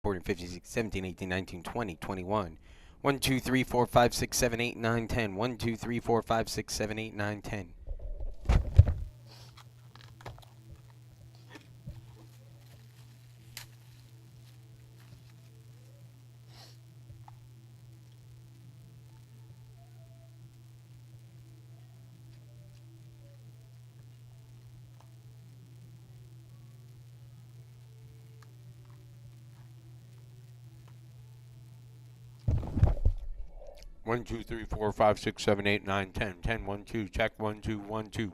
14, 15, 16, 17, 18, 19, 20, 21. 1, 2, 3, 4, 5, 6, 7, 8, 9, 10. 1, 2, 3, 4, 5, 6, 7, 8, 9, 10. 1, 2, 3, 4, 5, 6, 7, 8, 9, 10. 10, 1, 2. Check 1, 2, 1, 2.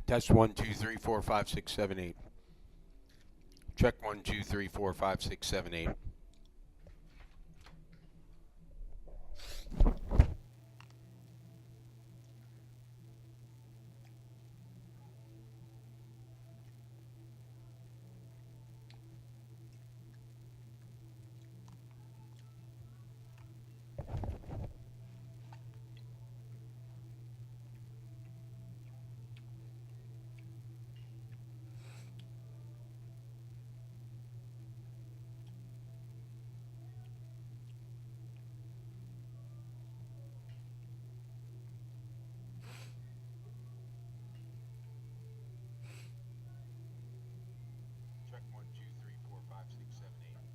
Test 1, 2, 3, 4, 5, 6, 7, 8. Check 1, 2, 3, 4, 5, 6, 7, 8. Check 1, 2, 3, 4, 5, 6, 7, 8.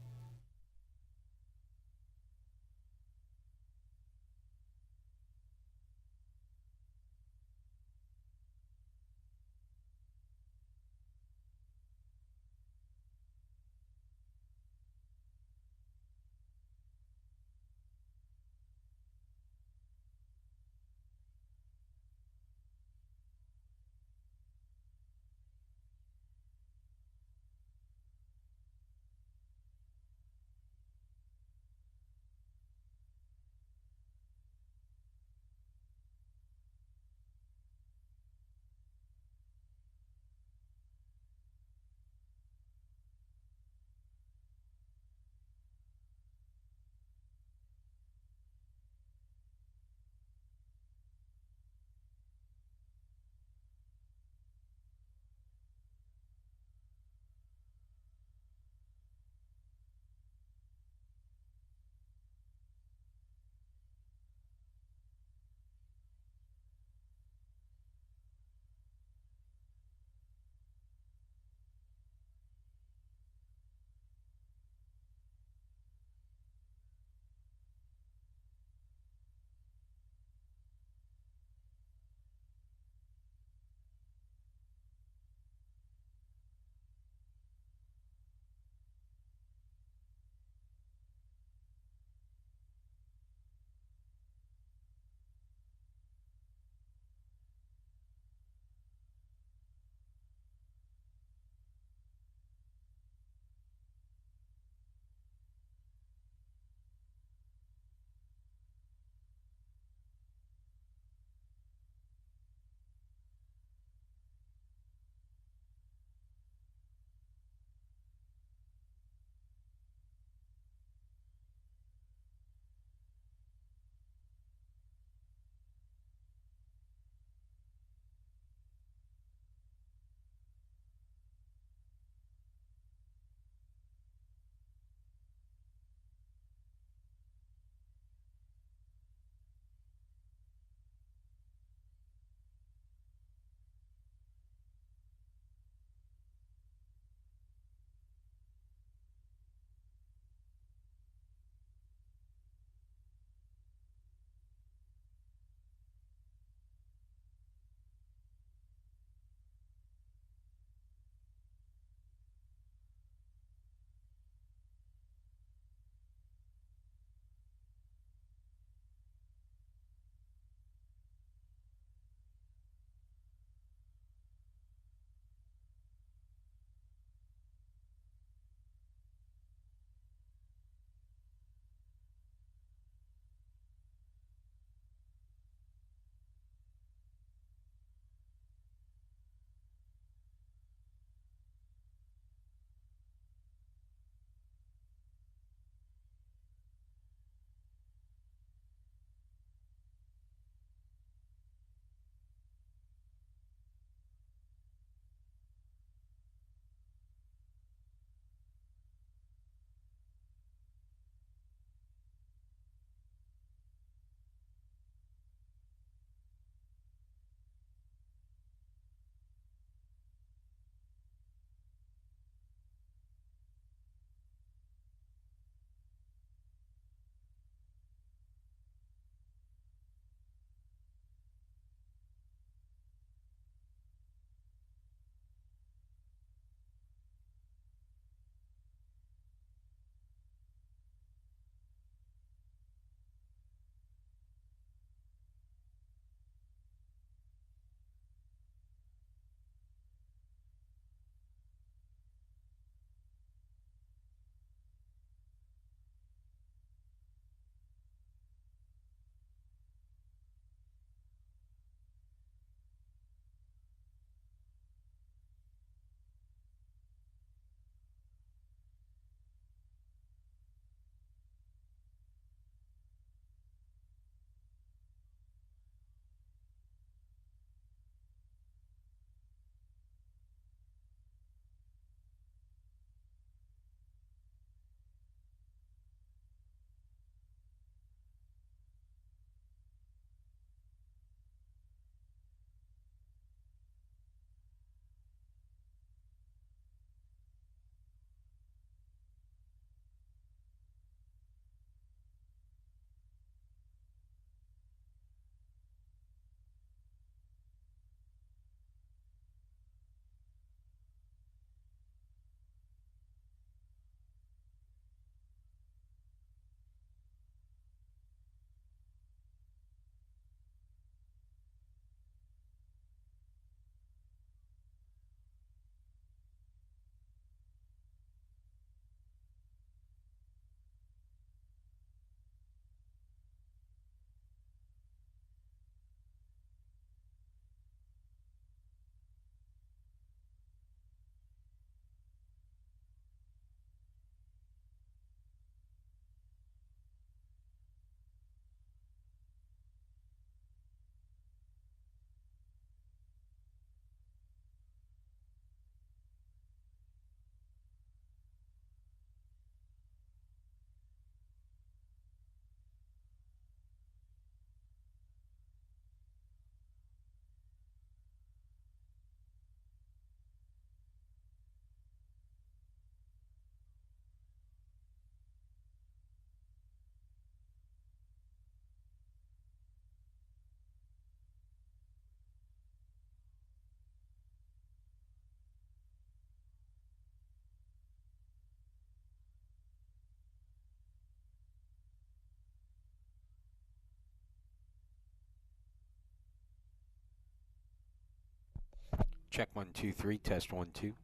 Check 1 2 3. Test 1 2.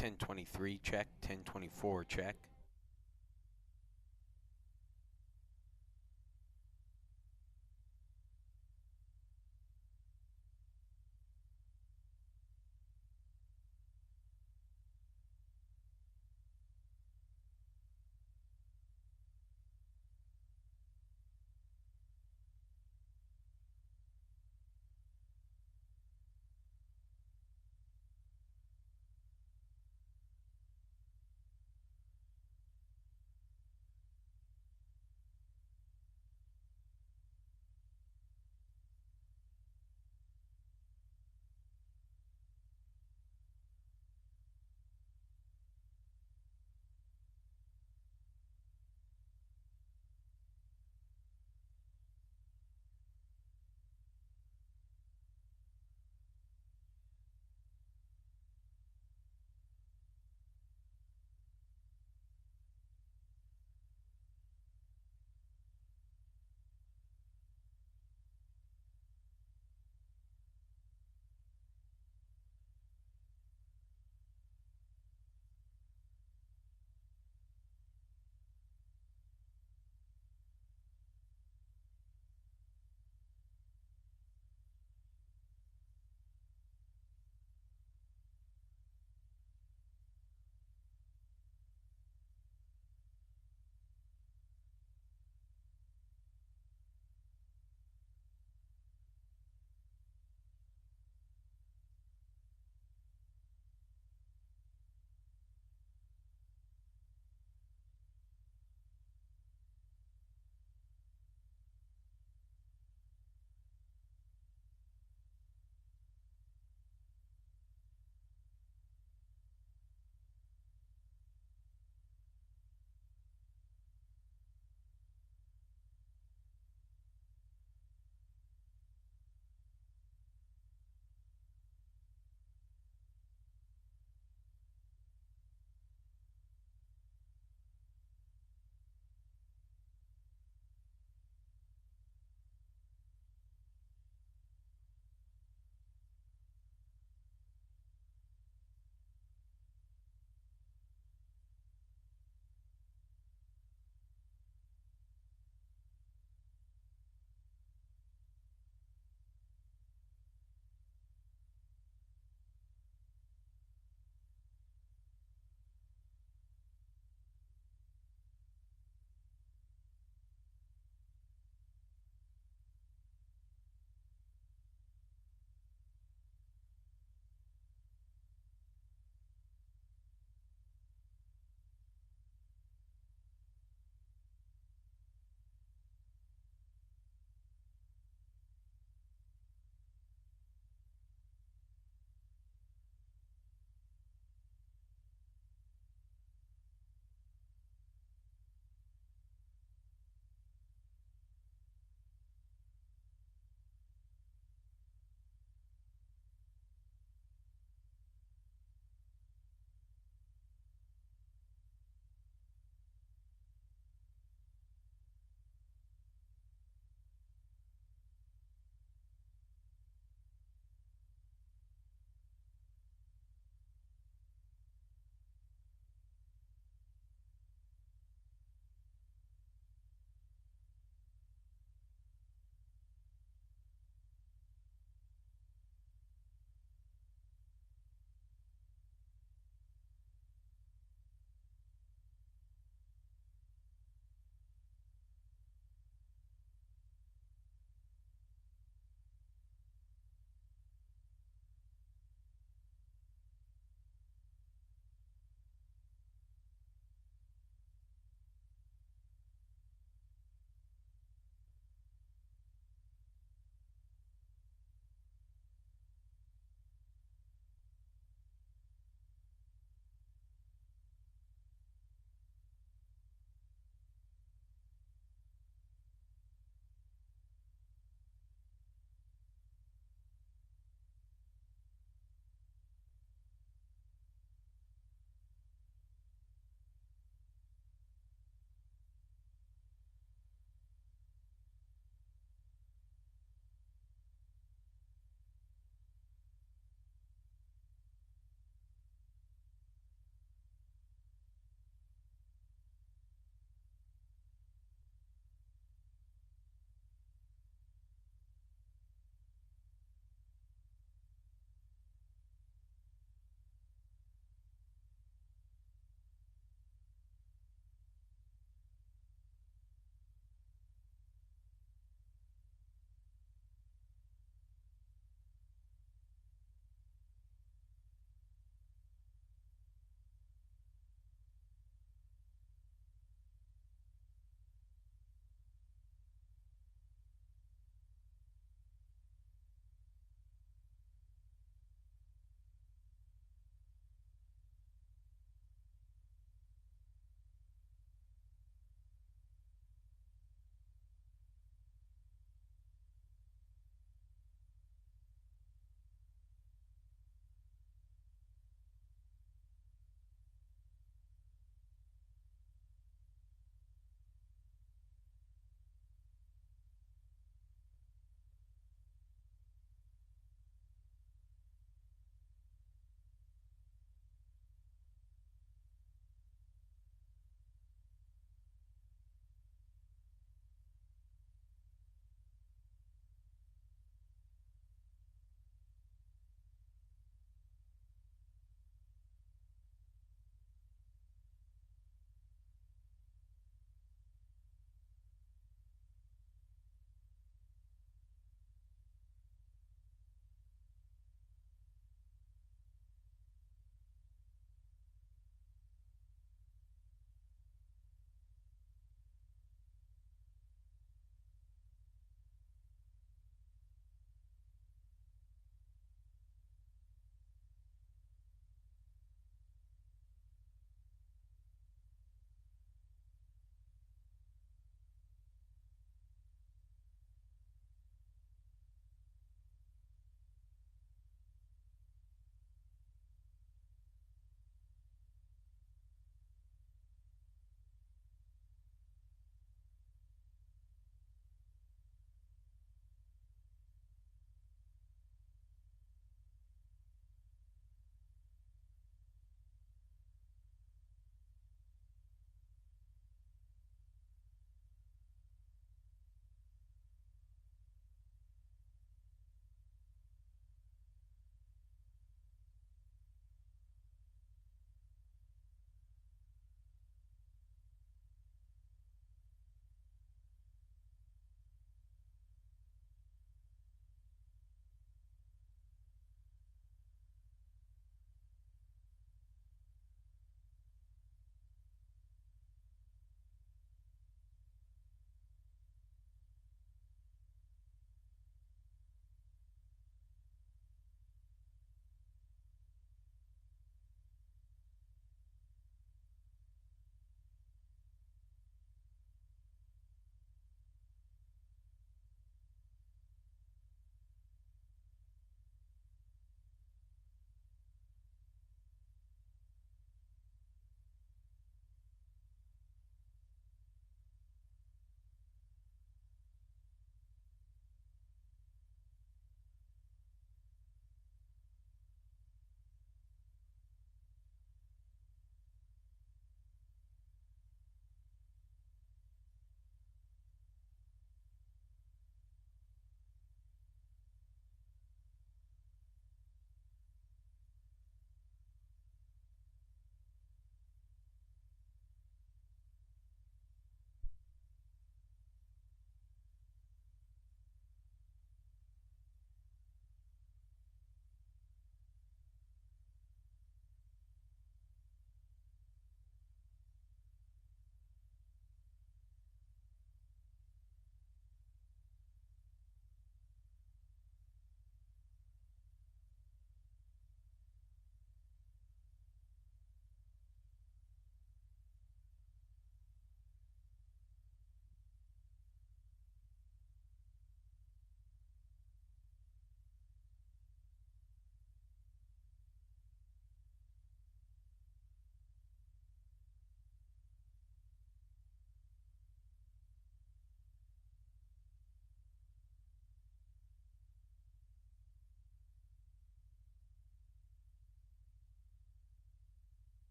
(1023) check. 1024 check.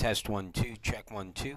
Test 1 2. Check 1 2.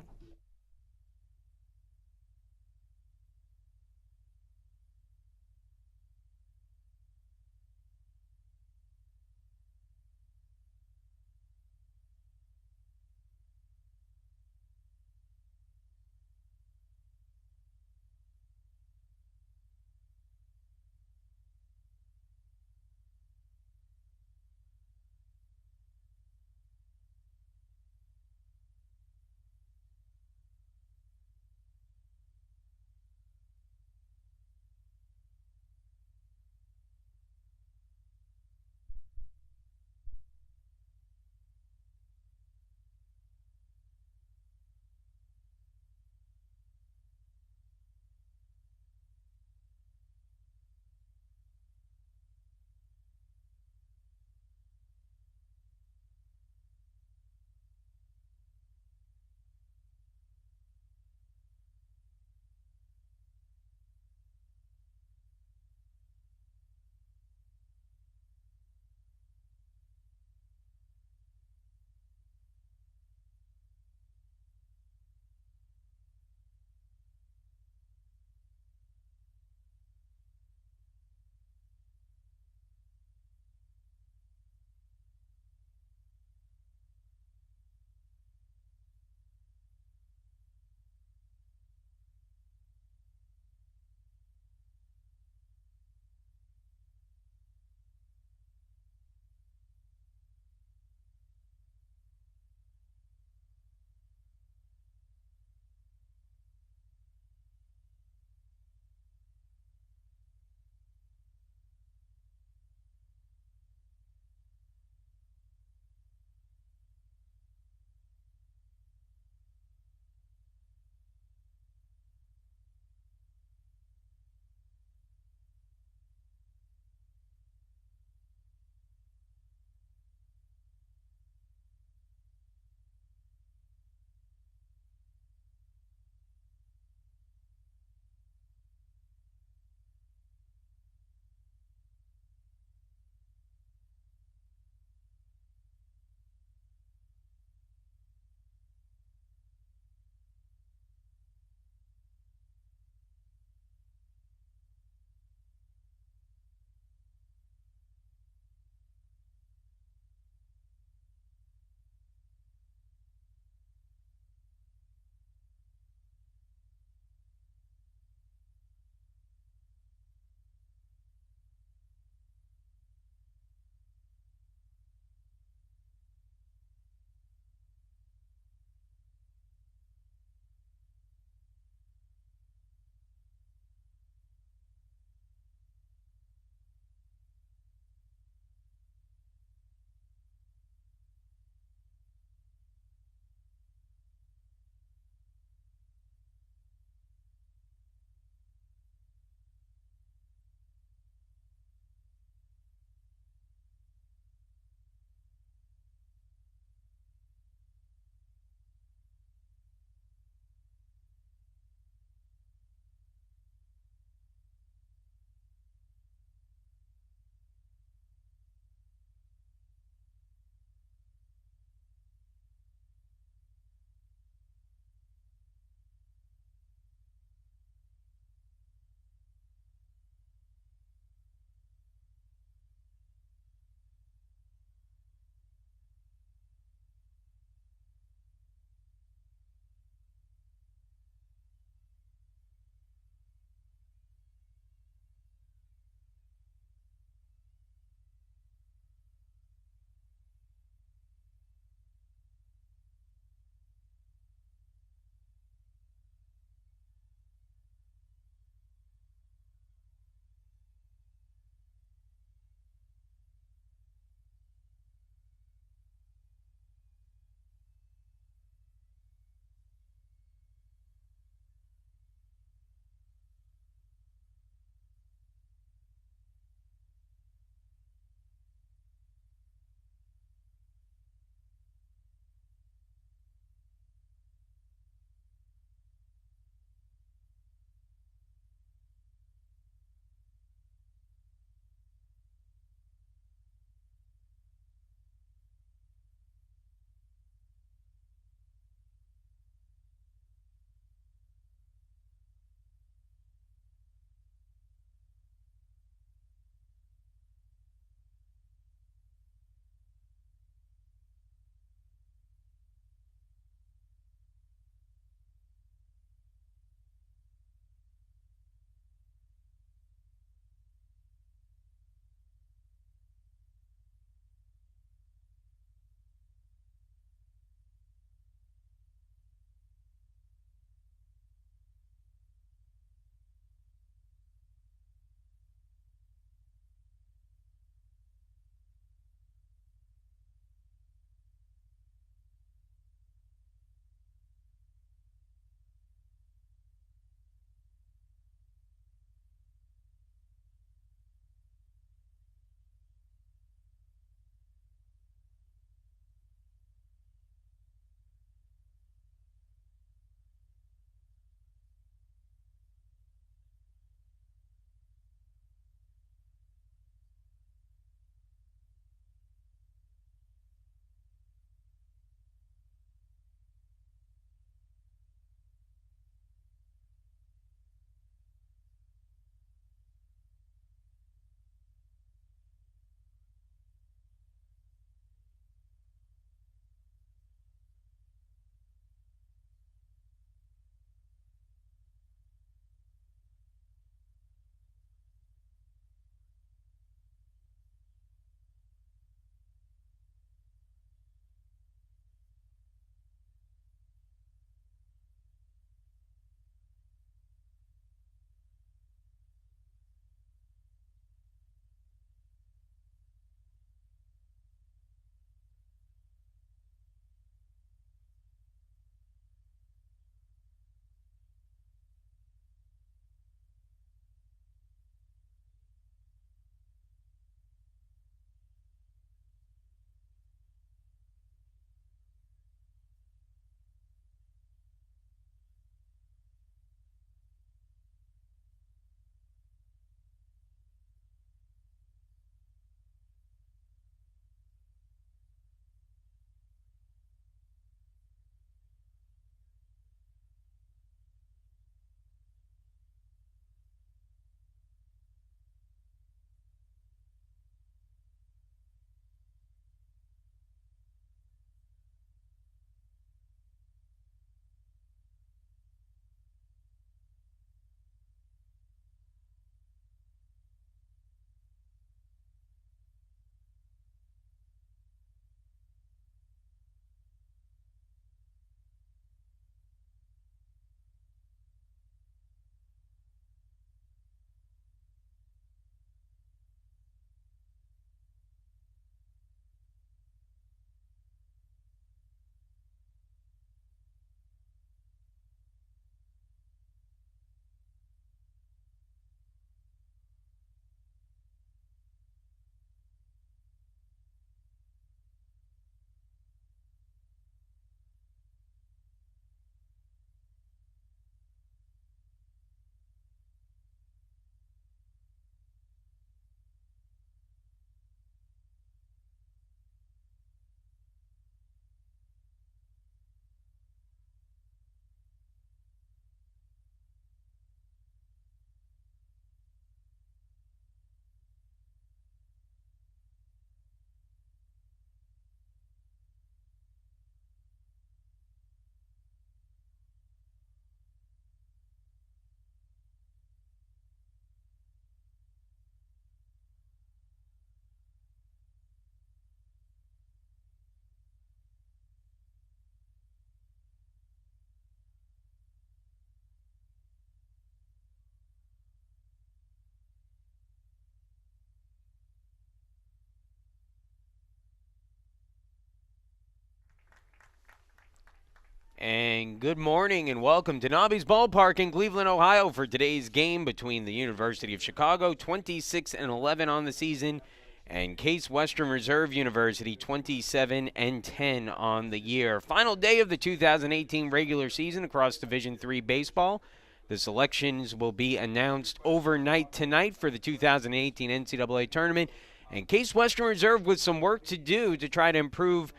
And good morning and welcome to Nobby's Ballpark in Cleveland, Ohio for today's game between the University of Chicago, 26-11 on the season, and Case Western Reserve University, 27-10 on the year. Final day of the 2018 regular season across Division III baseball. The selections will be announced overnight tonight for the 2018 NCAA tournament, and Case Western Reserve with some work to do to try to improve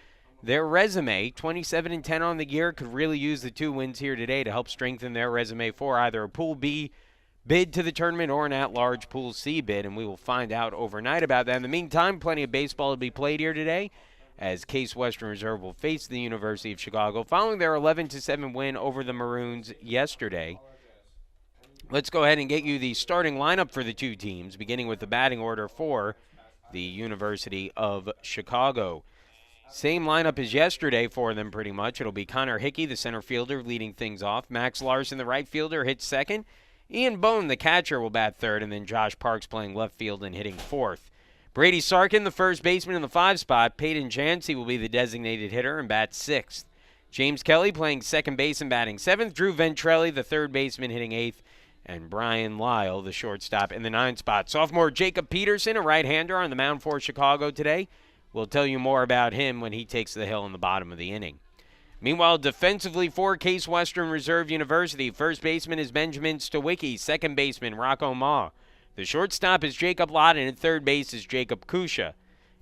their resume. 27-10 on the year, could really use the 2 wins here today to help strengthen their resume for either a Pool B bid to the tournament or an at-large Pool C bid, and we will find out overnight about that. In the meantime, plenty of baseball to be played here today as Case Western Reserve will face the University of Chicago following their 11-7 win over the Maroons yesterday. Let's go ahead and get you the starting lineup for the two teams, beginning with the batting order for the University of Chicago. Same lineup as yesterday for them, pretty much. It'll be Connor Hickey, the center fielder, leading things off. Max Larson, the right fielder, hits second. Ian Bone, the catcher, will bat third. And then Josh Parks playing left field and hitting fourth. Brady Sarkin, the first baseman in the 5 spot. Peyton Jancy will be the designated hitter and bats sixth. James Kelly playing second base and batting seventh. Drew Ventrelli, the third baseman, hitting eighth. And Brian Lyle, the shortstop, in the 9 spot. Sophomore Jacob Peterson, a right-hander, on the mound for Chicago today. We'll tell you more about him when he takes the hill in the bottom of the inning. Meanwhile, defensively for Case Western Reserve University, first baseman is Benjamin Stawicki, second baseman Rocco Ma. The shortstop is Jacob Lawton, and third base is Jacob Kusha.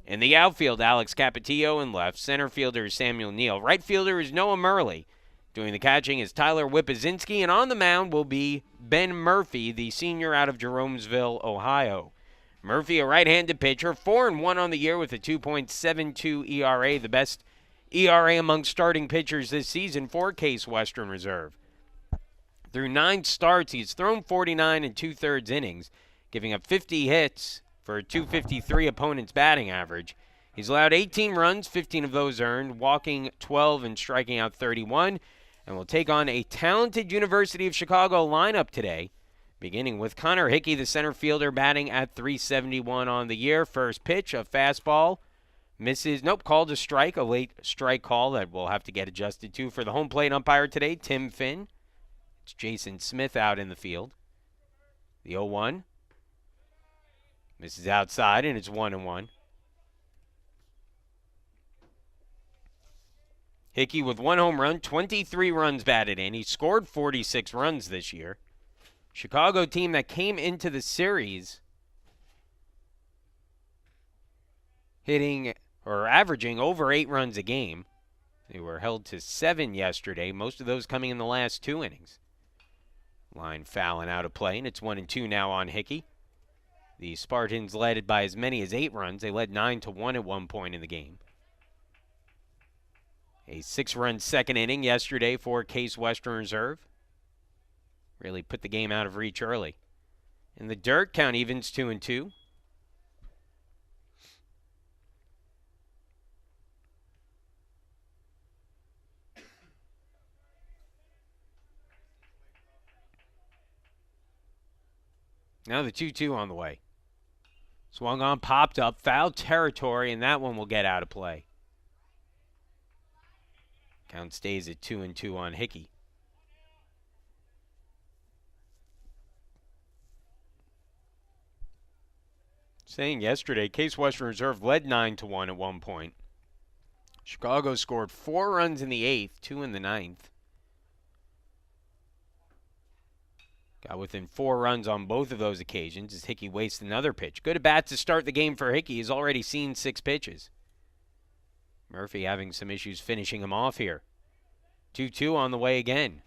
In the outfield, Alex Capetillo, and left center fielder is Samuel Neal. Right fielder is Noah Murley. Doing the catching is Tyler Wipazinski, and on the mound will be Ben Murphy, the senior out of Jeromesville, Ohio. Murphy, a right-handed pitcher, 4-1 on the year with a 2.72 ERA, the best ERA among starting pitchers this season for Case Western Reserve. Through 9 starts, he's thrown 49 and 2/3 innings, giving up 50 hits for a .253 opponent's batting average. He's allowed 18 runs, 15 of those earned, walking 12 and striking out 31, and will take on a talented University of Chicago lineup today, beginning with Connor Hickey, the center fielder, batting at .371 on the year. First pitch, a fastball. Misses. Nope, called a strike, a late strike call that we'll have to get adjusted to for the home plate umpire today, Tim Finn. It's Jason Smith out in the field. The 0-1. Misses outside, and it's 1-1. Hickey with 1 home run, 23 runs batted in. He scored 46 runs this year. Chicago team that came into the series hitting or averaging over 8 runs a game. They were held to 7 yesterday, most of those coming in the last 2 innings. Line fouling out of play, and it's 1-2 now on Hickey. The Spartans led by as many as 8 runs. They led 9-1 at one point in the game. A 6-run second inning yesterday for Case Western Reserve. Really put the game out of reach early. In the dirt, count evens 2-2. Now the 2-2 on the way. Swung on, popped up, foul territory, and that one will get out of play. Count stays at 2-2 on Hickey. Saying yesterday, Case Western Reserve led 9-1 at one point. Chicago scored 4 runs in the 8th, 2 in the 9th. Got within 4 runs on both of those occasions as Hickey wastes another pitch. Good at bat to start the game for Hickey. He's already seen 6 pitches. Murphy having some issues finishing him off here. 2-2 on the way again.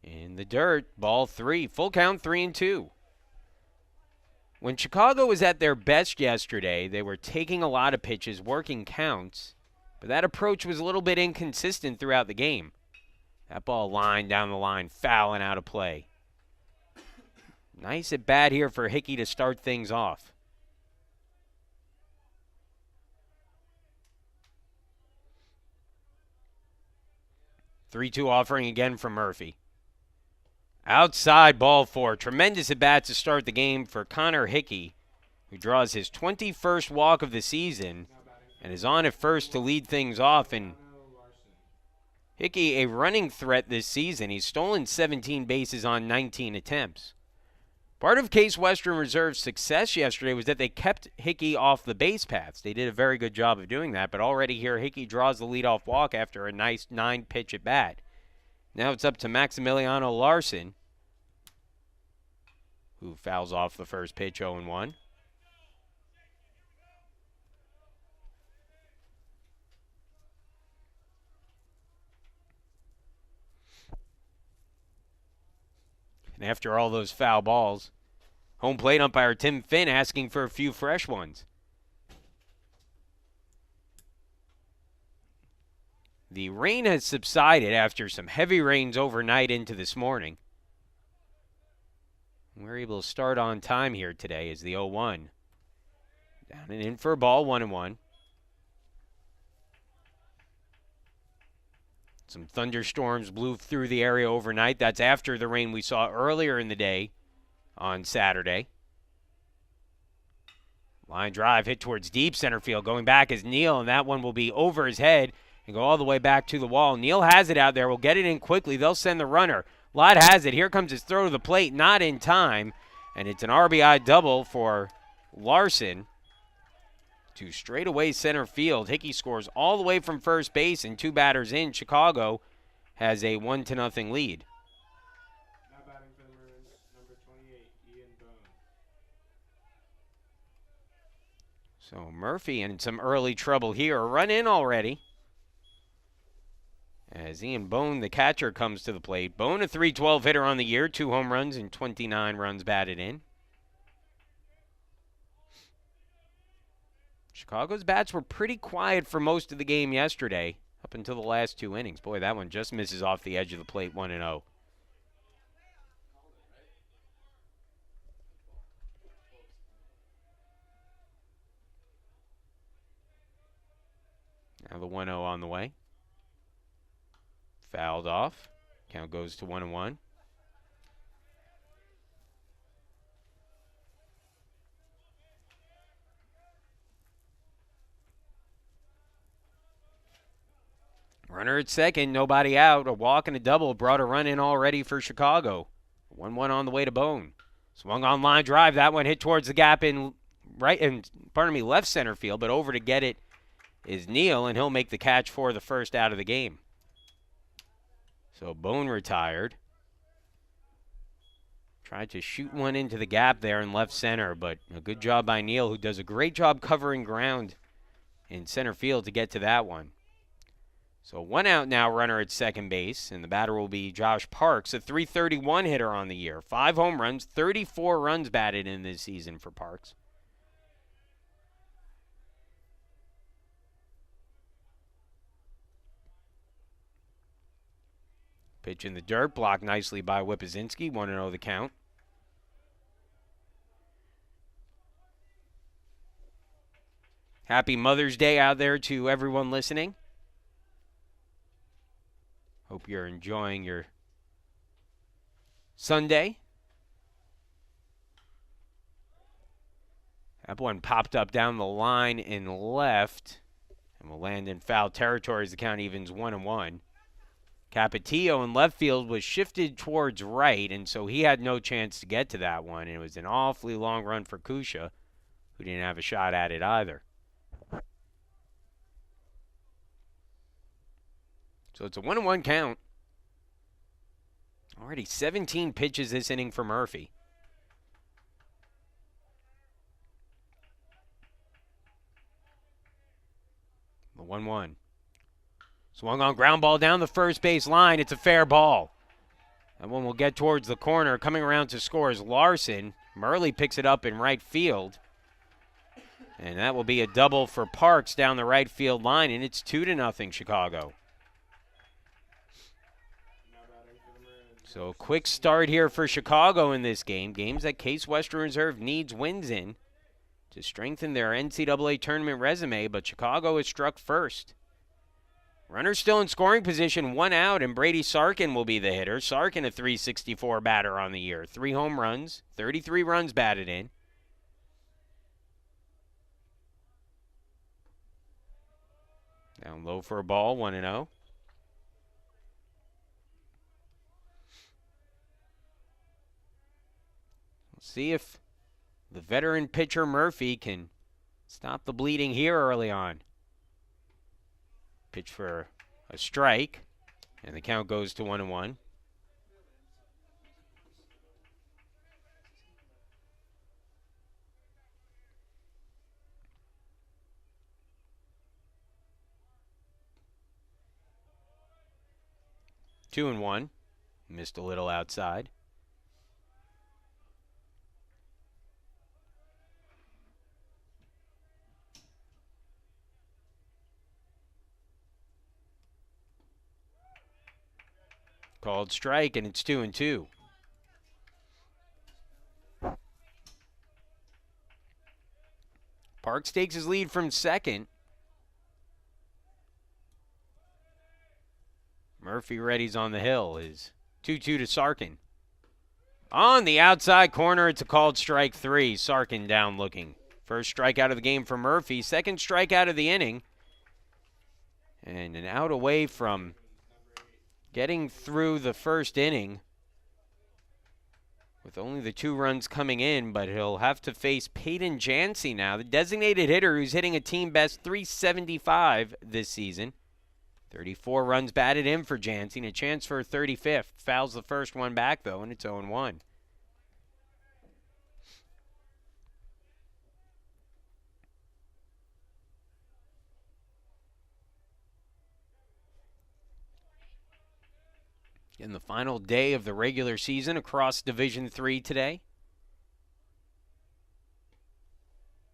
In the dirt, ball 3. Full count, 3-2. When Chicago was at their best yesterday, they were taking a lot of pitches, working counts, but that approach was a little bit inconsistent throughout the game. That ball lined down the line, fouling out of play. Nice at bat here for Hickey to start things off. Three-two offering again from Murphy. Outside, ball 4. Tremendous at bat to start the game for Connor Hickey, who draws his 21st walk of the season and is on at first to lead things off. And Hickey, a running threat this season. He's stolen 17 bases on 19 attempts. Part of Case Western Reserve's success yesterday was that they kept Hickey off the base paths. They did a very good job of doing that, but already here Hickey draws the leadoff walk after a nice 9-pitch at bat. Now it's up to Maximiliano Larson, who fouls off the first pitch 0-1. And after all those foul balls, home plate umpire Tim Finn asking for a few fresh ones. The rain has subsided after some heavy rains overnight into this morning. We're able to start on time here today as the 0-1. Down and in for a ball, 1-1. Some thunderstorms blew through the area overnight. That's after the rain we saw earlier in the day on Saturday. Line drive hit towards deep center field. Going back is Neal, and that one will be over his head and go all the way back to the wall. Neal has it out there. Will get it in quickly. They'll send the runner. Lott has it. Here comes his throw to the plate. Not in time. And it's an RBI double for Larson to straightaway center field. Hickey scores all the way from first base, and 2 batters in. Chicago has a 1-0 lead. Now batting for the Maroons, number 28, Ian Bone. So Murphy in some early trouble here. A run in already, as Ian Bone, the catcher, comes to the plate. Bone, a .312 hitter on the year, 2 home runs and 29 runs batted in. Chicago's bats were pretty quiet for most of the game yesterday, up until the last 2 innings. Boy, that one just misses off the edge of the plate, 1-0. Now the 1-0 on the way. Fouled off. Count goes to 1-1. Runner at second, nobody out. A walk and a double brought a run in already for Chicago. 1-1 on the way to Bone. Swung on line drive. That one hit towards the gap in left center field, but over to get it is Neal, and he'll make the catch for the first out of the game. So Bone retired. Tried to shoot one into the gap there in left center, but a good job by Neal, who does a great job covering ground in center field to get to that one. So 1 out now, runner at second base, and the batter will be Josh Parks, a .331 hitter on the year. 5 home runs, 34 runs batted in this season for Parks. Pitch in the dirt, blocked nicely by Whippazinski. 1-0 the count. Happy Mother's Day out there to everyone listening. Hope you're enjoying your Sunday. That one popped up down the line and left, and will land in foul territory as the count evens 1-1. Capetillo in left field was shifted towards right, and so he had no chance to get to that one. And it was an awfully long run for Kusha, who didn't have a shot at it either. So it's a 1-1 count. Already 17 pitches this inning for Murphy. The 1-1. Swung on ground ball down the first base line. It's a fair ball. That one will get towards the corner. Coming around to score is Larson. Murley picks it up in right field. And that will be a double for Parks down the right field line, and it's 2-0 Chicago. So a quick start here for Chicago in this game. Games that Case Western Reserve needs wins in to strengthen their NCAA tournament resume, but Chicago is struck first. Runner still in scoring position, 1 out, and Brady Sarkin will be the hitter. Sarkin, a .364 batter on the year. 3 home runs, 33 runs batted in. Down low for a ball, 1-0. See if the veteran pitcher Murphy can stop the bleeding here early on. Pitch for a strike, and the count goes to 1-1. Two and one. Missed a little outside. Called strike, and it's 2-2. Parks takes his lead from second. Murphy readies on the hill. Is 2-2 to Sarkin. On the outside corner, it's a called strike 3. Sarkin down looking. First strikeout of the game for Murphy. Second strikeout of the inning. And an out away from getting through the first inning with only the 2 runs coming in, but he'll have to face Peyton Jancy now, the designated hitter who's hitting a team best .375 this season. 34 runs batted in for Jancy, and a chance for a 35th. Fouls the first one back, though, and it's 0-1. In the final day of the regular season across Division III today.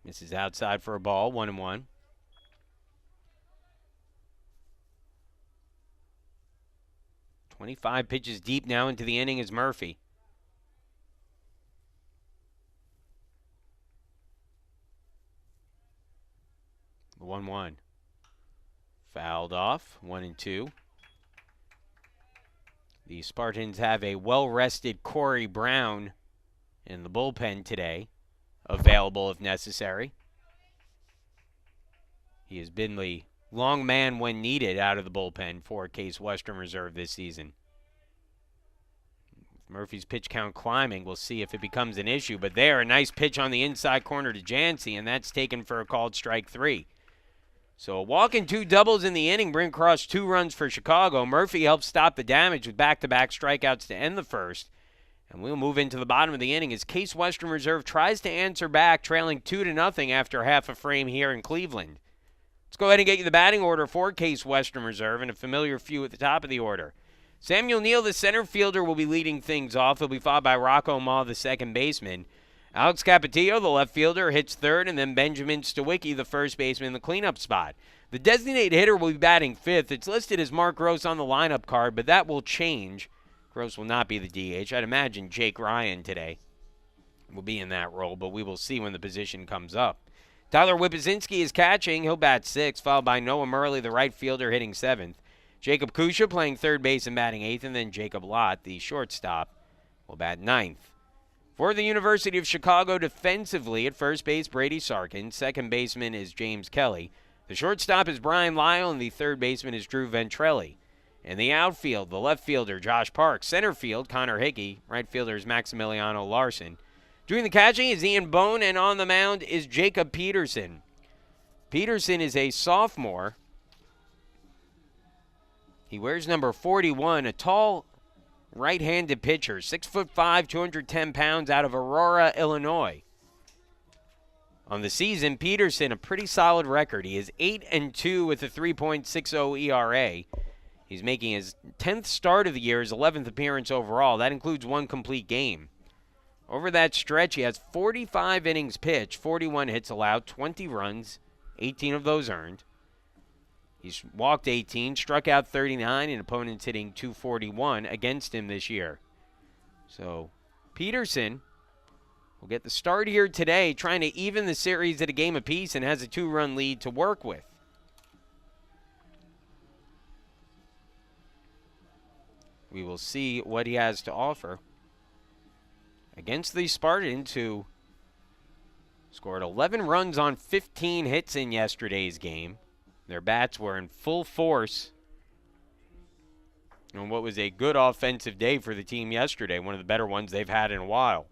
Misses outside for a ball, 1-1. 25 pitches deep now into the inning is Murphy. The 1-1. Fouled off, 1-2. The Spartans have a well-rested Corey Brown in the bullpen today, available if necessary. He has been the long man when needed out of the bullpen for Case Western Reserve this season. With Murphy's pitch count climbing, we'll see if it becomes an issue. But there, a nice pitch on the inside corner to Jancy, and that's taken for a called strike 3. So a walk and 2 doubles in the inning bring across 2 runs for Chicago. Murphy helps stop the damage with back-to-back strikeouts to end the first. And we'll move into the bottom of the inning as Case Western Reserve tries to answer back, trailing 2-0 after half a frame here in Cleveland. Let's go ahead and get you the batting order for Case Western Reserve and a familiar few at the top of the order. Samuel Neal, the center fielder, will be leading things off. He'll be followed by Rocco Ma, the second baseman. Alex Capetillo, the left fielder, hits third, and then Benjamin Stawicki, the first baseman, in the cleanup spot. The designated hitter will be batting fifth. It's listed as Mark Gross on the lineup card, but that will change. Gross will not be the DH. I'd imagine Jake Ryan today will be in that role, but we will see when the position comes up. Tyler Wipazinski is catching. He'll bat sixth, followed by Noah Murley, the right fielder, hitting seventh. Jacob Kusha playing third base and batting eighth, and then Jacob Lott, the shortstop, will bat ninth. For the University of Chicago defensively, at first base, Brady Sarkin. Second baseman is James Kelly. The shortstop is Brian Lyle, and the third baseman is Drew Ventrelli. In the outfield, the left fielder, Josh Parks. Center field, Connor Hickey. Right fielder is Maximiliano Larson. Doing the catching is Ian Bone, and on the mound is Jacob Peterson. Peterson is a sophomore. He wears number 41, a tall right-handed pitcher, 6'5", 210 pounds, out of Aurora, Illinois. On the season, Peterson, a pretty solid record. He is 8-2 with a 3.60 ERA. He's making his 10th start of the year, his 11th appearance overall. That includes one complete game. Over that stretch, he has 45 innings pitched, 41 hits allowed, 20 runs, 18 of those earned. He's walked 18, struck out 39, and opponents hitting .241 against him this year. So Peterson will get the start here today, trying to even the series at a game apiece, and has a 2-run lead to work with. We will see what he has to offer against the Spartans, who scored 11 runs on 15 hits in yesterday's game. Their bats were in full force on what was a good offensive day for the team yesterday, one of the better ones they've had in a while.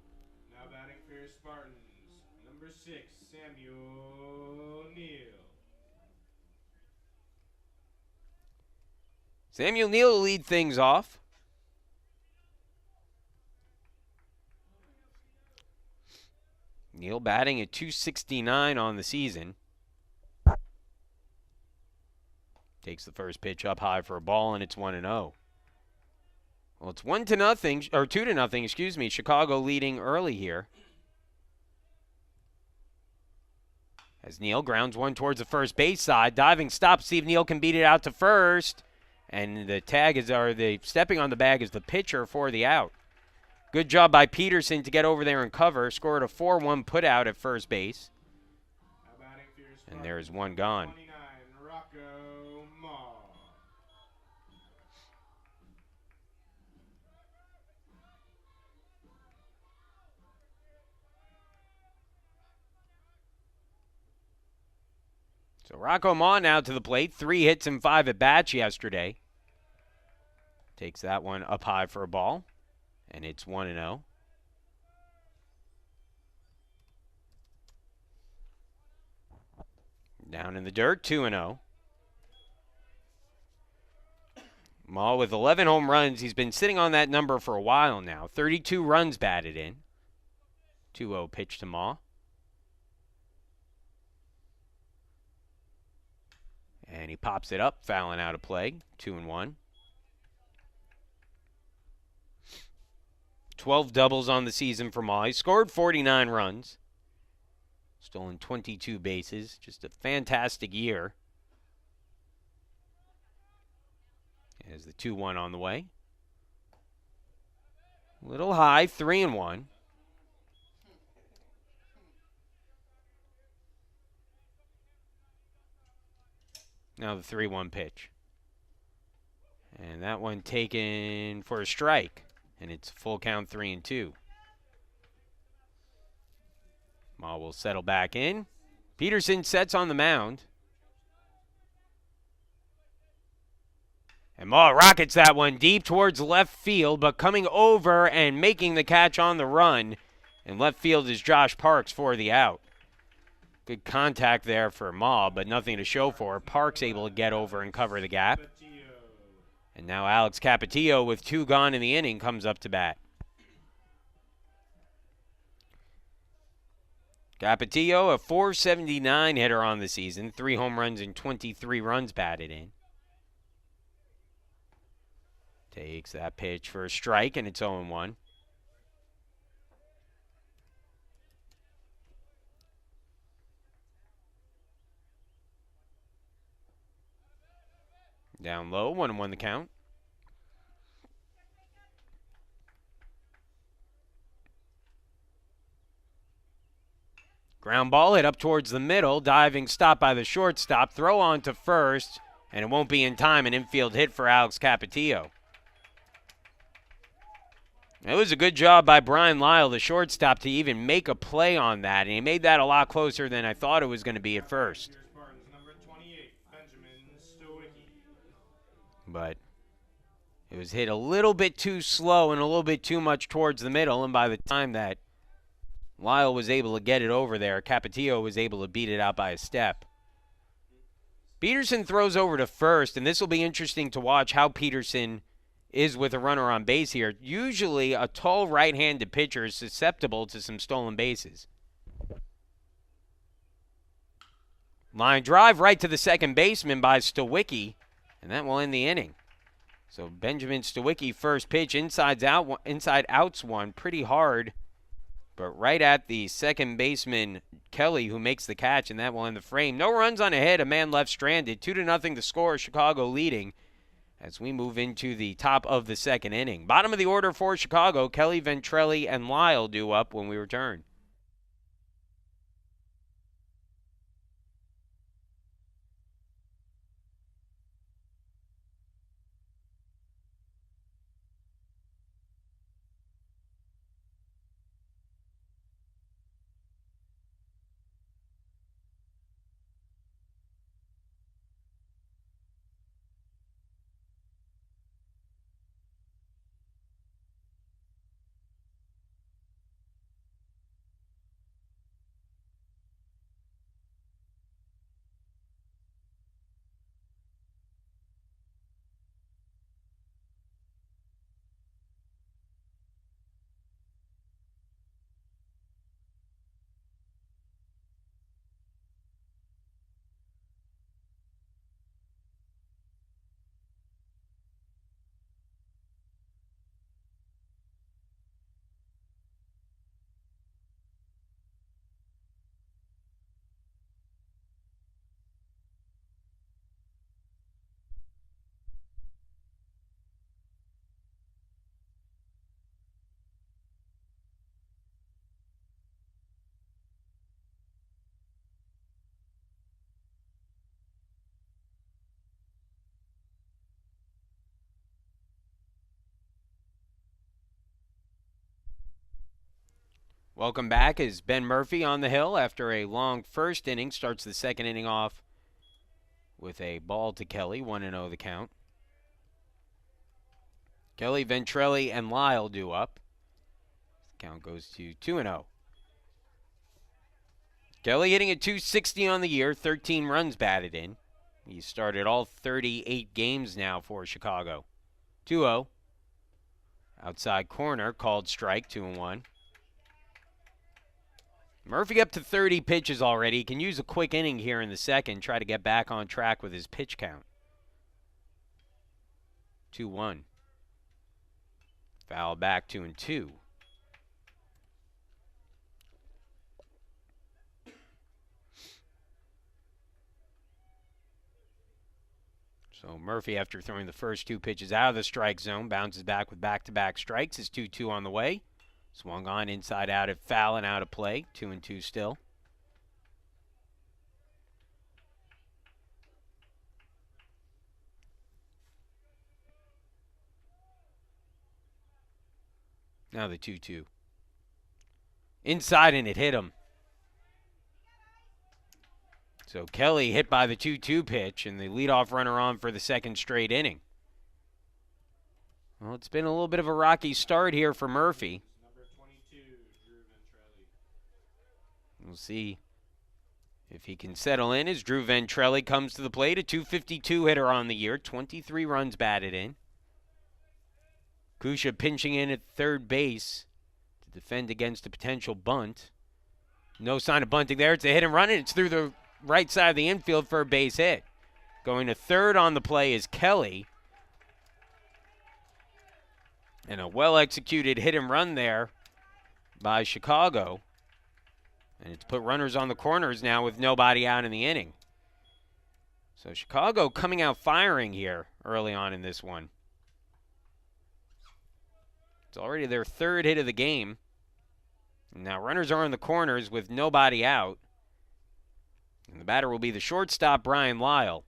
Now batting 6, Samuel Neal. Samuel Neal will lead things off. Neal batting at .269 on the season. Takes the first pitch up high for a ball, and it's 1-0. Well, it's 1-0, or 2-0, excuse me. Chicago leading early here. As Neal grounds one towards the first base side. Diving stop, see if Neal can beat it out to first. And the tag is, or the stepping on the bag is the pitcher for the out. Good job by Peterson to get over there and cover. Scored a 4-1 put out at first base. And there's one gone. 29, Rocco Mall. So Rocco Ma now to the plate. 3 hits and 5 at bats yesterday. Takes that one up high for a ball. And it's 1-0. Down in the dirt, 2-0. Ma with 11 home runs. He's been sitting on that number for a while now. 32 runs batted in. 2-0 pitch to Ma. And he pops it up, fouling out of play. 2-1. 12 doubles on the season for Ma. He scored 49 runs. Stolen 22 bases. Just a fantastic year. As the 2-1 on the way. Little high, 3-1. Now the 3-1 pitch. And that one taken for a strike. And it's full count, 3-2. Ma will settle back in. Peterson sets on the mound. And Ma rockets that one deep towards left field, but coming over and making the catch on the run. And left field is Josh Parks for the out. Good contact there for Ma, but nothing to show for. Parks able to get over and cover the gap. And now Alex Capetillo, with 2 gone in the inning, comes up to bat. Capetillo, a .479 hitter on the season. 3 home runs and 23 runs batted in. Takes that pitch for a strike, and it's 0-1. Down low, 1-1 the count. Ground ball hit up towards the middle. Diving stop by the shortstop. Throw on to first, and it won't be in time. An infield hit for Alex Capetillo. It was a good job by Brian Lyle, the shortstop, to even make a play on that, and he made that a lot closer than I thought it was going to be at first. But it was hit a little bit too slow and a little bit too much towards the middle, and by the time that Lyle was able to get it over there, Capetillo was able to beat it out by a step. Peterson throws over to first, and this will be interesting to watch how Peterson is with a runner on base here. Usually a tall right-handed pitcher is susceptible to some stolen bases. Line drive right to the second baseman by Stawicki, and that will end the inning. So Benjamin Stawicki, first pitch, inside outs one, pretty hard, but right at the second baseman Kelly, who makes the catch, and that will end the frame. No runs on a hit, a man left stranded. 2-0 the score, Chicago leading as we move into the top of the second inning. Bottom of the order for Chicago, Kelly, Ventrelli, and Lyle due up when we return. Welcome back as Ben Murphy on the hill after a long first inning. Starts the second inning off with a ball to Kelly. 1-0 the count. Kelly, Ventrelli, and Lyle due up. The count goes to 2-0. Kelly hitting at .260 on the year, 13 runs batted in. He started all 38 games now for Chicago. 2-0. Outside corner, called strike, 2-1. Murphy up to 30 pitches already. He can use a quick inning here in the second, try to get back on track with his pitch count. 2-1. Foul back, 2-2. So Murphy, after throwing the first two pitches out of the strike zone, bounces back with back-to-back strikes. Is 2-2 on the way. Swung on inside out at foul and out of play. 2-2 still. Now the 2-2. Inside and it hit him. So Kelly hit by the 2-2 pitch and the leadoff runner on for the second straight inning. Well, it's been a little bit of a rocky start here for Murphy. Number 22, Drew Ventrelli. We'll see if he can settle in as Drew Ventrelli comes to the plate. A .252 hitter on the year, 23 runs batted in. Kusha pinching in at third base to defend against a potential bunt. No sign of bunting there. It's a hit and run, and it's through the right side of the infield for a base hit. Going to third on the play is Kelly. And a well-executed hit and run there by Chicago. And it's put runners on the corners now with nobody out in the inning. So Chicago coming out firing here early on in this one. It's already their third hit of the game. And now runners are in the corners with nobody out. And the batter will be the shortstop, Brian Lyle.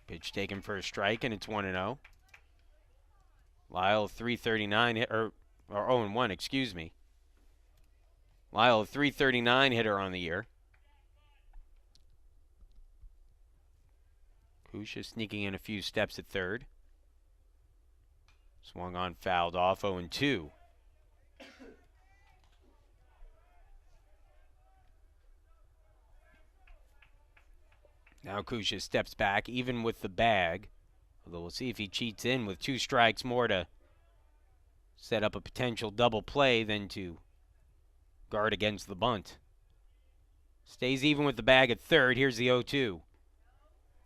Pitch taken for a strike, and it's 1-0. Lyle, 339, or 0-1, excuse me. Lyle, a 339 hitter on the year. Kusha sneaking in a few steps at third. Swung on, fouled off, 0-2. Now Kusha steps back, even with the bag. Although we'll see if he cheats in with 2 strikes more to set up a potential double play than to guard against the bunt. Stays even with the bag at third. Here's the 0-2.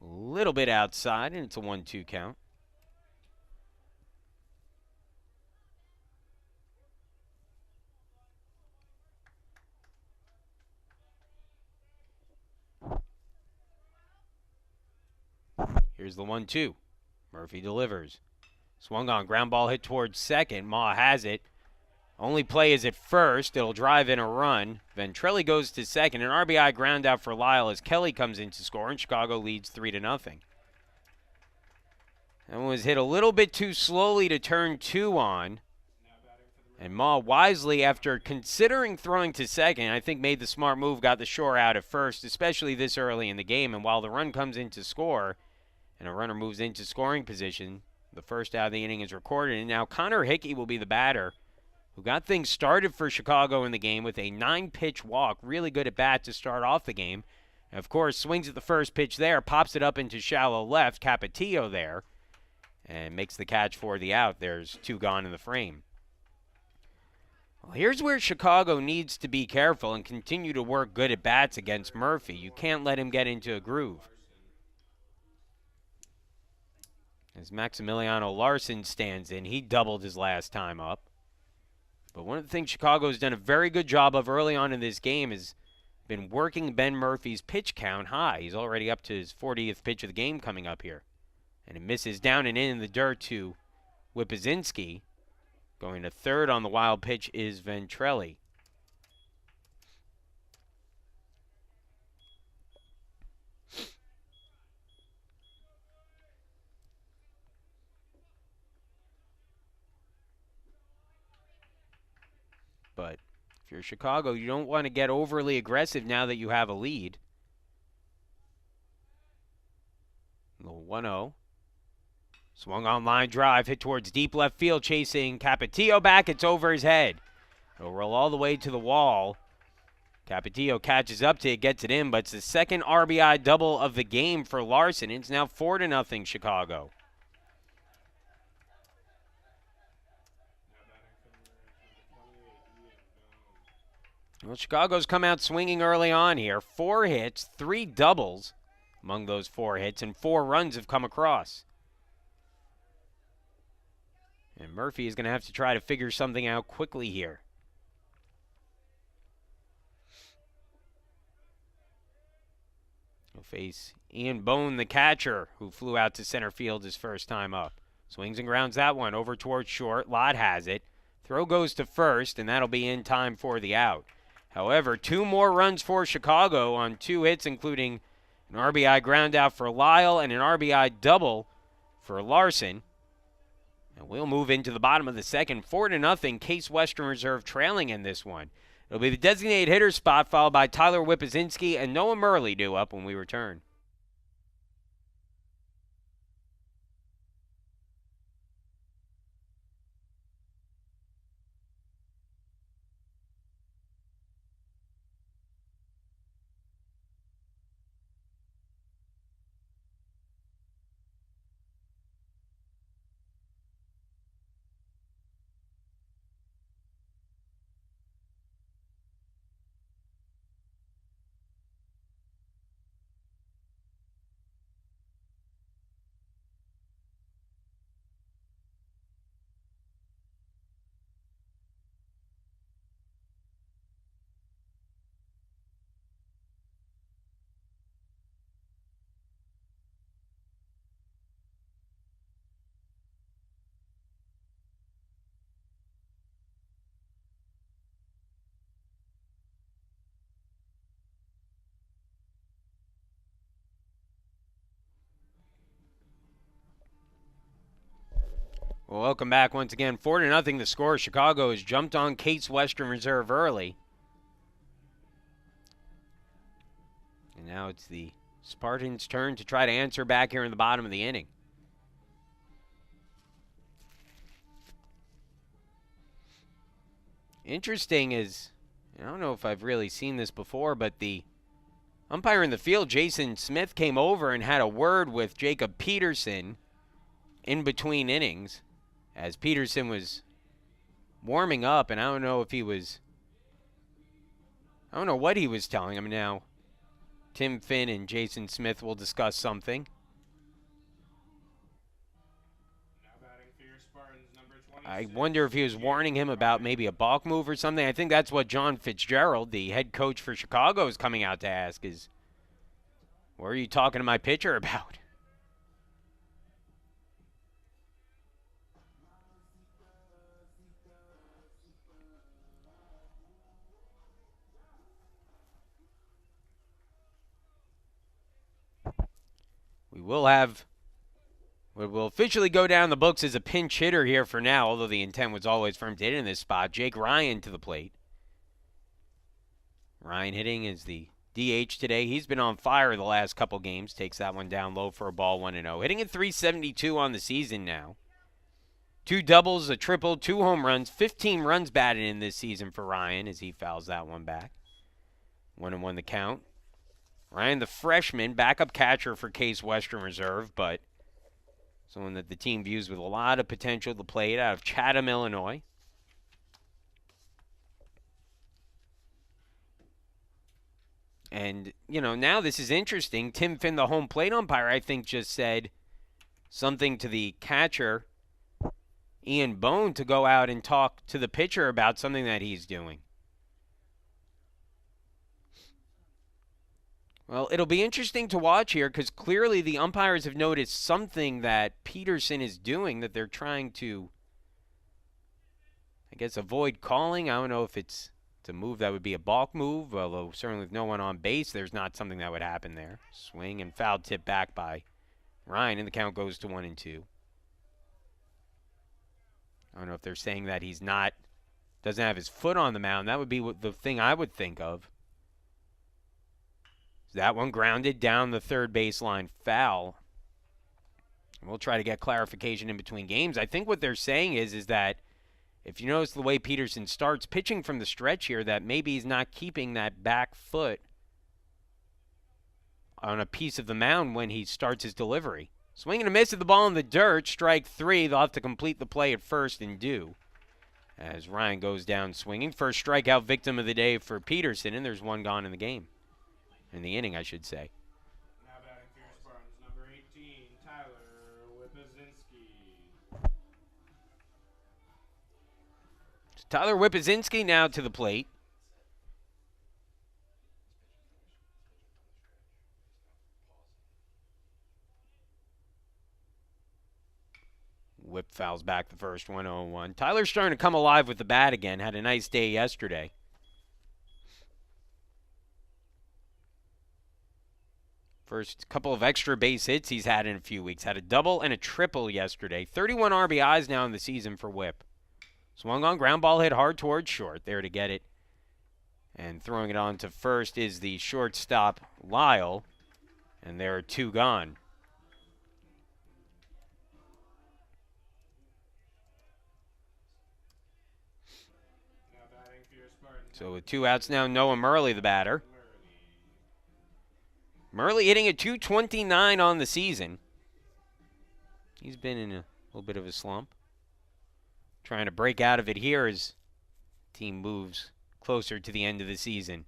A little bit outside, and it's a 1-2 count. Here's the 1-2. Murphy delivers. Swung on, ground ball hit towards second. Ma has it. Only play is at first. It'll drive in a run. Ventrelli goes to second. An RBI ground out for Lyle as Kelly comes in to score, and Chicago leads 3-0. That one was hit a little bit too slowly to turn 2 on. And Ma wisely, after considering throwing to second, I think made the smart move, got the shore out at first, especially this early in the game. And while the run comes in to score and a runner moves into scoring position, the first out of the inning is recorded. And now Connor Hickey will be the batter, who got things started for Chicago in the game with a 9-pitch walk. Really good at bat to start off the game. And of course, swings at the first pitch there, pops it up into shallow left. Capetillo there, and makes the catch for the out. There's 2 gone in the frame. Well, here's where Chicago needs to be careful and continue to work good at bats against Murphy. You can't let him get into a groove. As Maximiliano Larson stands in, he doubled his last time up. But one of the things Chicago's done a very good job of early on in this game has been working Ben Murphy's pitch count high. He's already up to his 40th pitch of the game coming up here. And it misses down and in the dirt to Wipazinski. Going to third on the wild pitch is Ventrelli. If you're Chicago, you don't want to get overly aggressive now that you have a lead. The 1-0. Swung on line drive, hit towards deep left field, chasing Capetillo back. It's over his head. It'll roll all the way to the wall. Capetillo catches up to it, gets it in, but it's the second RBI double of the game for Larson. It's now 4-0 Chicago. Well, Chicago's come out swinging early on here. 4 hits, 3 doubles among those 4 hits, and 4 runs have come across. And Murphy is going to have to try to figure something out quickly here. He'll face Ian Bone, the catcher, who flew out to center field his first time up. Swings and grounds that one over towards short. Lott has it. Throw goes to first, and that'll be in time for the out. However, 2 more runs for Chicago on 2 hits, including an RBI ground out for Lyle and an RBI double for Larson. And we'll move into the bottom of the second. 4-0, Case Western Reserve trailing in this one. It'll be the designated hitter spot, followed by Tyler Whippazinski and Noah Murley due up when we return. Well, welcome back once again. 4-0 the score. Chicago has jumped on Case Western Reserve early. And now it's the Spartans' turn to try to answer back here in the bottom of the inning. Interesting is, I don't know if I've really seen this before, but the umpire in the field, Jason Smith, came over and had a word with Jacob Peterson in between innings as Peterson was warming up, and I don't know what he was telling him. Now Tim Finn and Jason Smith will discuss something. I wonder if he was warning him about maybe a balk move or something. I think that's what John Fitzgerald, the head coach for Chicago, is coming out to ask is, what are you talking to my pitcher about? We will have what will officially go down the books as a pinch hitter here for now, although the intent was always for him to hit in this spot. Jake Ryan to the plate. Ryan hitting is the DH today. He's been on fire the last couple games. Takes that one down low for a ball, 1-0. Hitting at .372 on the season now. 2 doubles, a triple, 2 home runs, 15 runs batted in this season for Ryan as he fouls that one back. 1-1 the count. Ryan, the freshman, backup catcher for Case Western Reserve, but someone that the team views with a lot of potential to play it out of Chatham, Illinois. And, now this is interesting. Tim Finn, the home plate umpire, I think just said something to the catcher, Ian Bone, to go out and talk to the pitcher about something that he's doing. Well, it'll be interesting to watch here because clearly the umpires have noticed something that Peterson is doing that they're trying to, I guess, avoid calling. I don't know if it's a move that would be a balk move, although certainly with no one on base, there's not something that would happen there. Swing and foul tip back by Ryan, and the count goes to 1-2. I don't know if they're saying that he's not doesn't have his foot on the mound. That would be the thing I would think of. That one grounded down the third baseline, foul. We'll try to get clarification in between games. I think what they're saying is that if you notice the way Peterson starts pitching from the stretch here, that maybe he's not keeping that back foot on a piece of the mound when he starts his delivery. Swing and a miss at the ball in the dirt. Strike 3. They'll have to complete the play at first and do. As Ryan goes down swinging. First strikeout victim of the day for Peterson, and there's one gone in the game. In the inning, I should say. Now batting for your Spartans, number 18, Tyler Whippazinski. Tyler Whippazinski now to the plate. Whip fouls back the first 1-0-1. Tyler's starting to come alive with the bat again. Had a nice day yesterday. First couple of extra base hits he's had in a few weeks. Had a double and a triple yesterday. 31 RBIs now in the season for Whip. Swung on, ground ball hit hard towards short. There to get it. And throwing it on to first is the shortstop, Lyle. And there are two gone. Now batting for your Spartans. So with two outs now, Noah Murley the batter. Murley hitting a .229 on the season. He's been in a little bit of a slump. Trying to break out of it here as team moves closer to the end of the season.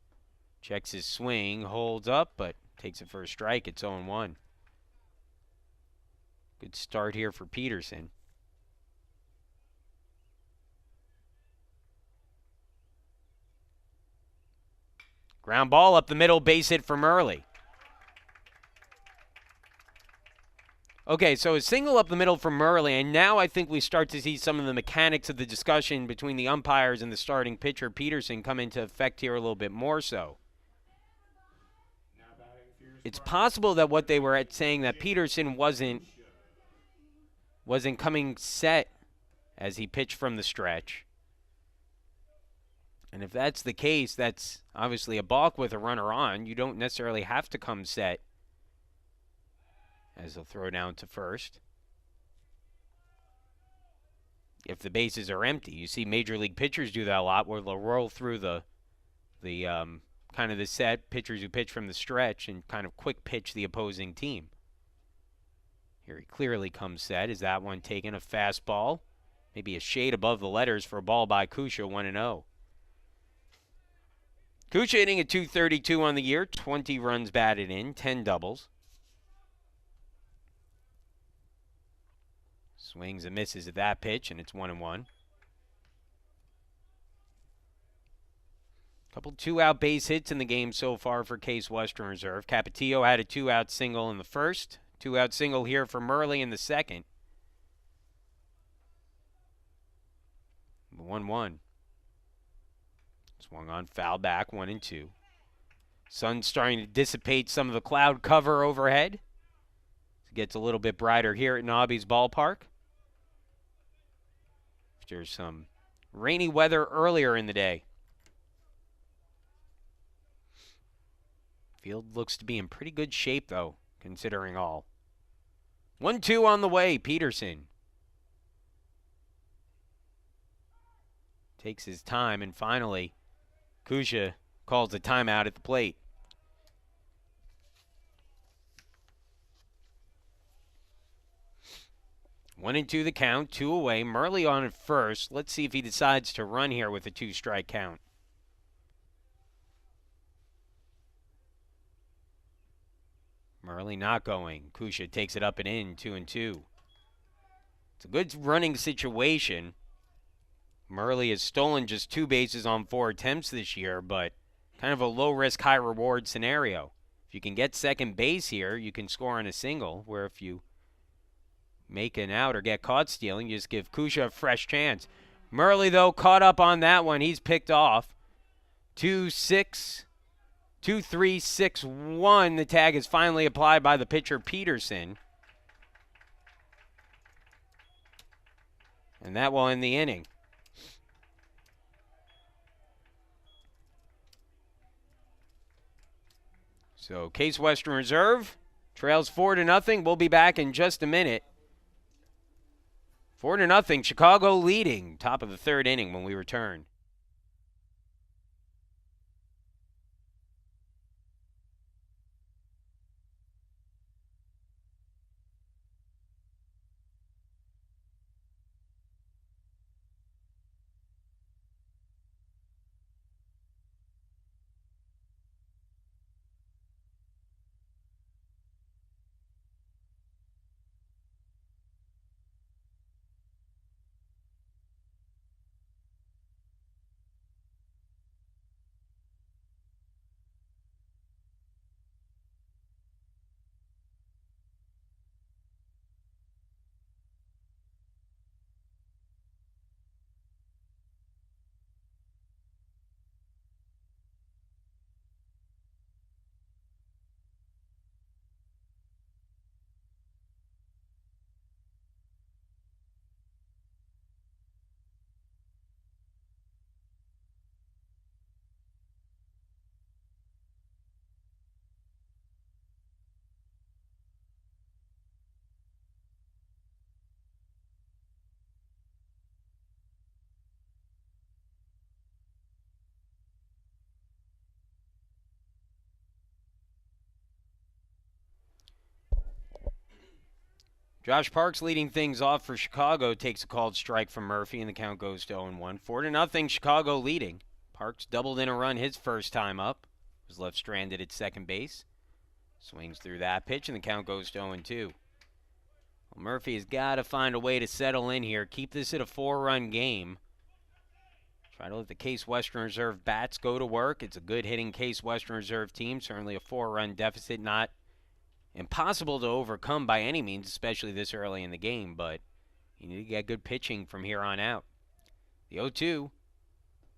Checks his swing, holds up, but takes it for a strike. It's 0-1. Good start here for Peterson. Ground ball up the middle, base hit for Murley. Okay, so a single up the middle for Murley, and now I think we start to see some of the mechanics of the discussion between the umpires and the starting pitcher, Peterson, come into effect here a little bit more so. It's possible that what they were saying that Peterson wasn't coming set as he pitched from the stretch. And if that's the case, that's obviously a balk with a runner on. You don't necessarily have to come set. As they'll throw down to first. If the bases are empty, you see major league pitchers do that a lot, where they'll roll through the kind of the set, pitchers who pitch from the stretch, and kind of quick pitch the opposing team. Here he clearly comes set. Is that one taken? A fastball, maybe a shade above the letters for a ball by Kusha, 1-0. Kusha hitting a .232 on the year, 20 runs batted in, 10 doubles. Swings and misses at that pitch, and it's 1-1. Couple two-out base hits in the game so far for Case Western Reserve. Capetillo had a two-out single in the first. Two-out single here for Murley in the second. 1-1. Swung on, foul back, 1-2. Sun's starting to dissipate some of the cloud cover overhead. It gets a little bit brighter here at Nobby's Ballpark. There's some rainy weather earlier in the day. Field looks to be in pretty good shape, though, considering all. 1-2 on the way, Peterson. Takes his time, and finally, Kusha calls a timeout at the plate. One and two the count, two away. Murley on at first. Let's see if he decides to run here with a two-strike count. Murley not going. Kusha takes it up and in, 2-2. It's a good running situation. Murley has stolen just 2 bases on 4 attempts this year, but kind of a low-risk, high-reward scenario. If you can get second base here, you can score on a single, where if you make an out or get caught stealing, you just give Kusha a fresh chance. Murley, though, caught up on that one. He's picked off. 2-3-6-1. The tag is finally applied by the pitcher, Peterson. And that will end the inning. So Case Western Reserve trails 4-0. We'll be back in just a minute. 4-0. Chicago leading. Top of the third inning when we return. Josh Parks leading things off for Chicago takes a called strike from Murphy, and the count goes to 0-1. 4-0, Chicago leading. Parks doubled in a run his first time up. Was left stranded at second base. Swings through that pitch, and the count goes to 0-2. Well, Murphy has got to find a way to settle in here. Keep this at a 4-run game. Try to let the Case Western Reserve bats go to work. It's a good hitting Case Western Reserve team. Certainly a 4-run deficit, not impossible to overcome by any means, especially this early in the game, but you need to get good pitching from here on out. The 0-2,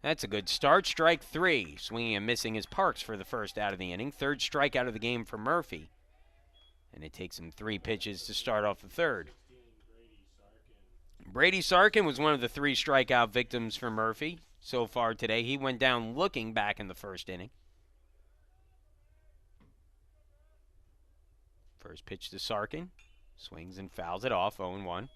that's a good start. Strike three. Swinging and missing is Parks for the first out of the inning. Third strikeout of the game for Murphy. And it takes him 3 pitches to start off the third. Brady Sarkin was one of the 3 strikeout victims for Murphy so far today. He went down looking back in the first inning. First pitch to Sarkin. Swings and fouls it off, 0-1.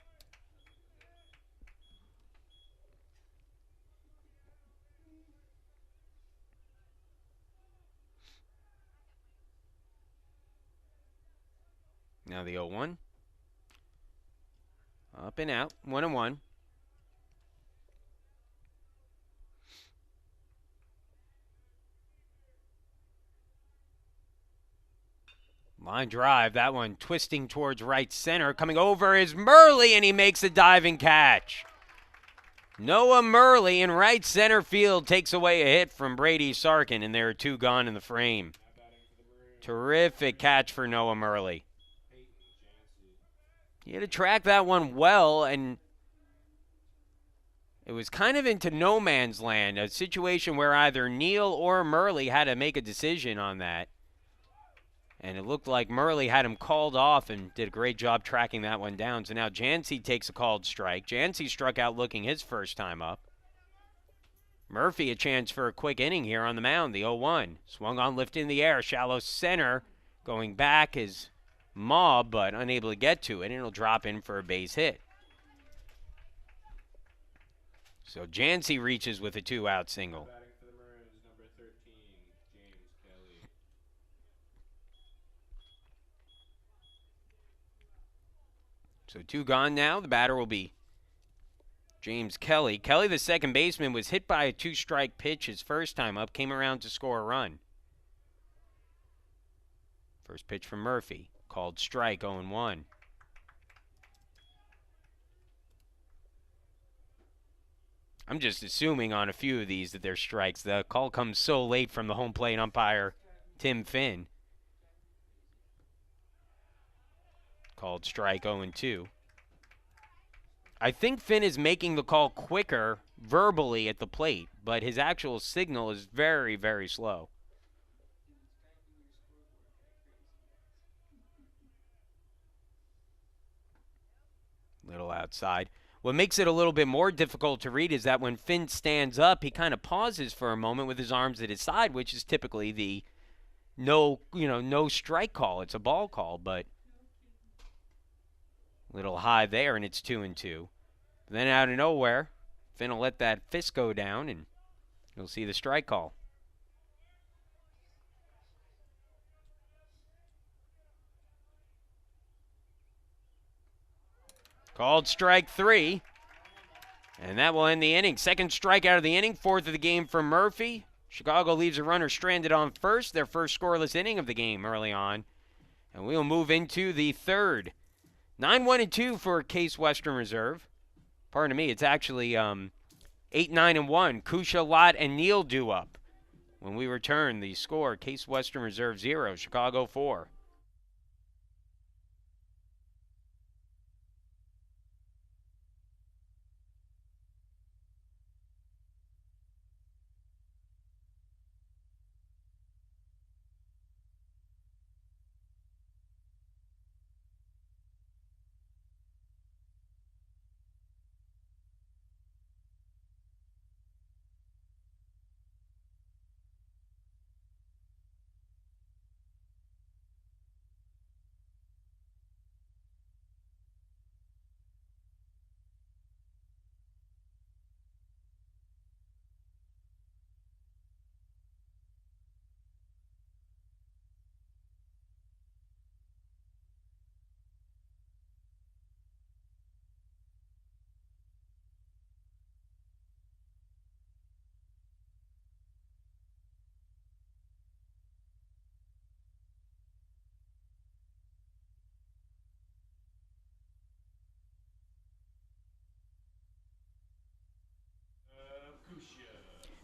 Now the 0-1. Up and out, 1-1. Line drive, that one twisting towards right center. Coming over is Murley, and he makes a diving catch. Noah Murley in right center field takes away a hit from Brady Sarkin, and there are 2 gone in the frame. Terrific catch for Noah Murley. He had to track that one well, and it was kind of into no man's land, a situation where either Neal or Murley had to make a decision on that. And it looked like Murley had him called off and did a great job tracking that one down. So now Jancy takes a called strike. Jancy struck out looking his first time up. Murphy a chance for a quick inning here on the mound, the 0-1. Swung on, lifted in the air, shallow center. Going back is Mob, but unable to get to it, and it'll drop in for a base hit. So Jancy reaches with a 2-out single. So 2 gone now. The batter will be James Kelly. Kelly, the second baseman, was hit by a 2-strike pitch his first time up, came around to score a run. First pitch from Murphy, called strike, 0-1. I'm just assuming on a few of these that they're strikes. The call comes so late from the home plate umpire, Tim Finn. Called strike, 0-2. I think Finn is making the call quicker verbally at the plate, but his actual signal is very, very slow. Little outside. What makes it a little bit more difficult to read is that when Finn stands up, he kind of pauses for a moment with his arms at his side, which is typically the no, no strike call. It's a ball call, but a little high there, and it's 2-2. Then out of nowhere, Finn will let that fist go down, and you'll see the strike call. Called strike 3. And that will end the inning. Second strikeout of the inning, fourth of the game for Murphy. Chicago leaves a runner stranded on first, their first scoreless inning of the game early on. And we'll move into the third. 9-1-2 for Case Western Reserve. Pardon me, it's actually 8-9-1. Kusha, Lott, and Neal due up. When we return, the score, Case Western Reserve 0, Chicago 4.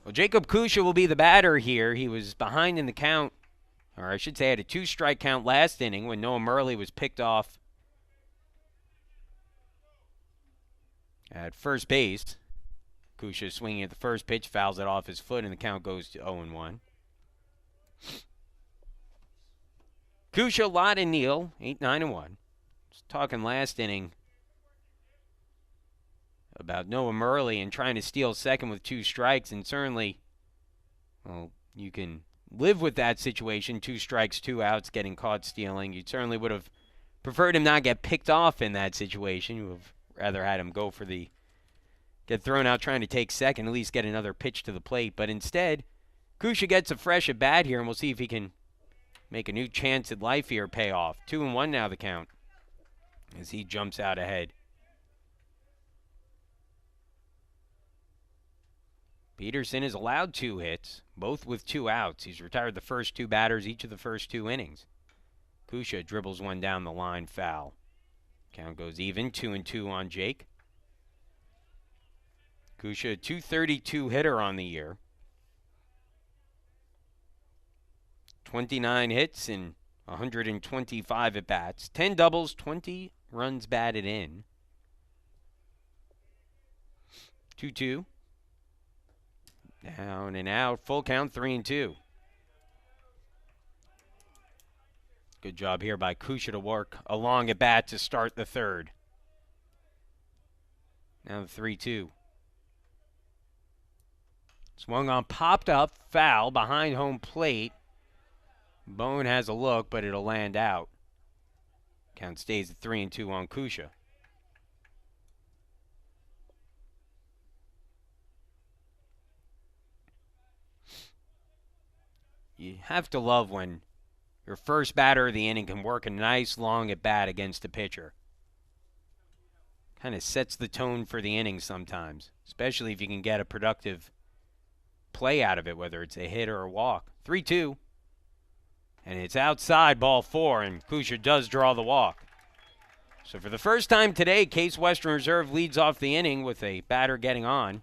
Well, Jacob Kusha will be the batter here. He was behind in the count, or I should say had a 2-strike count last inning when Noah Murley was picked off at first base. Kusha swinging at the first pitch, fouls it off his foot, and the count goes to 0-1. Kusha, Lott, and Neal, 8-9-1. Just talking last inning about Noah Murley and trying to steal second with 2 strikes, and certainly, well, you can live with that situation, 2 strikes, 2 outs, getting caught stealing. You certainly would have preferred him not get picked off in that situation. You would have rather had him get thrown out trying to take second, at least get another pitch to the plate. But instead, Kusha gets a fresh at bat here, and we'll see if he can make a new chance at life here pay off. 2-1 now the count as he jumps out ahead. Peterson is allowed 2 hits, both with 2 outs. He's retired the first 2 batters each of the first 2 innings. Kusha dribbles one down the line, foul. Count goes even, 2-2 on Jake. Kusha, a .232 hitter on the year. 29 hits and 125 at bats. 10 doubles, 20 runs batted in. 2-2. Down and out, full count, 3-2. Good job here by Kusha to work along at bat to start the third. Now the 3-2. Swung on, popped up, foul behind home plate. Bone has a look, but it'll land out. Count stays at 3-2 on Kusha. You have to love when your first batter of the inning can work a nice long at bat against a pitcher. Kind of sets the tone for the inning sometimes, especially if you can get a productive play out of it, whether it's a hit or a walk. 3-2. And it's outside, ball 4, and Kusha does draw the walk. So for the first time today, Case Western Reserve leads off the inning with a batter getting on.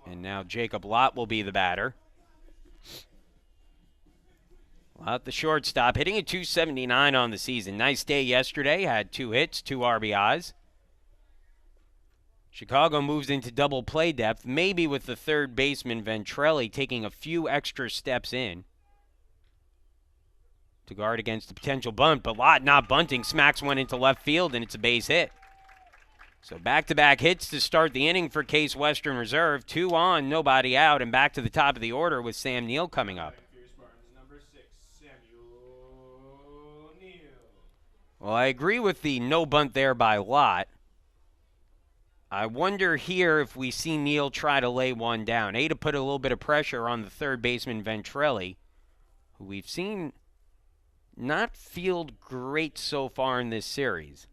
And now Jacob Lott will be the batter. Lott, the shortstop, hitting a .279 on the season. Nice day yesterday. Had 2 hits, 2 RBIs. Chicago moves into double play depth, maybe with the third baseman Ventrelli taking a few extra steps in to guard against the potential bunt. But Lott not bunting, smacks one into left field, and it's a base hit. So back-to-back hits to start the inning for Case Western Reserve. 2 on, nobody out, and back to the top of the order with Sam Neal coming up. Number 6, Samuel Neal. Well, I agree with the no bunt there by Lott. I wonder here if we see Neal try to lay one down. To put a little bit of pressure on the third baseman Ventrelli, who we've seen not field great so far in this series.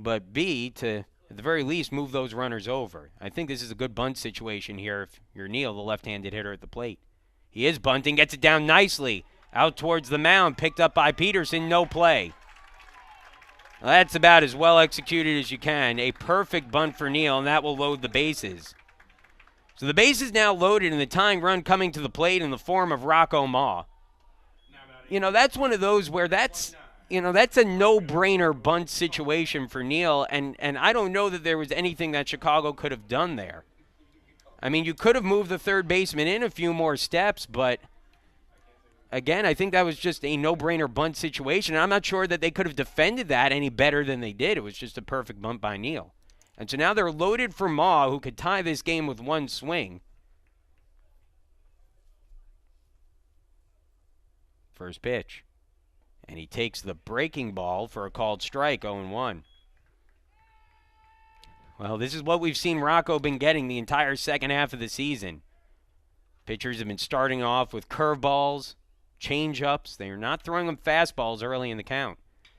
But B, to at the very least move those runners over. I think this is a good bunt situation here if you're Neal, the left-handed hitter at the plate. He is bunting, gets it down nicely. Out towards the mound, picked up by Peterson, no play. Well, that's about as well executed as you can. A perfect bunt for Neal, and that will load the bases. So the bases now loaded, and the tying run coming to the plate in the form of Rocco Ma. You know, that's one of those where that's a no-brainer bunt situation for Neal, and I don't know that there was anything that Chicago could have done there. I mean, you could have moved the third baseman in a few more steps, but again, I think that was just a no-brainer bunt situation. And I'm not sure that they could have defended that any better than they did. It was just a perfect bunt by Neal. And so now they're loaded for Ma, who could tie this game with one swing. First pitch. And he takes the breaking ball for a called strike, 0-1. Well, this is what we've seen Rocco been getting the entire second half of the season. Pitchers have been starting off with curveballs, change-ups. They are not throwing them fastballs early in the count.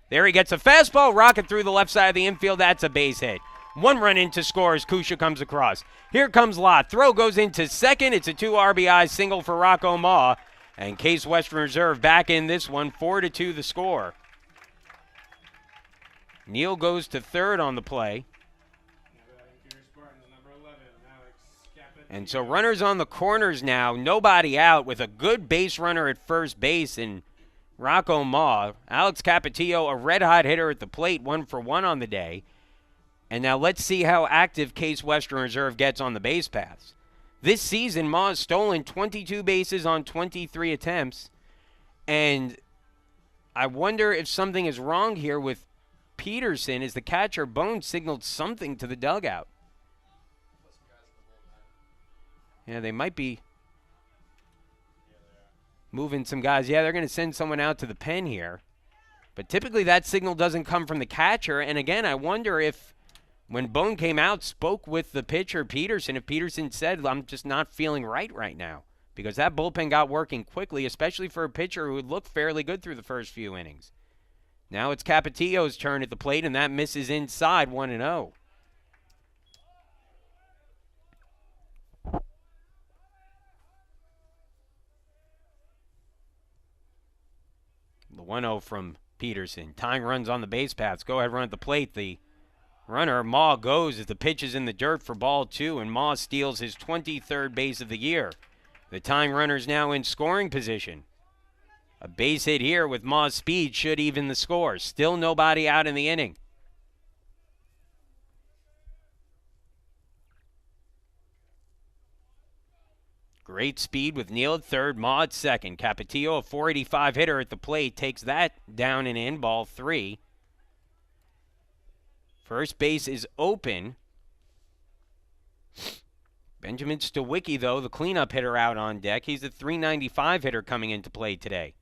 There he gets a fastball, rocket through the left side of the infield. That's a base hit. One run in to score as Kusha comes across. Here comes Lott. Throw goes into second. It's a 2 RBI single for Rocco Ma. And Case Western Reserve back in this one, 4-2 the score. Neal goes to third on the play. And so runners on the corners now, nobody out with a good base runner at first base in Rocco Ma. Alex Capetillo, a red-hot hitter at the plate, 1 for 1 on the day. And now let's see how active Case Western Reserve gets on the base paths. This season, Ma has stolen 22 bases on 23 attempts. And I wonder if something is wrong here with Peterson as the catcher. Bone signaled something to the dugout. Yeah, they might be moving some guys. Yeah, they're going to send someone out to the pen here. But typically that signal doesn't come from the catcher. And again, I wonder if when Bone came out, spoke with the pitcher, Peterson, if Peterson said, I'm just not feeling right now. Because that bullpen got working quickly, especially for a pitcher who looked fairly good through the first few innings. Now it's Capetillo's turn at the plate, and that misses inside, 1-0. The 1-0 from Peterson. Tying runs on the base paths. Go ahead, run at the plate. The runner, Ma, goes as the pitch is in the dirt for ball 2, and Ma steals his 23rd base of the year. The tying runner's now in scoring position. A base hit here with Ma's speed should even the score. Still nobody out in the inning. Great speed with Neal at third, Ma at second. Capetillo, a 485 hitter at the plate, takes that down and in, ball 3. First base is open. Benjamin Stawicki, though, the cleanup hitter out on deck. He's the 395 hitter coming into play today.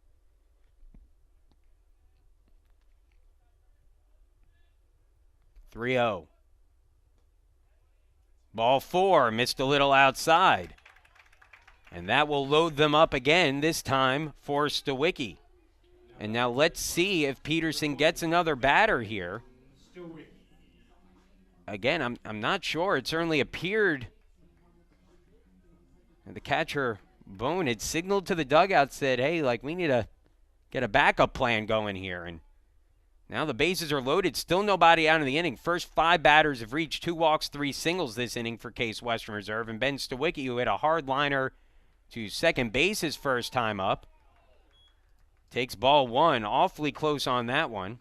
(3-0). Ball 4, missed a little outside. And that will load them up again, this time for Stawicki. And now let's see if Peterson gets another batter here. Again, I'm not sure. It certainly appeared the catcher, Bone, had signaled to the dugout, said, hey, like, we need to get a backup plan going here. And now the bases are loaded. Still nobody out in the inning. First 5 batters have reached 2 walks, 3 singles this inning for Case Western Reserve. And Ben Stawicki, who hit a hard liner to second base his first time up, takes ball 1. Awfully close on that one.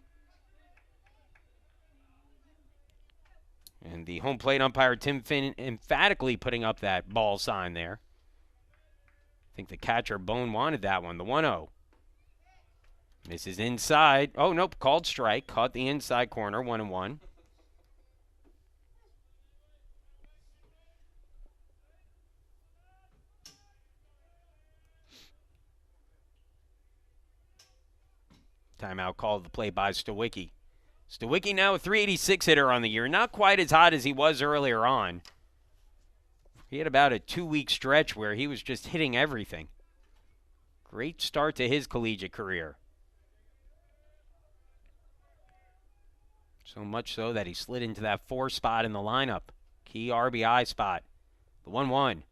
And the home plate umpire, Tim Finn, emphatically putting up that ball sign there. I think the catcher, Bone, wanted that one. The 1-0. Misses inside. Oh, nope, called strike. Caught the inside corner, 1-1. Timeout called the play by Stawicki. Stawicki now a 386 hitter on the year. Not quite as hot as he was earlier on. He had about a 2-week stretch where he was just hitting everything. Great start to his collegiate career. So much so that he slid into that 4 spot in the lineup. Key RBI spot. The 1-1.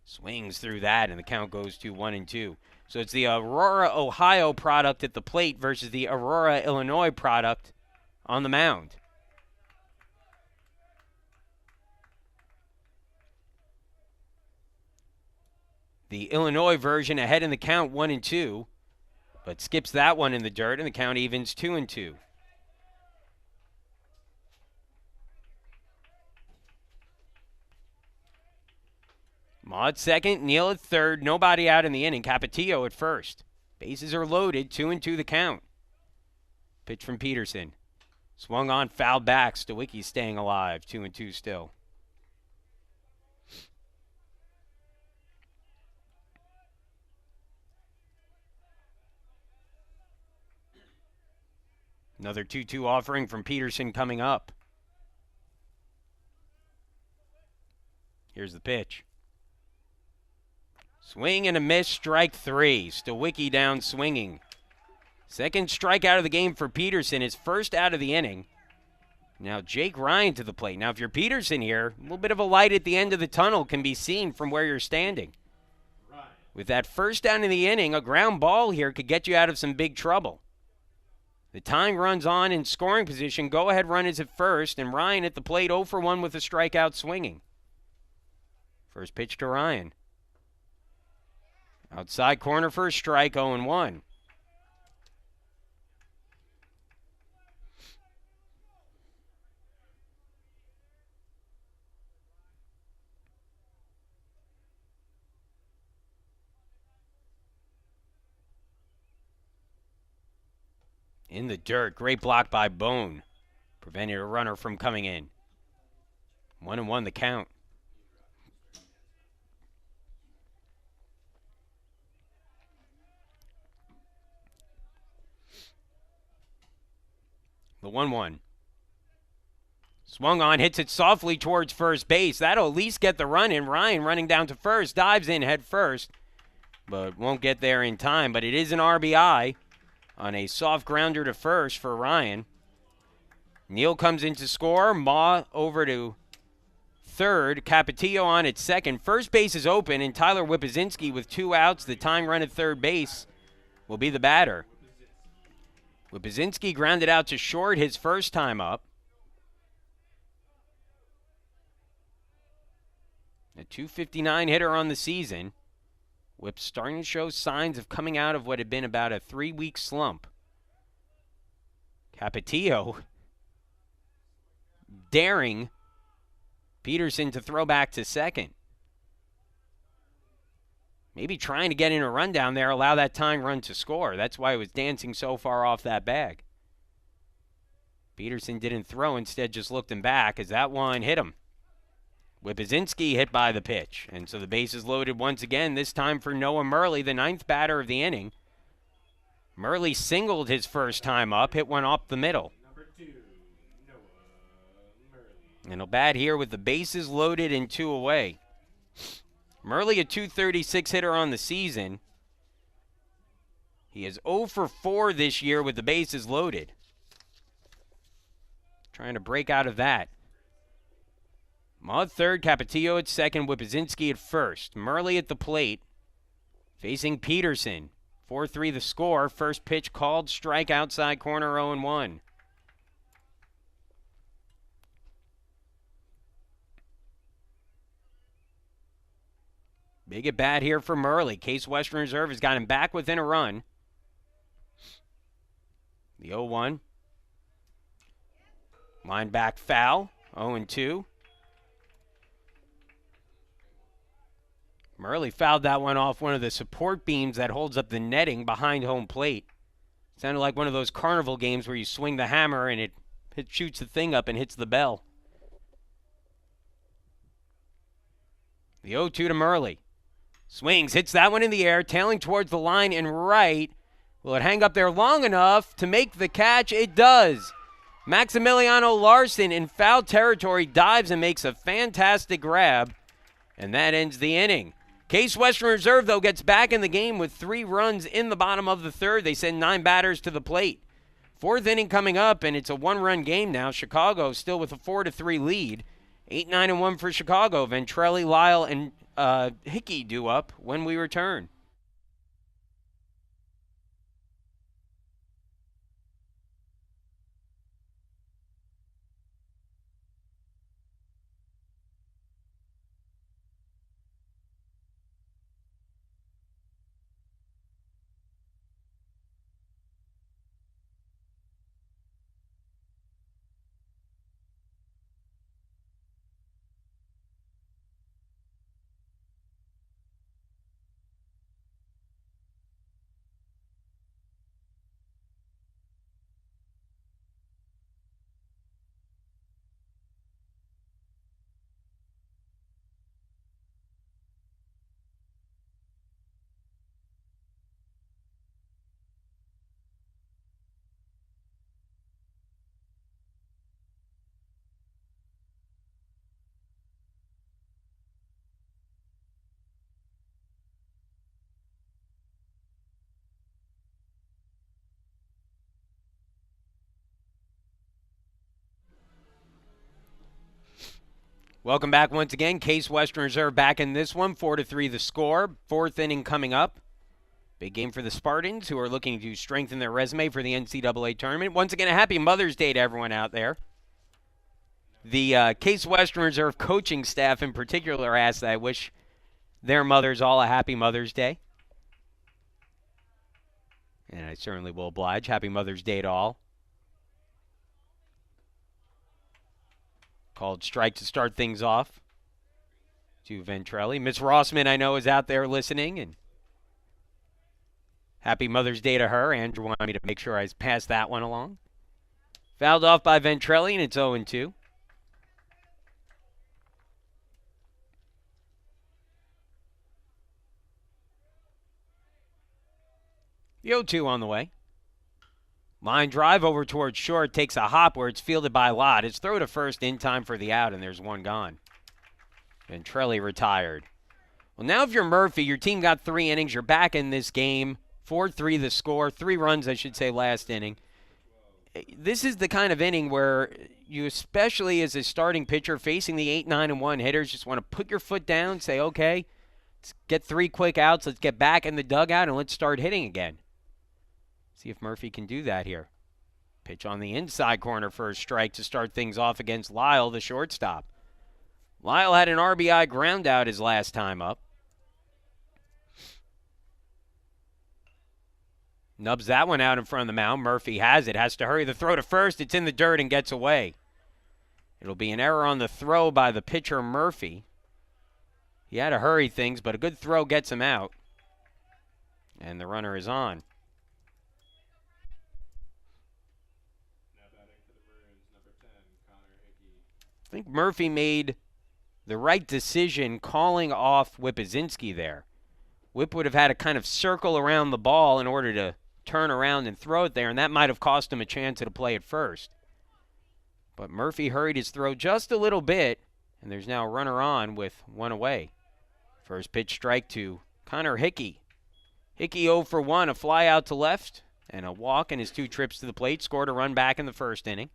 Swings through that, and the count goes to 1-2. So it's the Aurora, Ohio product at the plate versus the Aurora, Illinois product on the mound. The Illinois version ahead in the count 1-2, but skips that one in the dirt, and the count evens 2-2. Ma at second, Neal at third, nobody out in the inning. Capetillo at first. Bases are loaded, 2-2 the count. Pitch from Peterson. Swung on, fouled back. Stawicki staying alive, 2-2 still. Another 2-2 offering from Peterson coming up. Here's the pitch. Swing and a miss, strike 3. Stawicki down swinging. Second strikeout of the game for Peterson, his first out of the inning. Now Jake Ryan to the plate. Now if you're Peterson here, a little bit of a light at the end of the tunnel can be seen from where you're standing. With that first down in the inning, a ground ball here could get you out of some big trouble. The tying runs on in scoring position. Go-ahead run is at first, and Ryan at the plate 0 for 1 with a strikeout swinging. First pitch to Ryan. Outside corner for a strike, 0-1. In the dirt, great block by Bone. Prevented a runner from coming in. 1-1 the count. The 1-1. Swung on, hits it softly towards first base. That'll at least get the run in. Ryan running down to first, dives in head first, but won't get there in time. But it is an RBI on a soft grounder to first for Ryan. Neal comes in to score. Ma over to third. Capetillo on at second. First base is open, and Tyler Whippozinski with 2 outs. The tying run at third base will be the batter. Whippozinski grounded out to short his first time up. A .259 hitter on the season. Whip starting to show signs of coming out of what had been about a 3-week slump. Capetillo daring Peterson to throw back to second. Maybe trying to get in a run down there, allow that tying run to score. That's why it was dancing so far off that bag. Peterson didn't throw, instead just looked him back as that one hit him. Whippozinski hit by the pitch. And so the base is loaded once again, this time for Noah Murley, the 9th batter of the inning. Murley singled his first time up, hit one up the middle. Number 2, Noah Murley. And a bat here with the bases loaded and 2 away. Murley a .236 hitter on the season. He is 0 for 4 this year with the bases loaded. Trying to break out of that. Ma at third, Capetillo at second, Whippozinski at first. Murley at the plate, facing Peterson. 4-3 the score. First pitch called, strike outside corner, 0-1. Big at bat here for Murley. Case Western Reserve has got him back within a run. The 0-1. Line back foul, 0-2. Murley fouled that one off one of the support beams that holds up the netting behind home plate. Sounded like one of those carnival games where you swing the hammer and it shoots the thing up and hits the bell. The 0-2 to Murley. Swings, hits that one in the air, tailing towards the line and right. Will it hang up there long enough to make the catch? It does. Maximiliano Larson in foul territory dives and makes a fantastic grab, and that ends the inning. Case Western Reserve, though, gets back in the game with 3 runs in the bottom of the third. They send 9 batters to the plate. 4th inning coming up, and it's a 1-run game now. Chicago still with a 4-3 lead. 8-9-1 for Chicago. Ventrelli, Lyle, and Hickey due up when we return. Welcome back once again. Case Western Reserve back in this one. 4-3 the score. 4th inning coming up. Big game for the Spartans, who are looking to strengthen their resume for the NCAA tournament. Once again, a happy Mother's Day to everyone out there. The Case Western Reserve coaching staff in particular asked that I wish their mothers all a happy Mother's Day. And I certainly will oblige. Happy Mother's Day to all. Called strike to start things off to Ventrelli. Miss Rossman, I know, is out there listening, and happy Mother's Day to her. Andrew wanted me to make sure I pass that one along. Fouled off by Ventrelli, and it's 0-2. The 0-2 on the way. Line drive over towards short, takes a hop where it's fielded by Lott. It's throw to first in time for the out, and there's one gone. Ventrelli retired. Well, now if you're Murphy, your team got 3 innings. You're back in this game. 4-3 the score. 3 runs, I should say, last inning. This is the kind of inning where you, especially as a starting pitcher facing the 8-9-1 hitters, just want to put your foot down, say, okay, let's get 3 quick outs. Let's get back in the dugout, and let's start hitting again. See if Murphy can do that here. Pitch on the inside corner for a strike to start things off against Lyle, the shortstop. Lyle had an RBI ground out his last time up. Nubs that one out in front of the mound. Murphy has it. Has to hurry the throw to first. It's in the dirt and gets away. It'll be an error on the throw by the pitcher, Murphy. He had to hurry things, but a good throw gets him out. And the runner is on. I think Murphy made the right decision calling off Whippazinski there. Whip would have had to kind of circle around the ball in order to turn around and throw it there, and that might have cost him a chance at a play at first. But Murphy hurried his throw just a little bit, and there's now a runner on with 1 away. First pitch strike to Connor Hickey. Hickey 0 for 1, a fly out to left, and a walk in his 2 trips to the plate. Scored a run back in the first inning.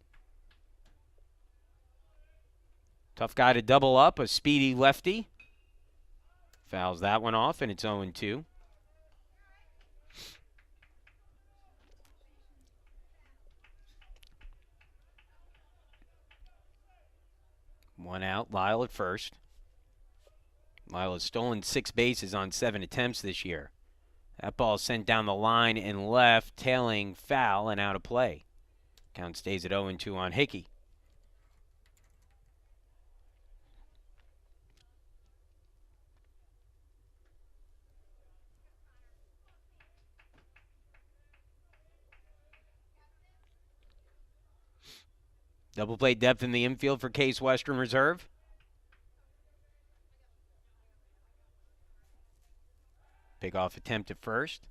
Tough guy to double up, a speedy lefty. Fouls that one off, and it's 0-2. One out, Lyle at first. Lyle has stolen 6 bases on 7 attempts this year. That ball sent down the line and left, tailing foul and out of play. Count stays at 0-2 on Hickey. Double play depth in the infield for Case Western Reserve. Pick off attempt at first.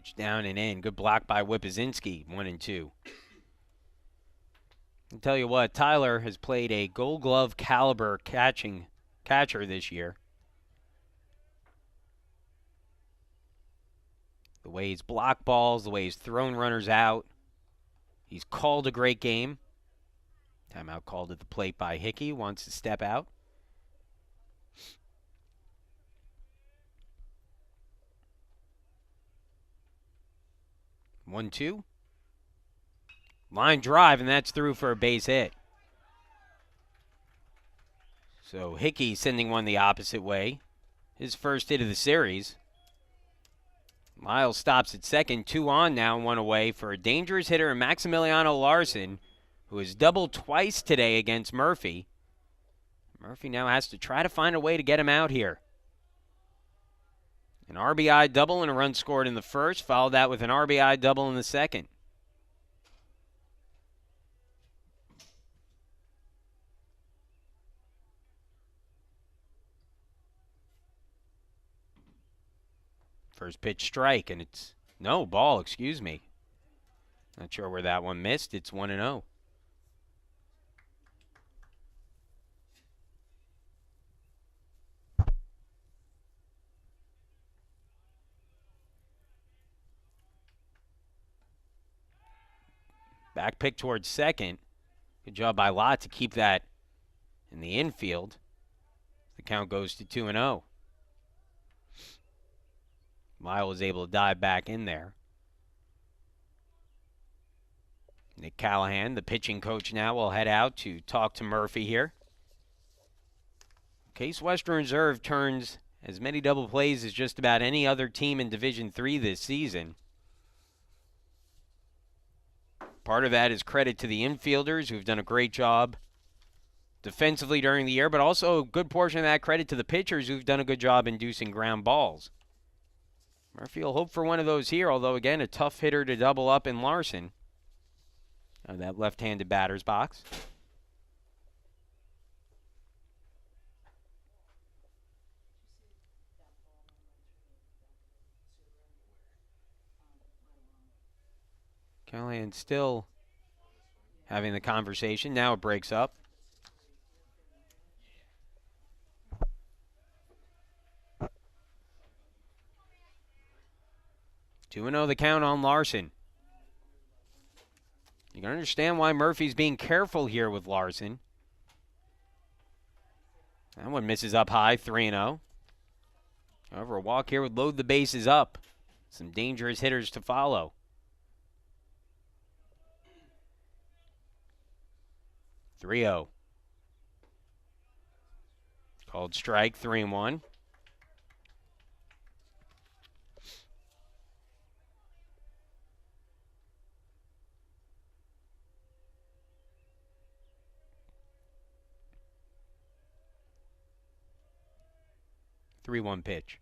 Pitch down and in. Good block by Whippazinski, 1-2. I'll tell you what, Tyler has played a Gold Glove caliber catcher this year. The way he's blocked balls, the way he's thrown runners out. He's called a great game. Timeout called at the plate by Hickey. Wants to step out. One, two. Line drive, and that's through for a base hit. So Hickey sending one the opposite way. His first hit of the series. Miles stops at second, 2 on now, 1 away for a dangerous hitter, Maximiliano Larson, who has doubled twice today against Murphy. Murphy now has to try to find a way to get him out here. An RBI double and a run scored in the first, followed that with an RBI double in the second. First pitch strike, and it's no ball, excuse me. Not sure where that one missed. It's 1-0. Back pick towards second. Good job by Lott to keep that in the infield. The count goes to 2-0. Lyle was able to dive back in there. Nick Callahan, the pitching coach now, will head out to talk to Murphy here. Case Western Reserve turns as many double plays as just about any other team in Division III this season. Part of that is credit to the infielders who've done a great job defensively during the year, but also a good portion of that credit to the pitchers who've done a good job inducing ground balls. Murphy will hope for one of those here, although, again, a tough hitter to double up in Larson. That left-handed batter's box. Callahan still having the conversation. Now it breaks up. Two 2-0 the count on Larson. You can understand why Murphy's being careful here with Larson. That one misses up high, 3-0. However, a walk here would load the bases up. Some dangerous hitters to follow. (3-0). Called strike, 3-1. (3-1) pitch.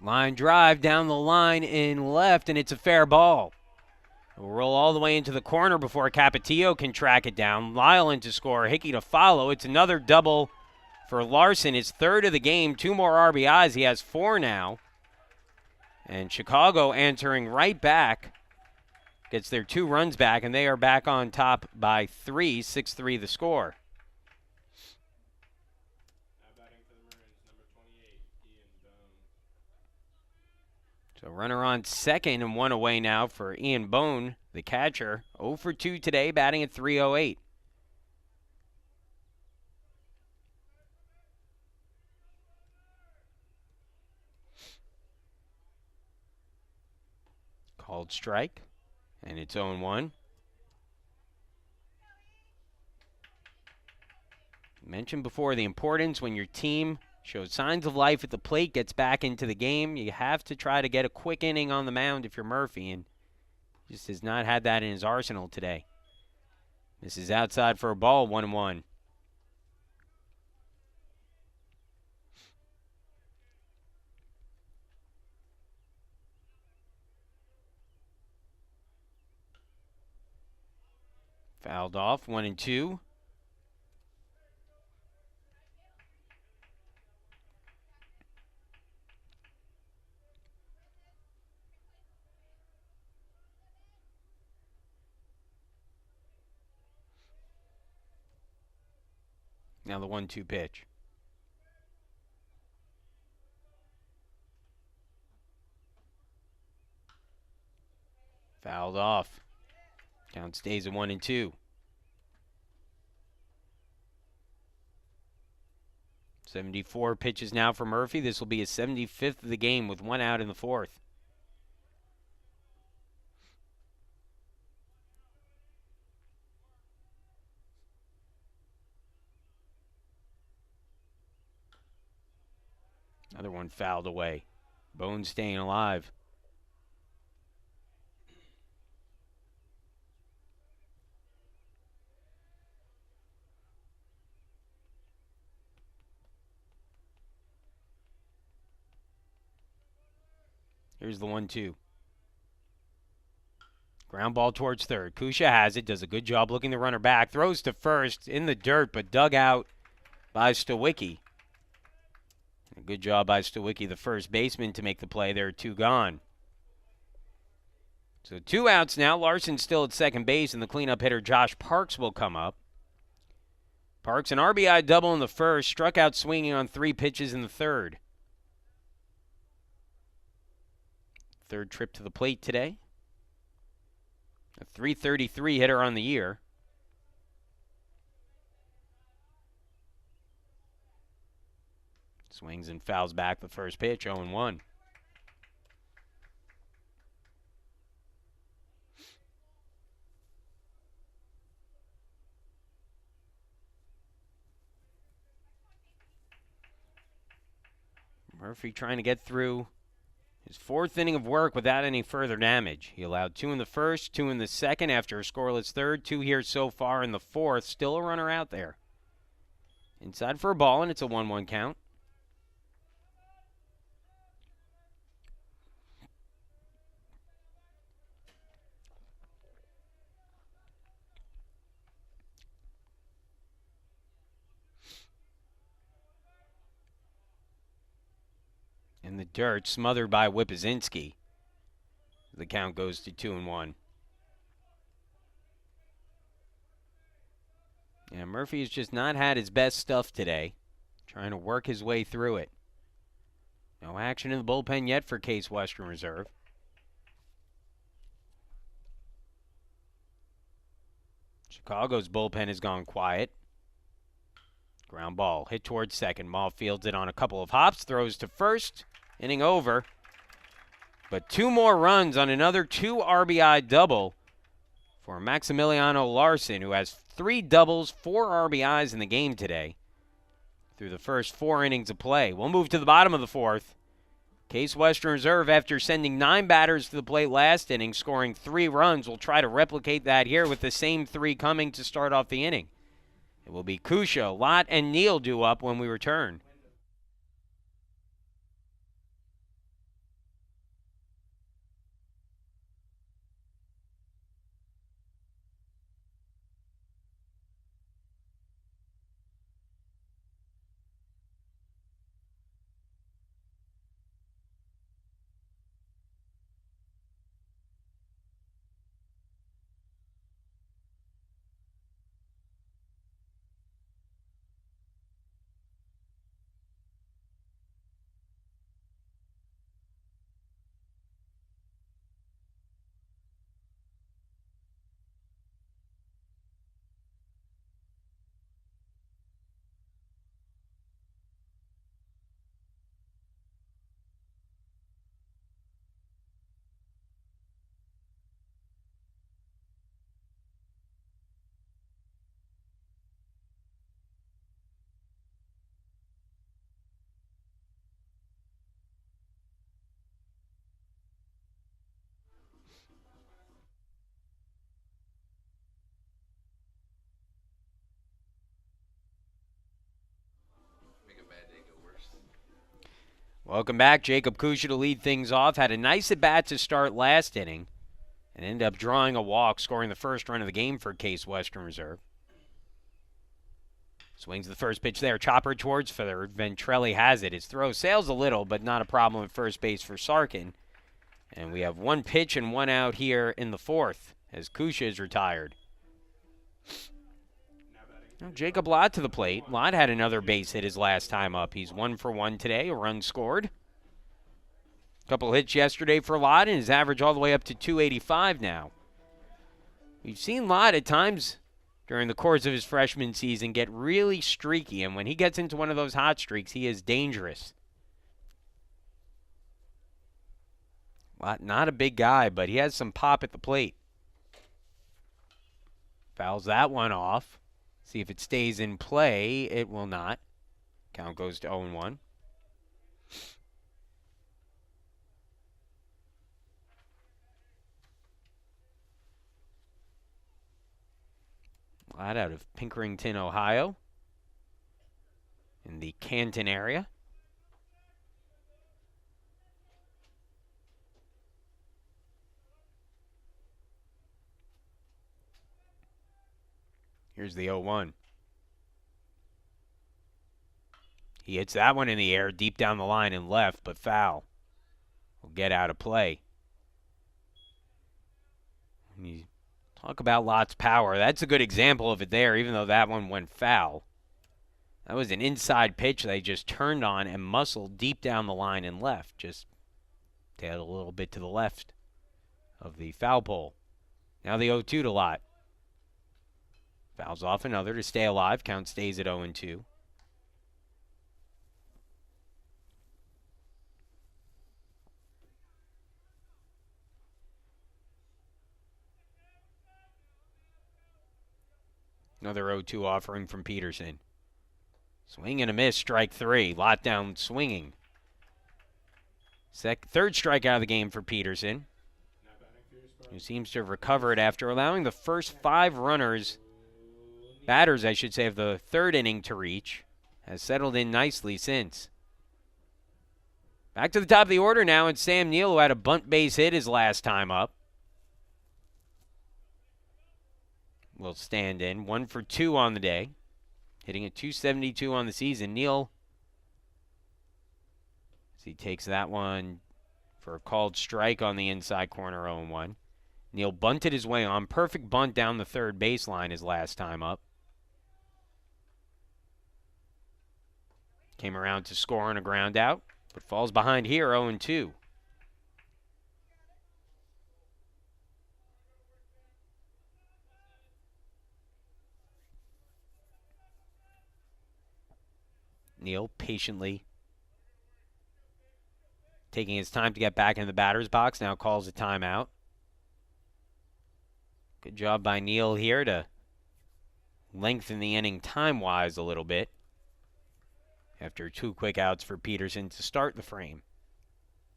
Line drive down the line in left, and it's a fair ball. It will roll all the way into the corner before Capetillo can track it down. Lyle in to score, Hickey to follow. It's another double for Larson, his third of the game. 2 more RBIs. He has 4 now. And Chicago answering right back. Gets their 2 runs back, and they are back on top by 3. 6-3 the score. So runner on second and 1 away now for Ian Bone, the catcher. 0 for 2 today, batting at .308. Called strike, and it's 0-1. Mentioned before the importance when your team shows signs of life at the plate, gets back into the game. You have to try to get a quick inning on the mound if you're Murphy, and just has not had that in his arsenal today. This is outside for a ball, 1-1. Fouled off, 1-2. Now the 1-2 pitch. Fouled off. Count stays at 1-2. 74 pitches now for Murphy. This will be his 75th of the game with 1 out in the 4th. Another one fouled away. Bones staying alive. Here's the 1-2. Ground ball towards third. Kusha has it. Does a good job looking the runner back. Throws to first in the dirt, but dug out by Stawicki. A good job by Stawicki, the first baseman, to make the play. There are 2 gone. So 2 outs now. Larson's still at second base, and the cleanup hitter Josh Parks will come up. Parks, an RBI double in the first, struck out swinging on 3 pitches in the third. Third trip to the plate today. A .333 hitter on the year. Swings and fouls back the first pitch, 0-1. Murphy trying to get through his 4th inning of work without any further damage. He allowed 2 in the first, 2 in the second after a scoreless third, 2 here so far in the 4th. Still a runner out there. Inside for a ball, and it's a 1-1 count. In the dirt, smothered by Whippazinski. The count goes to 2-1. Yeah, Murphy has just not had his best stuff today. Trying to work his way through it. No action in the bullpen yet for Case Western Reserve. Chicago's bullpen has gone quiet. Ground ball hit towards second. Maul fields it on a couple of hops. Throws to first. Inning over. But 2 more runs on another 2 RBI double for Maximiliano Larson, who has 3 doubles, 4 RBIs in the game today through the first 4 innings of play. We'll move to the bottom of the 4th. Case Western Reserve, after sending 9 batters to the plate last inning, scoring 3 runs, will try to replicate that here with the same 3 coming to start off the inning. It will be Kusha, Lott, and Neal due up when we return. Welcome back. Jacob Kusha to lead things off. Had a nice at-bat to start last inning and ended up drawing a walk, scoring the first run of the game for Case Western Reserve. Swings the first pitch there. Chopper towards third. Ventrelli has it. His throw sails a little, but not a problem at first base for Sarkin. And we have 1 pitch and 1 out here in the 4th as Kusha is retired. Now batting Now Jacob Lott to the plate. Lott had another base hit his last time up. He's 1 for 1 today, a run scored. Couple hits yesterday for Lott, and his average all the way up to 285 now. We've seen Lott at times during the course of his freshman season get really streaky, and when he gets into one of those hot streaks, he is dangerous. Lott, not a big guy, but he has some pop at the plate. Fouls that one off. See if it stays in play. It will not. Count goes to 0-1. Lott out of Pinkerington, Ohio, in the Canton area. Here's the 0-1. He hits that one in the air, deep down the line and left, but foul. Will get out of play. You talk about Lott's power. That's a good example of it there, even though that one went foul. That was an inside pitch they just turned on and muscled deep down the line and left. Just tailed a little bit to the left of the foul pole. Now the 0-2 to Lott. Fouls off another to stay alive. Count stays at 0-2. Another 0-2 offering from Peterson. Swing and a miss, strike 3. Lott down swinging. Third strikeout of the game for Peterson, who seems to have recovered after allowing the first 5 batters, I should say, of the third inning to reach. Has settled in nicely since. Back to the top of the order now, and Sam Neal, who had a bunt base hit his last time up, will stand in. 1 for 2 on the day, hitting a .272 on the season. Neal, as he takes that one for a called strike on the inside corner, 0-1. Neal bunted his way on. Perfect bunt down the third baseline his last time up. Came around to score on a ground out, but falls behind here, 0-2. Neal patiently taking his time to get back in the batter's box. Now calls a timeout. Good job by Neal here to lengthen the inning time-wise a little bit after 2 quick outs for Peterson to start the frame.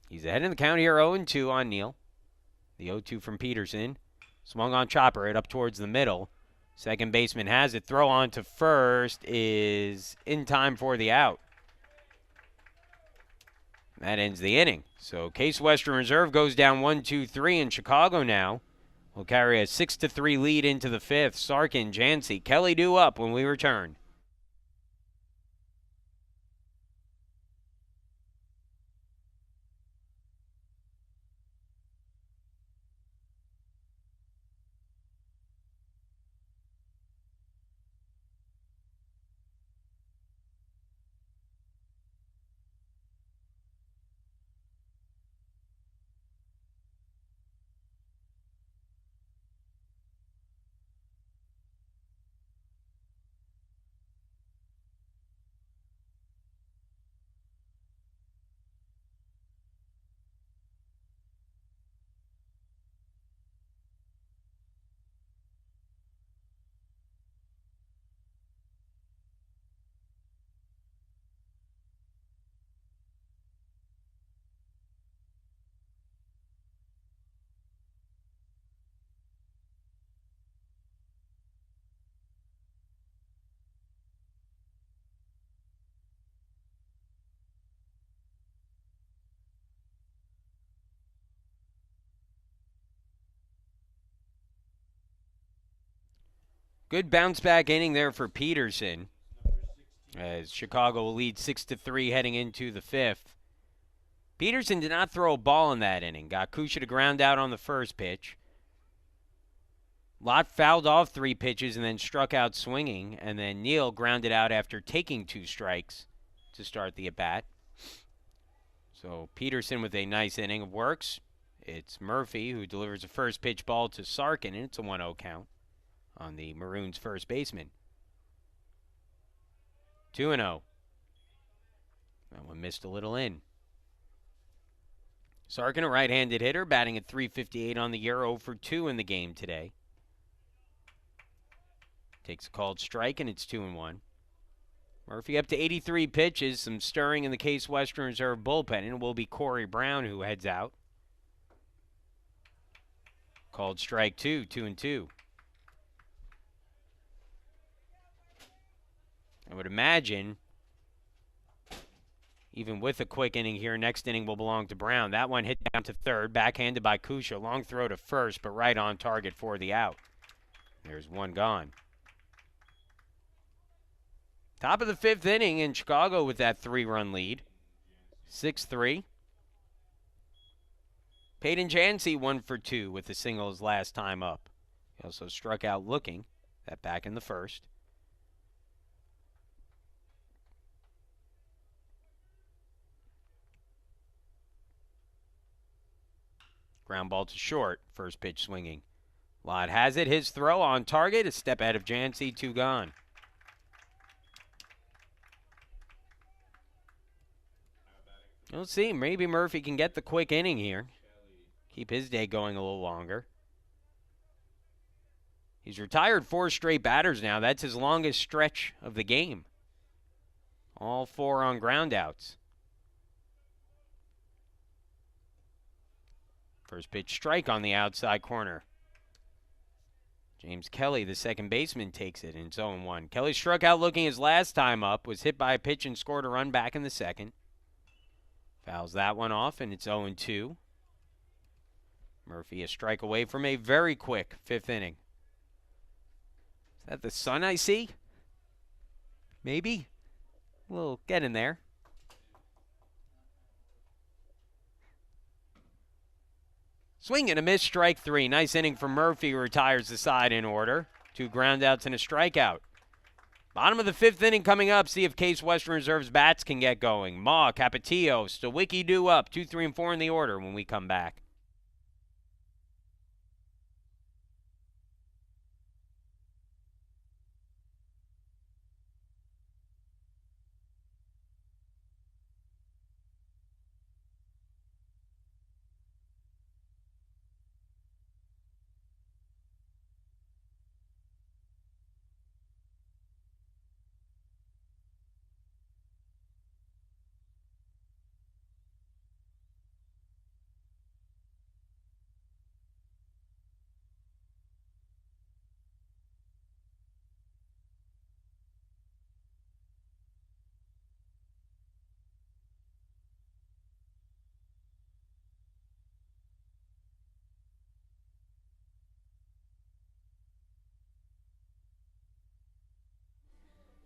He's ahead in the count here, 0-2 on Neal. The 0-2 from Peterson. Swung on chopper, it up towards the middle. Second baseman has it. Throw on to first is in time for the out. That ends the inning. So Case Western Reserve goes down 1-2-3, and Chicago now will carry a 6-3 lead into the 5th. Sarkin, Jancy, Kelly due up when we return. Good bounce back inning there for Peterson, as Chicago will lead 6-3 heading into the 5th. Peterson did not throw a ball in that inning. Got Kusha to ground out on the first pitch. Lott fouled off 3 pitches and then struck out swinging, and then Neal grounded out after taking 2 strikes to start the at-bat. So Peterson with a nice inning of works. It's Murphy who delivers a first pitch ball to Sarkin, and it's a 1-0 count on the Maroons' first baseman. 2-0. That one missed a little in. Sarkin, a right-handed hitter, batting at .358 on the year, 0 for 2 in the game today. Takes a called strike, and it's 2-1. Murphy up to 83 pitches, some stirring in the Case Western Reserve bullpen, and it will be Corey Brown who heads out. Called strike 2, 2-2. I would imagine, even with a quick inning here, next inning will belong to Brown. That one hit down to third, backhanded by Kusha. Long throw to first, but right on target for the out. There's one gone. Top of the 5th inning in Chicago with that 3-run lead. 6-3. Peyton Jancy 1 for 2 with the single his last time up. He also struck out looking, that back in the first. Ground ball to short, first pitch swinging. Lott has it, his throw on target, a step ahead of Jancy, 2 gone. We'll see. Maybe Murphy can get the quick inning here. Keep his day going a little longer. He's retired 4 straight batters now. That's his longest stretch of the game. All 4 on groundouts. First pitch strike on the outside corner. James Kelly, the second baseman, takes it, and it's 0-1. Kelly struck out looking his last time up, was hit by a pitch and scored a run back in the second. Fouls that one off, and it's 0-2. Murphy a strike away from a very quick 5th inning. Is that the sun I see? Maybe. We'll get in there. Swing and a miss, strike 3. Nice inning from Murphy, who retires the side in order. 2 groundouts and a strikeout. Bottom of the 5th inning coming up. See if Case Western Reserve's bats can get going. Ma, Capetillo, Stawicki up. 2, 3, and 4 in the order when we come back.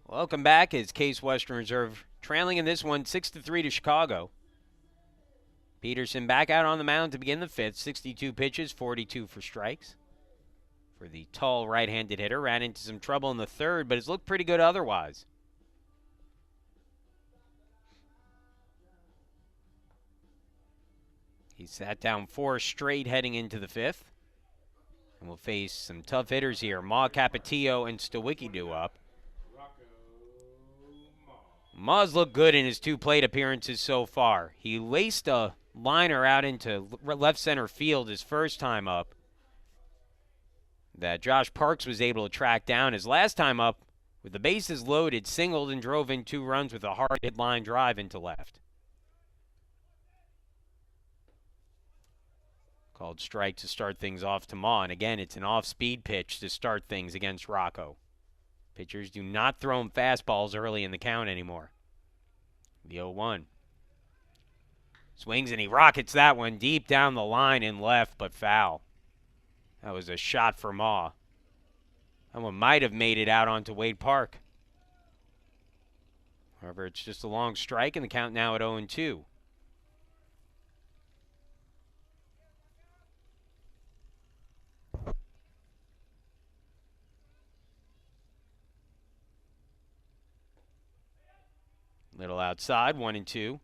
Welcome back as Case Western Reserve trailing in this one 6-3 to Chicago. Peterson back out on the mound to begin the 5th. 62 pitches, 42 for strikes. For the tall right-handed hitter, ran into some trouble in the 3rd, but has looked pretty good otherwise. He sat down 4 straight heading into the 5th. And will face some tough hitters here. Ma, Capetillo, and Stawicki up. Ma's looked good in his 2 plate appearances so far. He laced a liner out into left center field his first time up that Josh Parks was able to track down. His last time up, with the bases loaded, singled and drove in 2 runs with a hard hit line drive into left. Called strike to start things off to Ma, and again, it's an off-speed pitch to start things against Rocco. Pitchers do not throw him fastballs early in the count anymore. The 0-1. Swings and he rockets that one deep down the line and left, but foul. That was a shot for Ma. That one might have made it out onto Wade Park. However, it's just a long strike, and the count now at 0-2. outside, 1-2.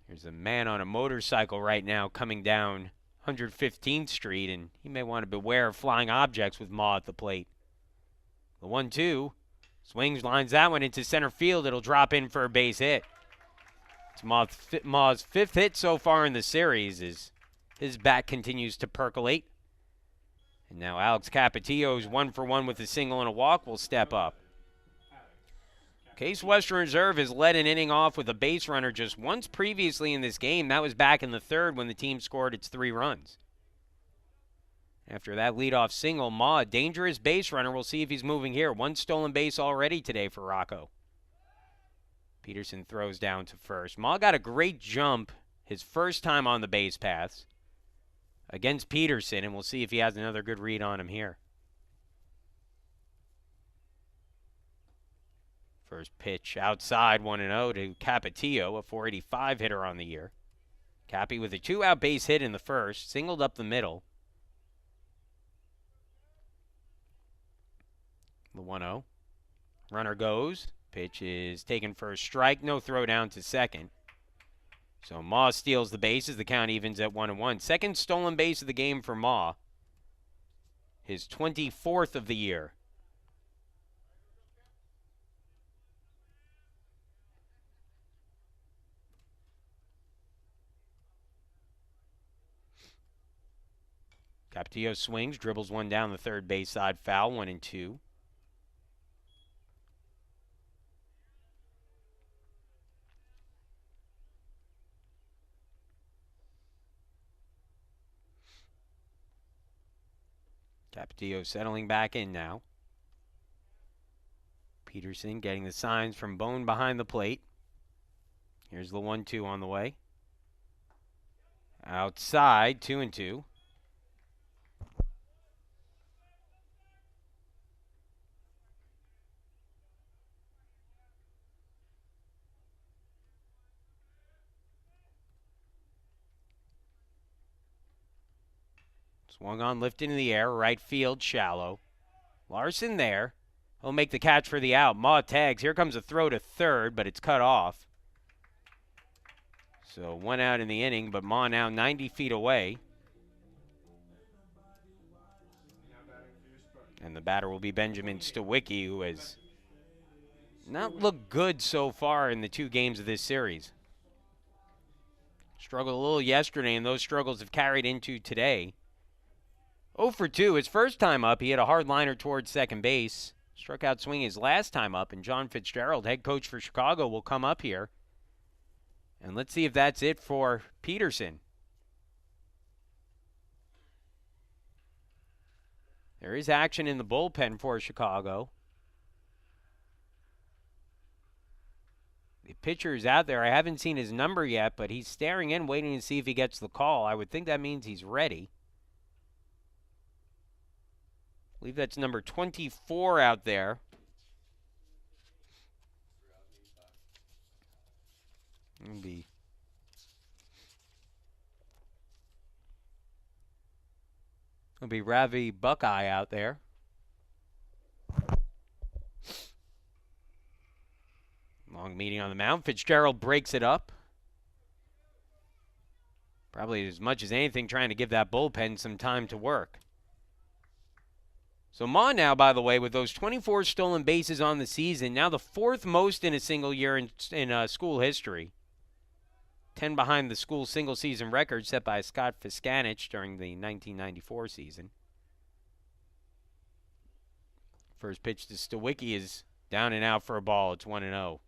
There's a man on a motorcycle right now coming down 115th Street, and he may want to beware of flying objects with Ma at the plate. The 1-2. Swings, lines that one into center field. It'll drop in for a base hit. It's Ma's 5th hit so far in the series as his bat continues to percolate. And now Alex Capetillo's 1-for-1 with a single and a walk will step up. Case Western Reserve has led an inning off with a base runner just once previously in this game. That was back in the 3rd when the team scored its 3 runs. After that leadoff single, Ma, a dangerous base runner. We'll see if he's moving here. 1 stolen base already today for Rocco. Peterson throws down to first. Ma got a great jump his first time on the base paths against Peterson, and we'll see if he has another good read on him here. First pitch outside, 1-0 to Capetillo, a .485 hitter on the year. Cappy with a 2-out base hit in the first, singled up the middle. The 1-0. Runner goes. Pitch is taken for a strike. No throw down to second. So Ma steals the bases. The count evens at 1-1. Second stolen base of the game for Ma. His 24th of the year. Capetillo swings, dribbles one down the third base side, foul, 1-2. Capetillo settling back in now. Peterson getting the signs from Bone behind the plate. Here's the 1-2 on the way. Outside, 2-2. Swung on, lifted in the air, right field, shallow. Larson there. He'll make the catch for the out. Ma tags. Here comes a throw to third, but it's cut off. So 1 out in the inning, but Ma now 90 feet away. And the batter will be Benjamin Stawicki, who has not looked good so far in the 2 games of this series. Struggled a little yesterday, and those struggles have carried into today. 0 for 2, his first time up, he had a hard liner towards second base. Struck out swinging his last time up, and John Fitzgerald, head coach for Chicago, will come up here. And let's see if that's it for Peterson. There is action in the bullpen for Chicago. The pitcher is out there. I haven't seen his number yet, but he's staring in, waiting to see if he gets the call. I would think that means he's ready. I believe that's number 24 out there. It'll be Ravi Buckeye out there. Long meeting on the mound. Fitzgerald breaks it up. Probably as much as anything trying to give that bullpen some time to work. So Ma now, by the way, with those 24 stolen bases on the season, now the 4th most in a single year in school history. 10 behind the school single-season record set by Scott Fiskanich during the 1994 season. First pitch to Stawicki is down and out for a ball. It's 1-0.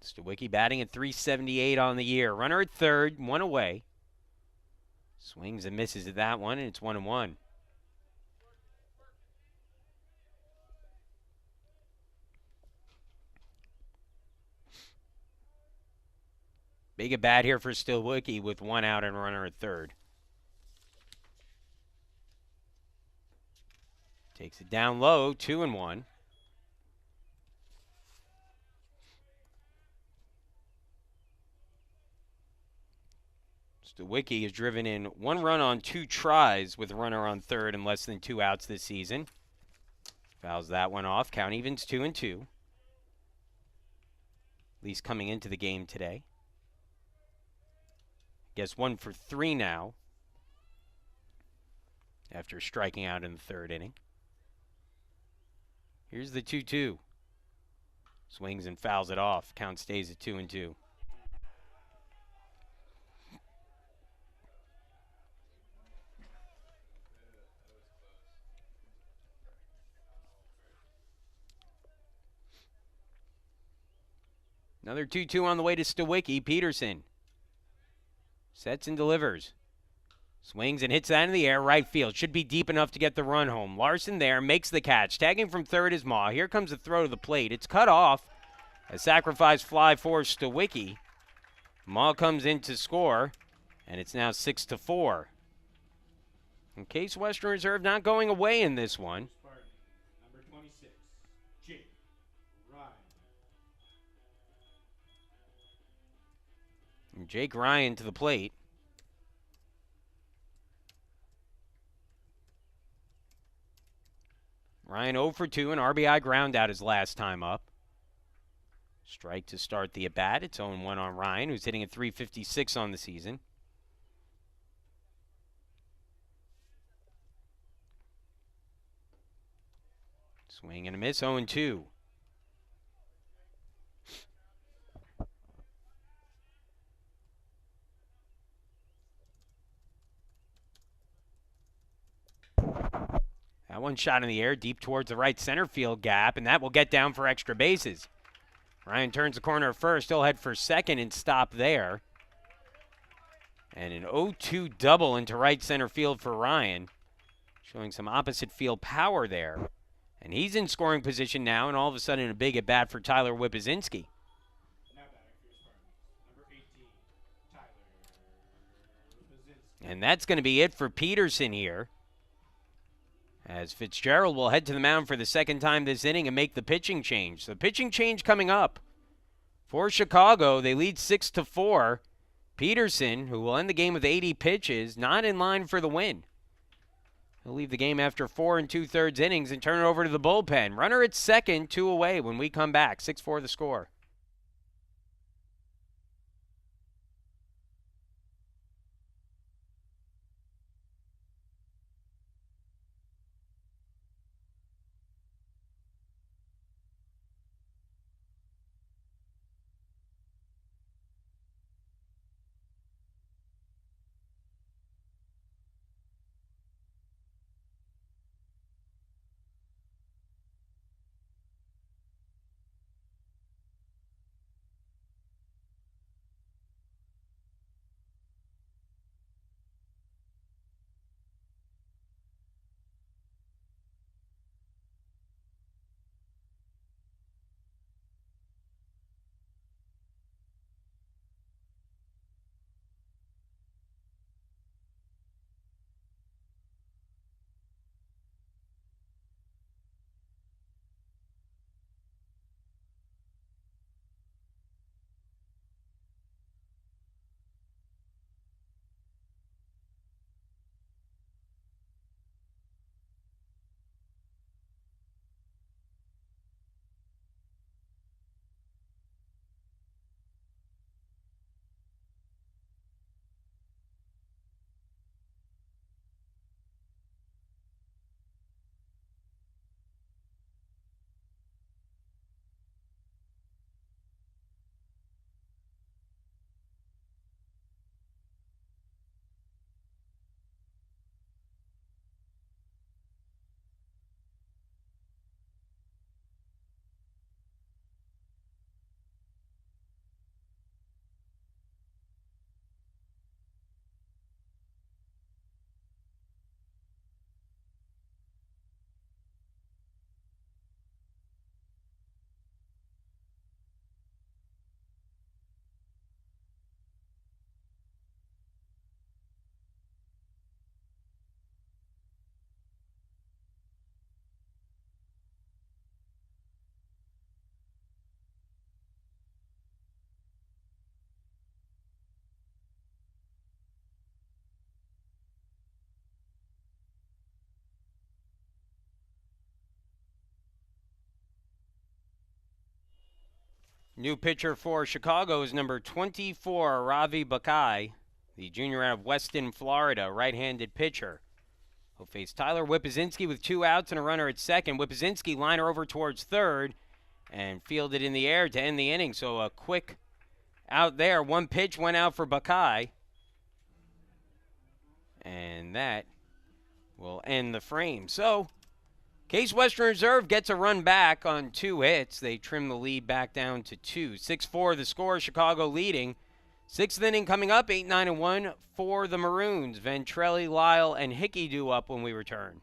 Stawicki batting at .378 on the year. Runner at third, 1 away. Swings and misses at that one, and it's 1-1. Big at bat here for Stawicki with 1 out and runner at third. Takes it down low, 2-1. Stawicki has driven in 1 run on 2 tries with a runner on third and less than 2 outs this season. Fouls that one off. Count evens 2-2. At least coming into the game today. Guess 1 for 3 now. After striking out in the third inning. Here's the 2-2. Swings and fouls it off. Count stays at 2-2. Another 2-2 on the way to Stawicki. Peterson sets and delivers. Swings and hits that in the air. Right field. Should be deep enough to get the run home. Larson there makes the catch. Tagging from third is Ma. Here comes the throw to the plate. It's cut off. A sacrifice fly for Stawicki. Ma comes in to score, and it's now 6-4. In case Western Reserve not going away in this one. Spartan, number 26, Jake Ryan. And Jake Ryan to the plate. Ryan 0 for 2, an RBI ground out his last time up. Strike to start the at-bat. It's 0-1 on Ryan, who's hitting at .356 on the season. Swing and a miss, 0-2. That one shot in the air deep towards the right center field gap, and that will get down for extra bases. Ryan turns the corner at first. He'll head for second and stop there. And an 0-2 double into right center field for Ryan, showing some opposite field power there. And he's in scoring position now, and all of a sudden a big at-bat for Tyler Whippozinski. Now batting for your Spartans, number 18, Tyler Whippozinski. And that's going to be it for Peterson here, as Fitzgerald will head to the mound for the second time this inning and make the pitching change. The pitching change coming up for Chicago. They lead 6-4. Peterson, who will end the game with 80 pitches, not in line for the win. He'll leave the game after 4 2/3 innings and turn it over to the bullpen. Runner at second, 2 away when we come back. 6-4 the score. New pitcher for Chicago is number 24, Ravi Bakai, the junior out of Weston, Florida, right-handed pitcher. He'll face Tyler Whippozinski with 2 outs and a runner at second. Whippozinski liner over towards third and fielded in the air to end the inning. So a quick out there. 1 pitch went out for Bakai. And that will end the frame. So Case Western Reserve gets a run back on 2 hits. They trim the lead back down to 2. 6-4 the score, Chicago leading. 6th inning coming up, 8-9-1 for the Maroons. Ventrelli, Lyle, and Hickey due up when we return.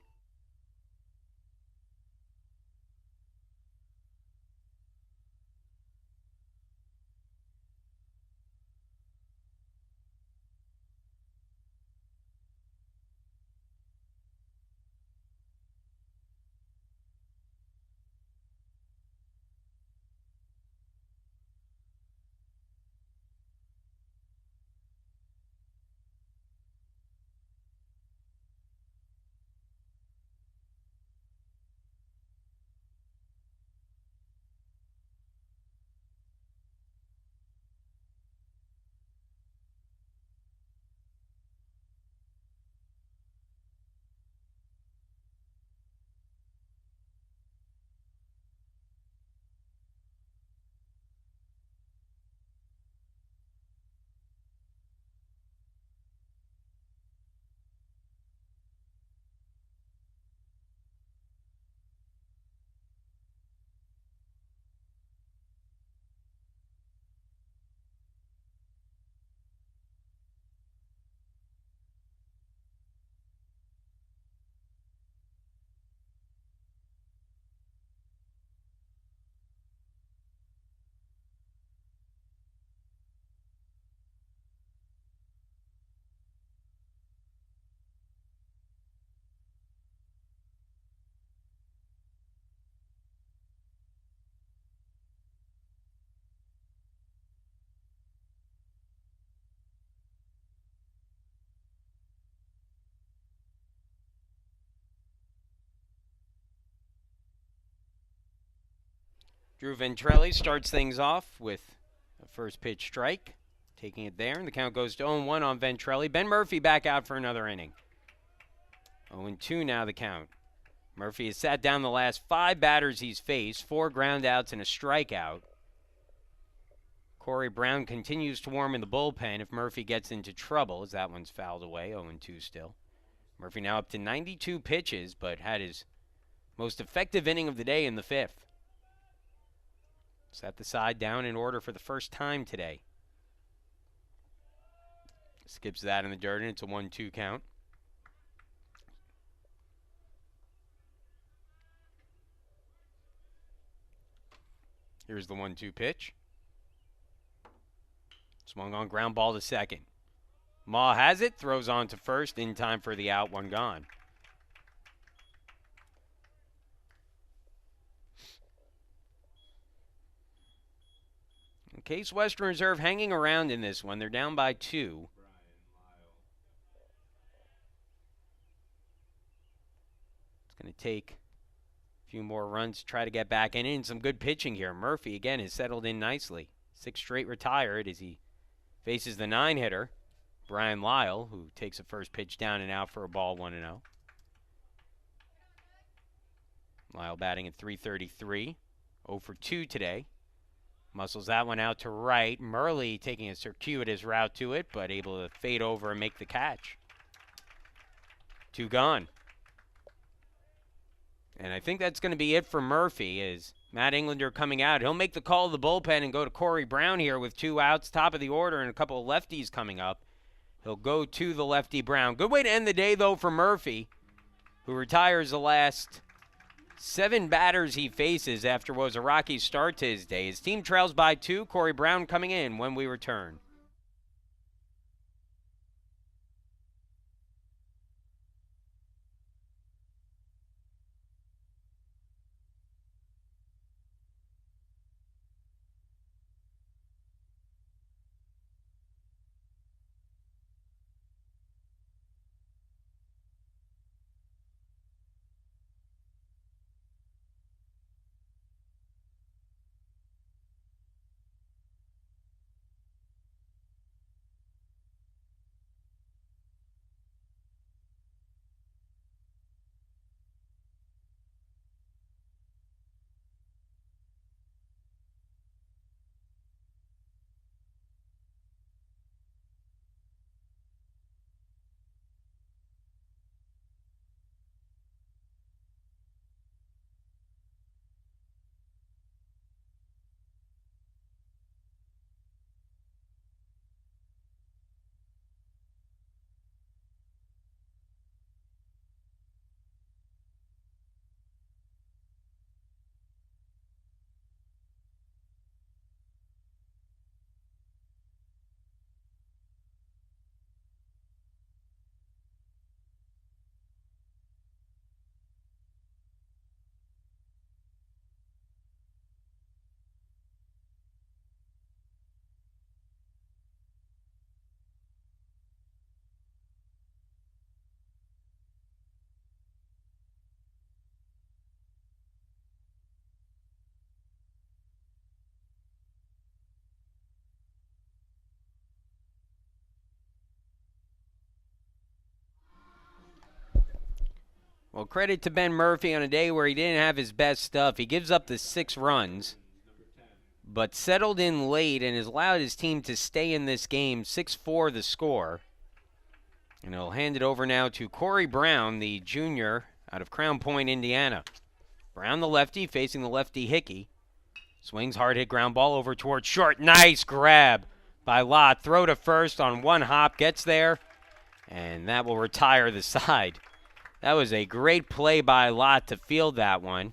Drew Ventrelli starts things off with a first pitch strike, taking it there, and the count goes to 0-1 on Ventrelli. Ben Murphy back out for another inning. 0-2 now the count. Murphy has sat down the last 5 batters he's faced, 4 groundouts and a strikeout. Corey Brown continues to warm in the bullpen if Murphy gets into trouble, as that one's fouled away, 0-2 still. Murphy now up to 92 pitches, but had his most effective inning of the day in the 5th. Set the side down in order for the first time today. Skips that in the dirt, and it's a 1-2 count. Here's the 1-2 pitch. Swung on, ground ball to second. Ma has it, throws on to first in time for the out, 1 gone. Case Western Reserve hanging around in this one. They're down by 2. It's going to take a few more runs to try to get back in. Some good pitching here. Murphy, again, has settled in nicely. 6 straight retired as he faces the 9-hitter, Brian Lyle, who takes a first pitch down and out for a ball, 1-0. Lyle batting at .333, 0 for 2 today. Muscles that one out to right. Murley taking a circuitous route to it, but able to fade over and make the catch. 2 gone. And I think that's going to be it for Murphy, as Matt Englander coming out. He'll make the call of the bullpen and go to Corey Brown here with 2 outs, top of the order, and a couple of lefties coming up. He'll go to the lefty Brown. Good way to end the day, though, for Murphy, who retires the last 7 batters he faces after what was a rocky start to his day. His team trails by 2. Corey Brown coming in when we return. Well, credit to Ben Murphy on a day where he didn't have his best stuff. He gives up the 6 runs, but settled in late and has allowed his team to stay in this game. 6-4 the score. And he'll hand it over now to Corey Brown, the junior out of Crown Point, Indiana. Brown, the lefty, facing the lefty Hickey. Swings, hard hit ground ball over towards short. Nice grab by Lott. Throw to first on one hop. Gets there, and that will retire the side. That was a great play by Lott to field that one.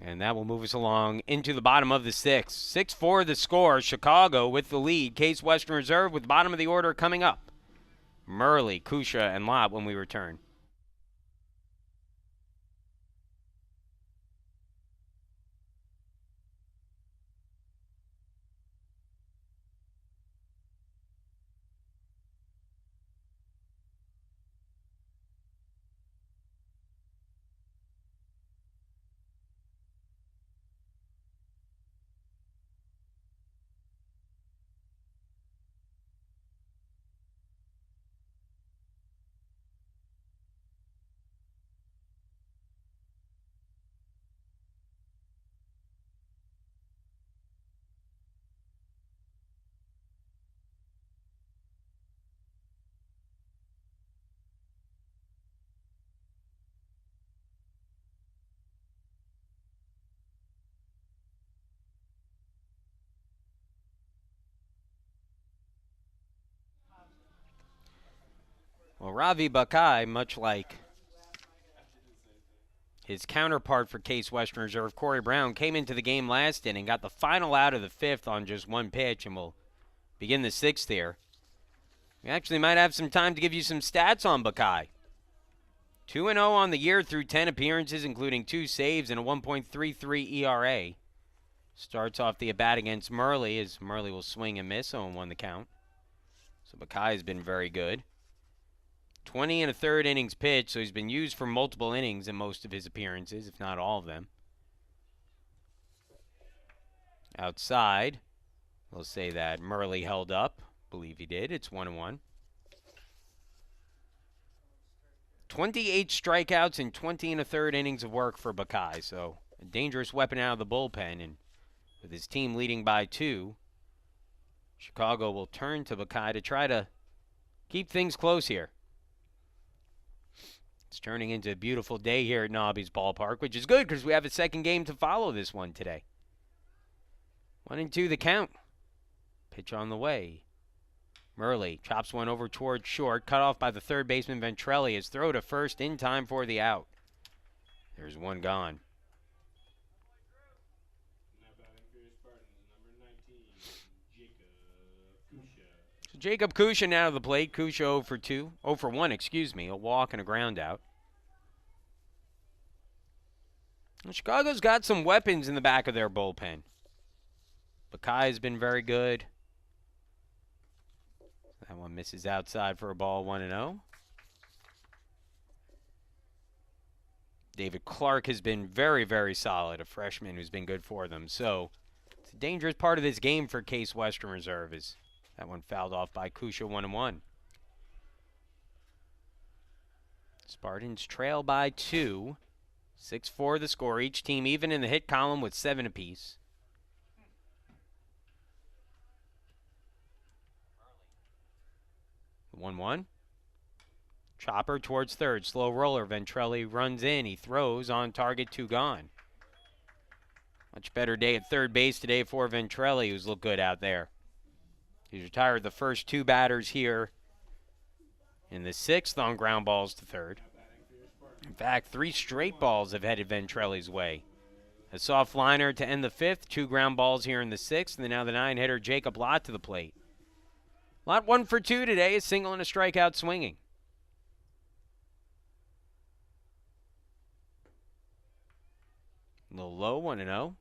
And that will move us along into the bottom of the 6th. 6-4 the score. Chicago with the lead. Case Western Reserve with bottom of the order coming up. Murley, Kusha, and Lott when we return. Well, Ravi Bakai, much like his counterpart for Case Western Reserve, Corey Brown, came into the game last inning, got the final out of the 5th on just one pitch, and will begin the 6th here. We actually might have some time to give you some stats on Bakai. 2-0 on the year through 10 appearances, including 2 saves and a 1.33 ERA. Starts off the at-bat against Murley, as Murley will swing and miss, 0-1 the count. So Bakai has been very good. 20 and a third innings pitched, so he's been used for multiple innings in most of his appearances, if not all of them. Outside, we'll say that Murley held up. Believe he did. It's 1-1. 28 strikeouts and 20 and a third innings of work for Bakai, so a dangerous weapon out of the bullpen. And with his team leading by 2, Chicago will turn to Bakai to try to keep things close here. It's turning into a beautiful day here at Nobby's Ballpark, which is good because we have a second game to follow this one today. 1-2 the count. Pitch on the way. Murley chops one over towards short, cut off by the third baseman Ventrelli. His throw to first in time for the out. There's one gone. Now batting for your Spartans, number 19, Jacob Kusha. So Jacob Kusha now to the plate. Kusha 0 for 2. 0 for 1, excuse me. A walk and a ground out. Well, Chicago's got some weapons in the back of their bullpen. Bakai has been very good. That one misses outside for a ball, 1-0. David Clark has been very, very solid, a freshman who's been good for them. So it's a dangerous part of this game for Case Western Reserve. Is that one fouled off by Kusha, 1-1. Spartans trail by 2. 6-4 the score. Each team even in the hit column with 7 apiece. The 1-1. Chopper towards third. Slow roller. Ventrelli runs in. He throws on target. 2 gone. Much better day at third base today for Ventrelli, who's looked good out there. He's retired the first 2 batters here in the 6th on ground balls to third. In fact, 3 straight balls have headed Ventrelli's way. A soft liner to end the 5th, 2 ground balls here in the 6th, and then now the 9-hitter Jacob Lott to the plate. Lott 1 for 2 today, a single and a strikeout swinging. A little low, 1-0.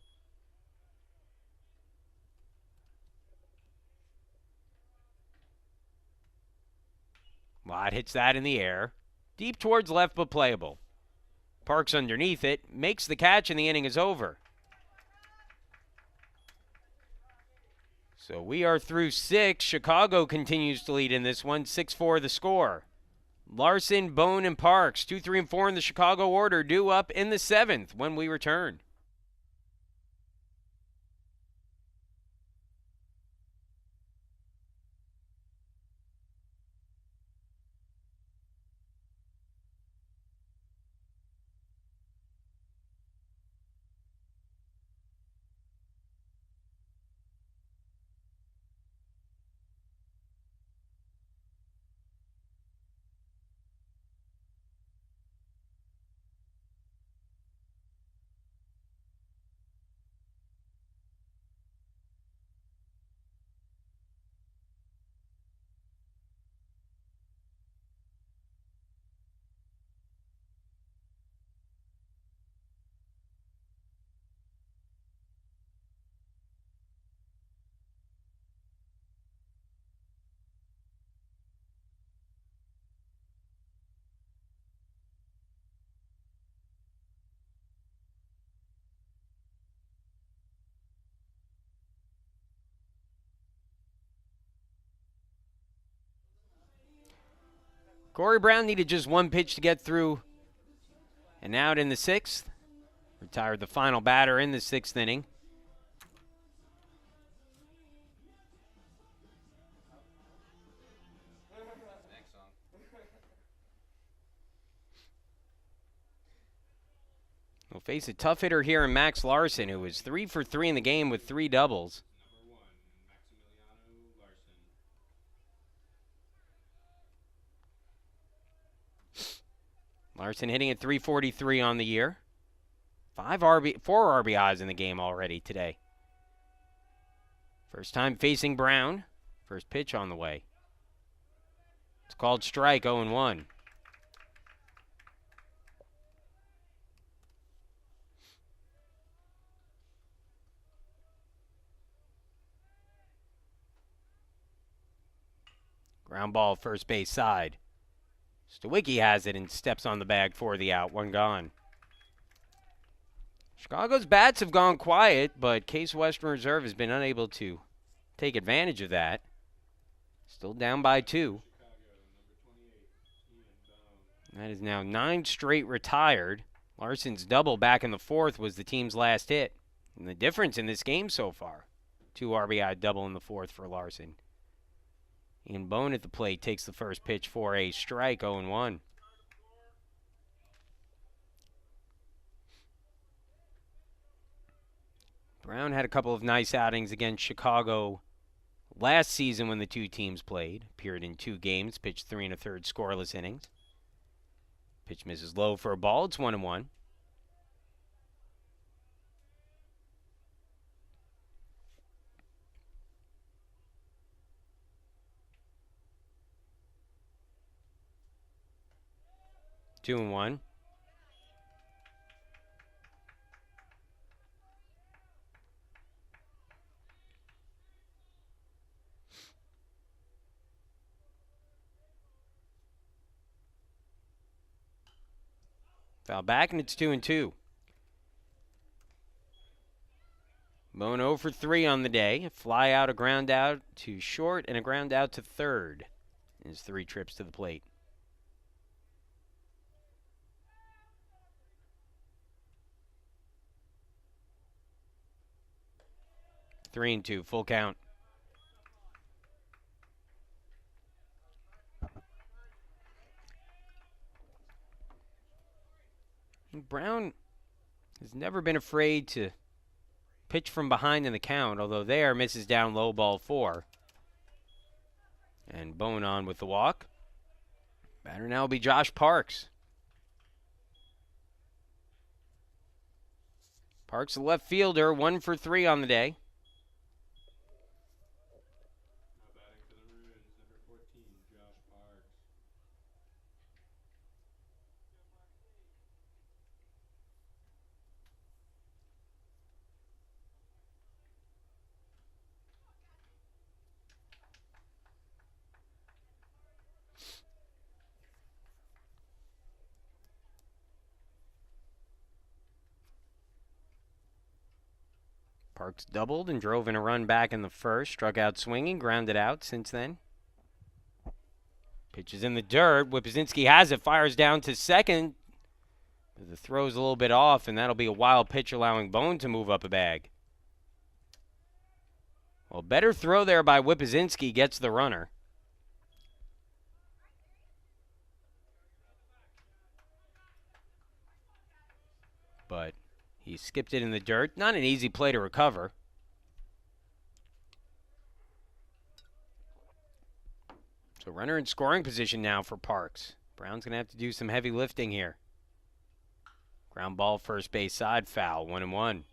Lott hits that in the air. Deep towards left, but playable. Parks underneath it, makes the catch, and the inning is over. So we are through 6. Chicago continues to lead in this one, 6-4 the score. Larson, Bone, and Parks, 2, 3, and 4 in the Chicago order, due up in the 7th when we return. Corey Brown needed just one pitch to get through and out in the 6th. Retired the final batter in the 6th inning. We'll face a tough hitter here in Max Larson, who was 3 for 3 in the game with 3 doubles. Number 1, Maximiliano Larson. Larson hitting at 343 on the year. 4 RBIs in the game already today. First time facing Brown. First pitch on the way. It's called strike, 0-1. Ground ball first base side. Stawicki has it and steps on the bag for the out. 1 gone. Chicago's bats have gone quiet, but Case Western Reserve has been unable to take advantage of that. Still down by 2. That is now 9 straight retired. Larson's double back in the 4th was the team's last hit. And the difference in this game so far, 2 RBI double in the 4th for Larson. Ian Bone at the plate takes the first pitch for a strike, 0-1. Brown had a couple of nice outings against Chicago last season when the two teams played. Appeared in 2 games, pitched 3 1/3 scoreless innings. Pitch misses low for a ball. It's 1-1. Two and one. Foul back, and it's 2-2. Bone 0 for 3 on the day. A fly out, a ground out to short, and a ground out to third. His 3 trips to the plate. 3-2, full count. Brown has never been afraid to pitch from behind in the count, although there misses down low, ball 4. And Bone on with the walk. Batter now will be Josh Parks. Parks, the left fielder, 1 for 3 on the day. Now batting for the Maroons, number 14, Josh Parks. Parks doubled and drove in a run back in the first. Struck out swinging, grounded out since then. Pitch is in the dirt. Whipzinski has it, fires down to second. The throw's a little bit off, and that'll be a wild pitch allowing Bone to move up a bag. Well, better throw there by Whipzinski gets the runner. But he skipped it in the dirt. Not an easy play to recover. So runner in scoring position now for Parks. Brown's going to have to do some heavy lifting here. Ground ball, first base side, foul, 1-1.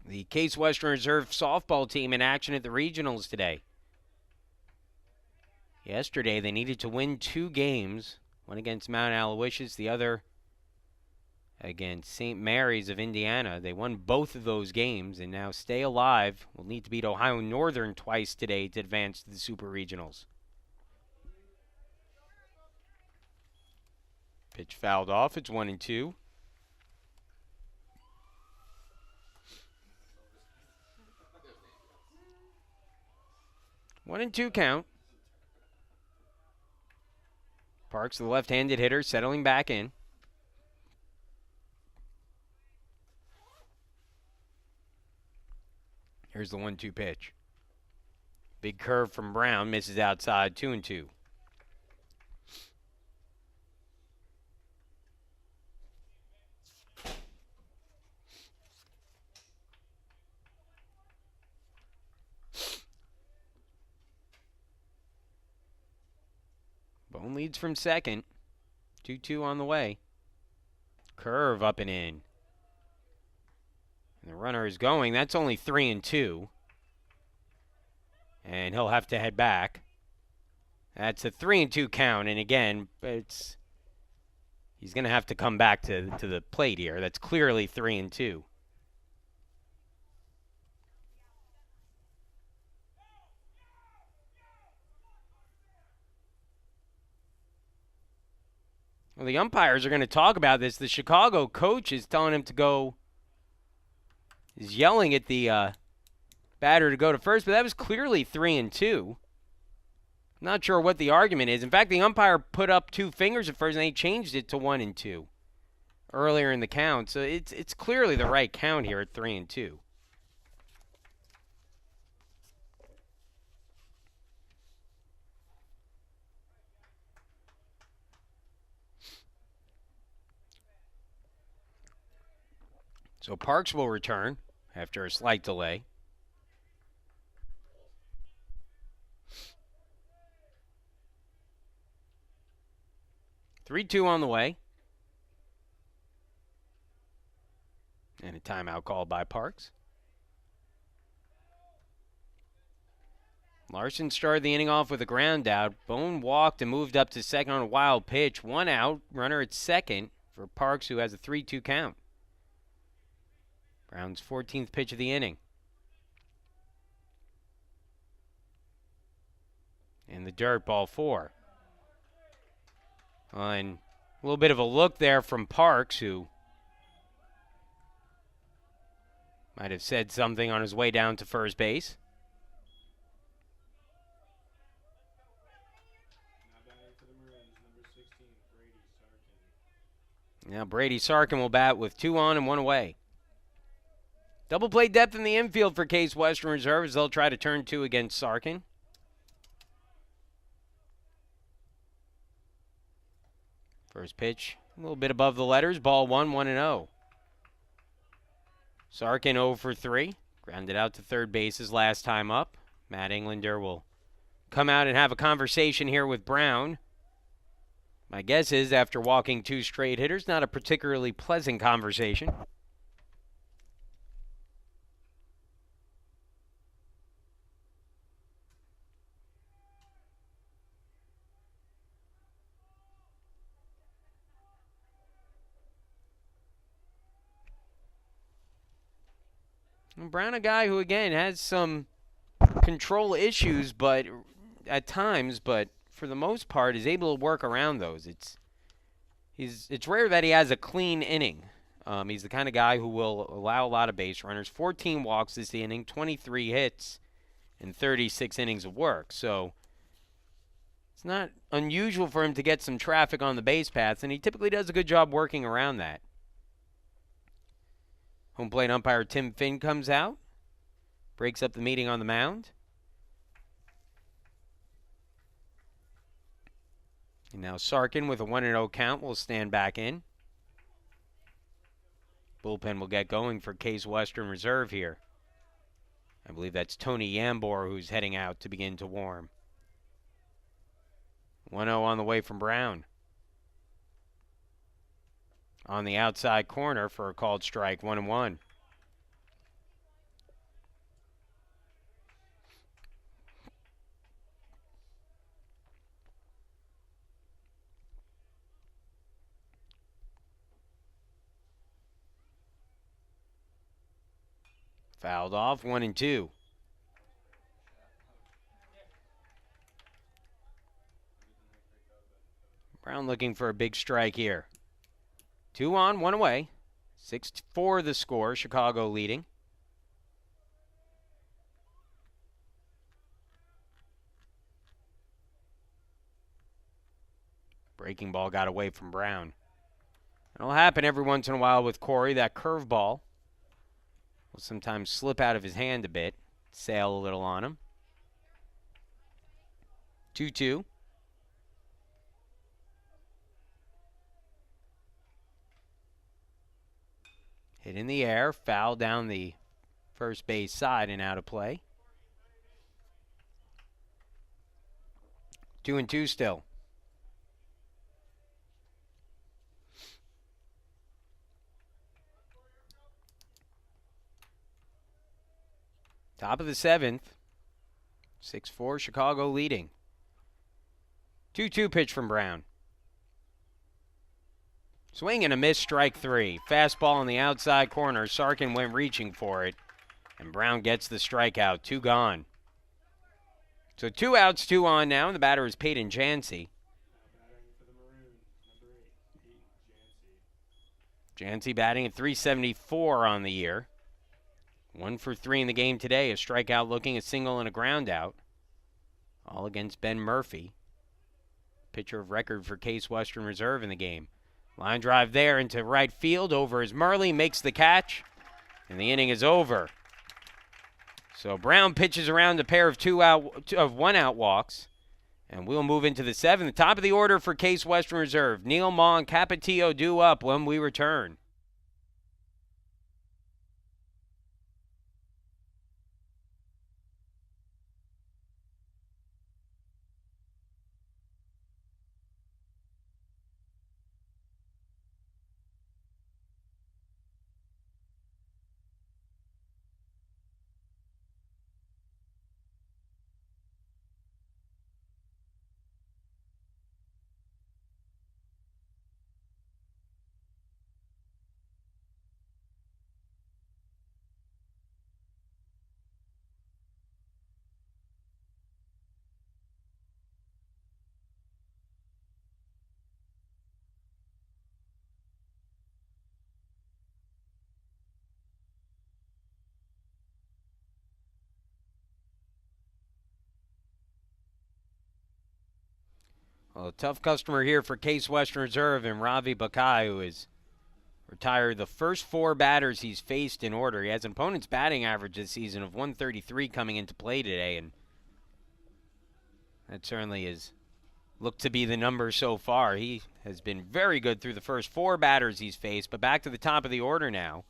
The Case Western Reserve softball team in action at the regionals today. Yesterday, they needed to win 2 games. One against Mount Aloysius, the other against St. Mary's of Indiana. They won both of those games and now stay alive. Will need to beat Ohio Northern twice today to advance to the Super Regionals. Pitch fouled off. It's 1-2. One and two count. Parks, the left-handed hitter, settling back in. Here's the 1-2 pitch. Big curve from Brown, misses outside, 2-2. Bone leads from second. 2-2 on the way. Curve up and in. And the runner is going. That's only 3-2. And he'll have to head back. That's a 3-2 count. And again, he's going to have to come back to the plate here. That's clearly 3-2. Well, the umpires are going to talk about this. The Chicago coach is telling him to go, is yelling at the batter to go to first, but that was clearly 3-2. Not sure what the argument is. In fact, the umpire put up 2 fingers at first, and they changed it to 1-2 earlier in the count. So it's clearly the right count here at 3-2. So Parks will return after a slight delay. Three-two on the way. And a timeout called by Parks. Larson started the inning off with a ground out. Bone walked and moved up to second on a wild pitch. 1 out, runner at second for Parks, who has a 3-2 count. Brown's 14th pitch of the inning. In the dirt, ball 4. And a little bit of a look there from Parks, who might have said something on his way down to first base. Now Brady Sarkin will bat with 2 on and 1 away. Double play depth in the infield for Case Western Reserve as they'll try to turn 2 against Sarkin. First pitch, a little bit above the letters. Ball 1, 1-0. Sarkin 0 for 3. Grounded out to third base his last time up. Matt Englander will come out and have a conversation here with Brown. My guess is after walking 2 straight hitters, not a particularly pleasant conversation. Brown, a guy who, again, has some control issues, but at times, but for the most part, is able to work around those. It's rare that he has a clean inning. He's the kind of guy who will allow a lot of base runners. 14 walks this inning, 23 hits, and 36 innings of work. So it's not unusual for him to get some traffic on the base paths, and he typically does a good job working around that. Home plate umpire Tim Finn comes out, breaks up the meeting on the mound. And now Sarkin with a 1-0 count will stand back in. Bullpen will get going for Case Western Reserve here. I believe that's Tony Yambor who's heading out to begin to warm. 1-0 on the way from Brown. On the outside corner for a called strike, 1-1. Fouled off, 1-2. Brown looking for a big strike here. 2 on, 1 away. 6-4 the score, Chicago leading. Breaking ball got away from Brown. It'll happen every once in a while with Corey. That curveball will sometimes slip out of his hand a bit, sail a little on him. 2-2. Hit in the air, foul down the first base side and out of play. 2-2 still. Top of the 7th. 6-4, Chicago leading. 2-2 pitch from Brown. Swing and a miss, strike 3. Fastball on the outside corner. Sarkin went reaching for it. And Brown gets the strikeout. 2 gone. So 2 outs, 2 on now. And the batter is Peyton Jancy. Jancy batting at .374 on the year. 1 for 3 in the game today. A strikeout looking, a single, and a ground out. All against Ben Murphy. Pitcher of record for Case Western Reserve in the game. Line drive there into right field. Over is Murley. Makes the catch. And the inning is over. So Brown pitches around a pair of 1-out walks. And we'll move into the 7th. Top of the order for Case Western Reserve. Neil Ma and Capetillo due up when we return. Well, a tough customer here for Case Western Reserve and Ravi Bakai, who has retired the first 4 batters he's faced in order. He has an opponent's batting average this season of 133 coming into play today, and that certainly has looked to be the number so far. He has been very good through the first 4 batters he's faced, but back to the top of the order now.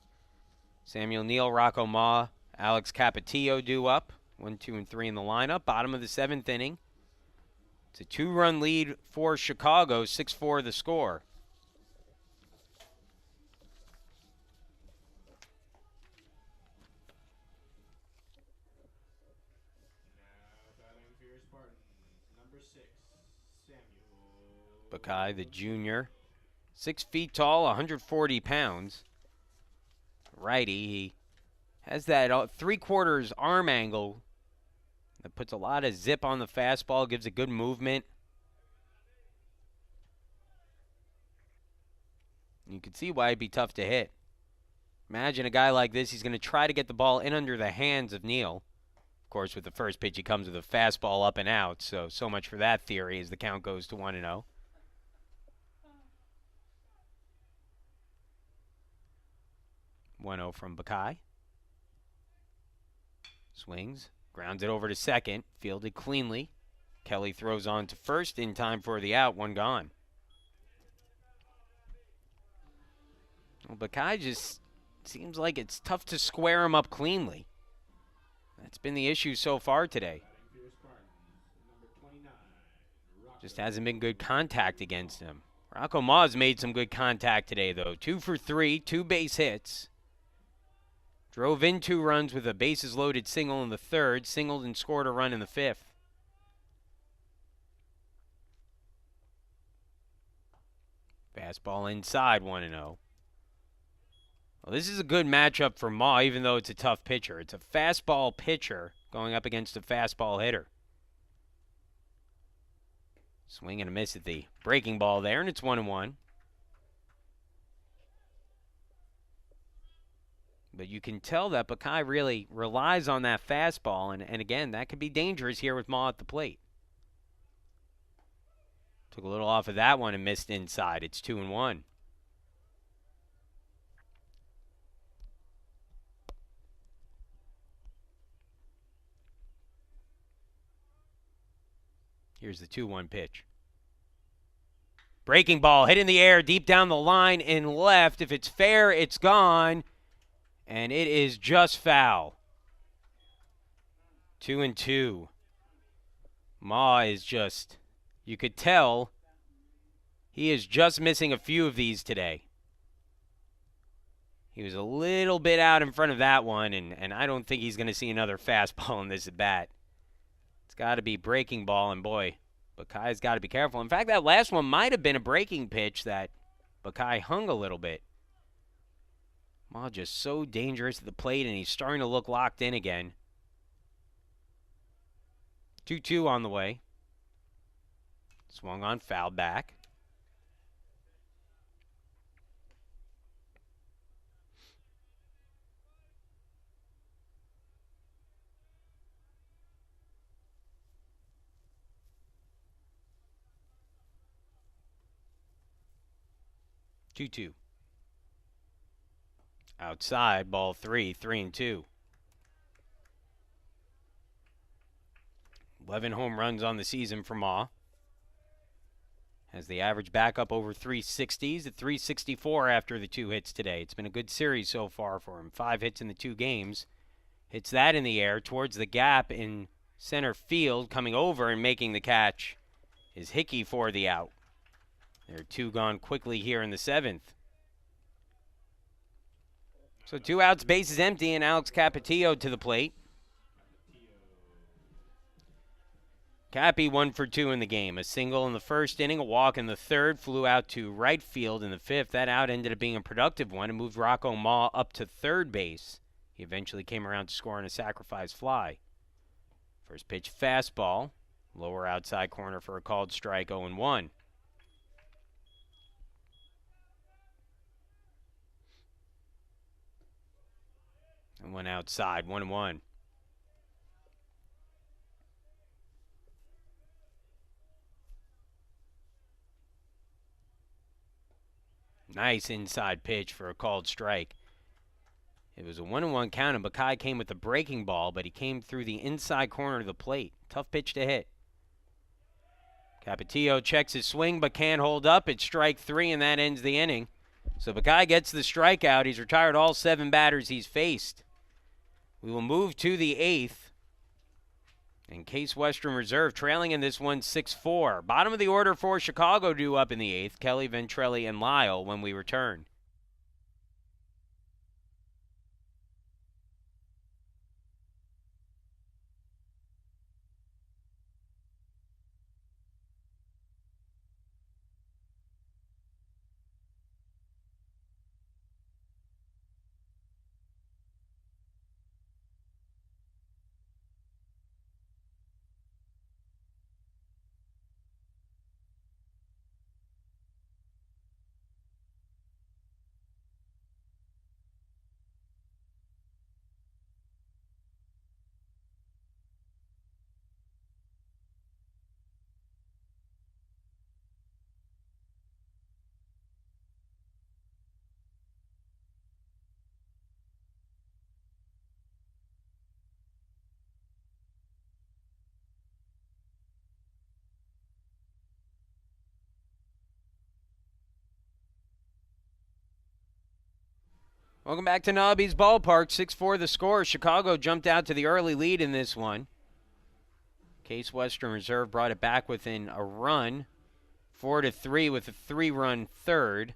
Samuel Neal, Rocco Ma, Alex Capetillo due up. 1, 2, and 3 in the lineup. Bottom of the 7th inning. It's a 2-run lead for Chicago, 6-4 the score. Now batting for your Spartans, number 6, Samuel. Bakai, the junior, 6 feet tall, 140 pounds. Righty, he has that 3/4 arm angle that puts a lot of zip on the fastball, gives it good movement. You can see why it'd be tough to hit. Imagine a guy like this, he's going to try to get the ball in under the hands of Neal. Of course, with the first pitch, he comes with a fastball up and out, so much for that theory as the count goes to 1-0. From Bakai. Swings, grounds it over to second, fielded cleanly. Kelly throws on to first in time for the out, one gone. Well, Bakai just seems like it's tough to square him up cleanly. That's been the issue so far today. Just hasn't been good contact against him. Rocco Ma's made some good contact today, though. 2 for 3, 2 base hits. Drove in 2 runs with a bases loaded single in the third, singled and scored a run in the fifth. Fastball inside, 1-0. Well, this is a good matchup for Ma, even though it's a tough pitcher. It's a fastball pitcher going up against a fastball hitter. Swing and a miss at the breaking ball there, and it's 1-1. But you can tell that Bakai really relies on that fastball, and again, that could be dangerous here with Ma at the plate. Took a little off of that one and missed inside. It's 2-1. Here's the 2-1 pitch. Breaking ball, hit in the air, deep down the line in left. If it's fair, it's gone. And it is just foul. 2-2. Ma is just, you could tell, he is just missing a few of these today. He was a little bit out in front of that one, and I don't think he's going to see another fastball in this at bat. It's got to be breaking ball, and boy, Bakai's got to be careful. In fact, that last one might have been a breaking pitch that Bakai hung a little bit. Ma just so dangerous at the plate, and he's starting to look locked in again. 2-2 on the way. Swung on, fouled back. Two. Outside, ball 3, 3-2. 11 home runs on the season for Ma. Has the average back up over 360s at 364 after the 2 hits today. It's been a good series so far for him. 5 hits in the 2 games. Hits that in the air towards the gap in center field. Coming over and making the catch is Hickey for the out. There are 2 gone quickly here in the 7th. So 2 outs, bases empty, and Alex Capetillo to the plate. Cappy 1 for 2 in the game. A single in the first inning, a walk in the third, flew out to right field in the fifth. That out ended up being a productive one and moved Rocco Ma up to third base. He eventually came around to score on a sacrifice fly. First pitch fastball, lower outside corner for a called strike, 0-1. And one outside, 1-1. Nice inside pitch for a called strike. It was a 1-1 count, and Bakai came with the breaking ball, but he came through the inside corner of the plate. Tough pitch to hit. Capetillo checks his swing, but can't hold up. It's strike 3, and that ends the inning. So Bakai gets the strikeout. He's retired all 7 batters he's faced. We will move to the 8th. And Case Western Reserve trailing in this one 6-4. Bottom of the order for Chicago due up in the 8th. Kelly, Ventrelli, and Lyle when we return. Welcome back to Nobby's Ballpark. 6-4 the score. Chicago jumped out to the early lead in this one. Case Western Reserve brought it back within a run. 4-3 with a 3-run third.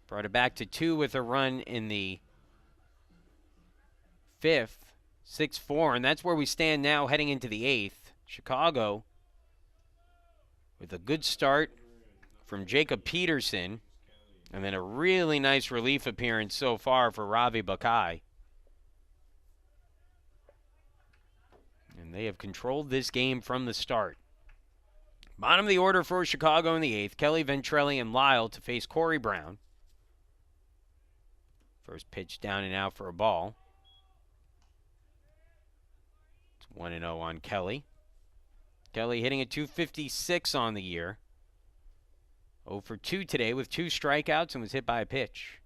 Brought it back to 2 with a run in the fifth. 6-4, and that's where we stand now heading into the eighth. Chicago with a good start from Jacob Peterson, and then a really nice relief appearance so far for Ravi Bakai. And they have controlled this game from the start. Bottom of the order for Chicago in the eighth. Kelly Ventrelli and Lyle to face Corey Brown. First pitch down and out for a ball. It's 1-0 on Kelly. Kelly hitting a .256 on the year. 0 for 2 today with 2 strikeouts and was hit by a pitch.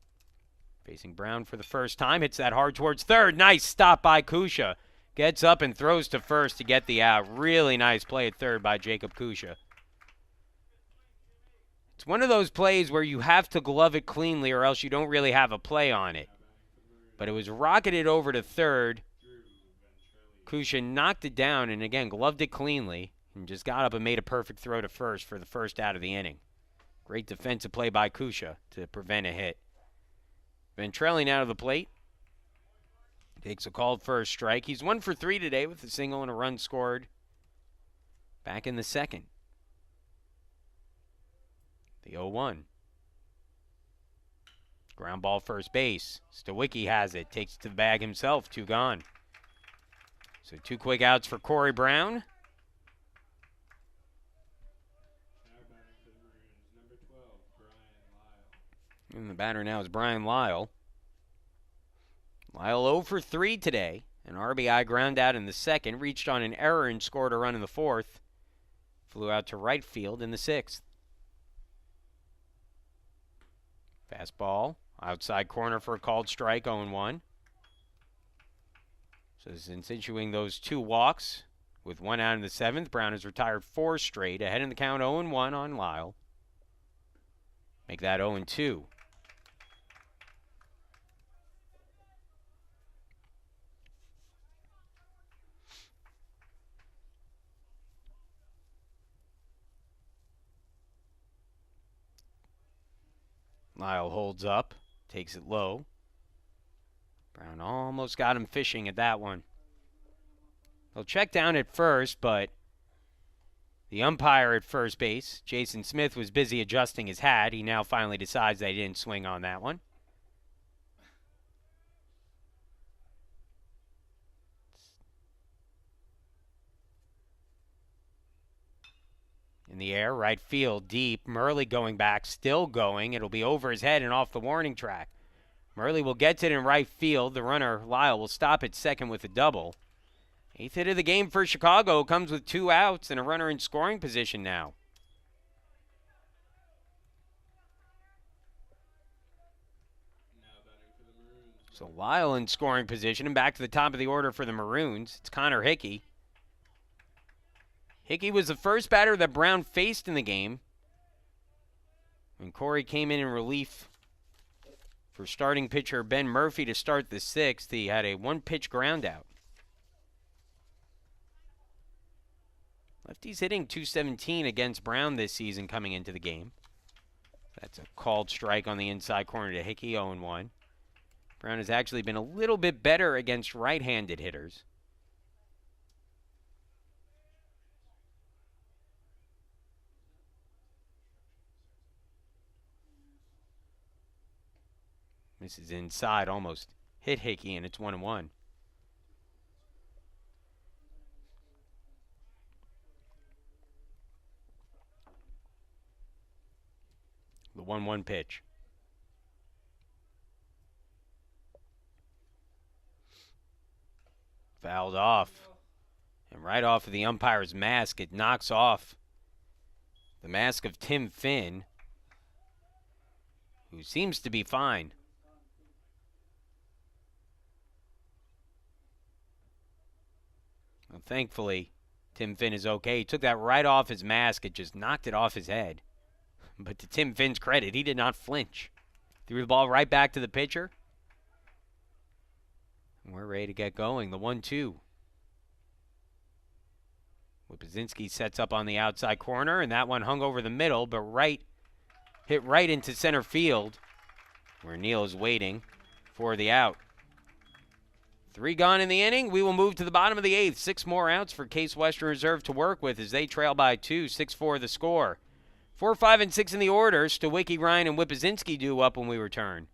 Facing Brown for the first time. Hits that hard towards third. Nice stop by Kusha. Gets up and throws to first to get the out. Really nice play at third by Jacob Kusha. It's one of those plays where you have to glove it cleanly or else you don't really have a play on it. But it was rocketed over to third. Kusha knocked it down and again gloved it cleanly and just got up and made a perfect throw to first for the first out of the inning. Great defensive play by Kusha to prevent a hit. Ventrelli now to the plate. Takes a called first strike. He's 1 for 3 today with a single and a run scored. Back in the second. The 0-1. Ground ball first base. Stawicki has it. Takes it to the bag himself. 2 gone. So 2 quick outs for Corey Brown. And the batter now is Brian Lyle. Lyle 0 for 3 today. An RBI ground out in the second. Reached on an error and scored a run in the fourth. Flew out to right field in the sixth. Fastball. Outside corner for a called strike. 0-1. So since issuing those 2 walks with 1 out in the seventh, Brown has retired 4 straight. Ahead in the count 0-1 on Lyle. Make that 0-2. Lyle holds up, takes it low. Brown almost got him fishing at that one. He'll check down at first, but the umpire at first base, Jason Smith, was busy adjusting his hat. He now finally decides that he didn't swing on that one. In the air, right field, deep. Murley going back, still going. It'll be over his head and off the warning track. Murley will get to it in right field. The runner, Lyle, will stop at second with a double. 8th hit of the game for Chicago comes with 2 outs and a runner in scoring position now. So Lyle in scoring position and back to the top of the order for the Maroons. It's Connor Hickey. Hickey was the first batter that Brown faced in the game. When Corey came in relief for starting pitcher Ben Murphy to start the 6th, he had a 1-pitch ground out. Lefty's hitting .217 against Brown this season coming into the game. That's a called strike on the inside corner to Hickey, 0-1. Brown has actually been a little bit better against right-handed hitters. This is inside, almost hit Hickey, and it's 1-1. The 1-1 pitch. Fouled off. And right off of the umpire's mask, it knocks off the mask of Tim Finn, who seems to be fine. Well, thankfully, Tim Finn is okay. He took that right off his mask. It just knocked it off his head. But to Tim Finn's credit, he did not flinch. Threw the ball right back to the pitcher. We're ready to get going. The 1-2. Whipzinski sets up on the outside corner, and that one hung over the middle, but hit right into center field, where Neal is waiting for the out. 3 gone in the inning. We will move to the bottom of the 8th. 6 more outs for Case Western Reserve to work with as they trail by 2, 6-4 the score. 4, 5, and 6 in the order. Stawicki, Ryan, and Whipzinski due up when we return.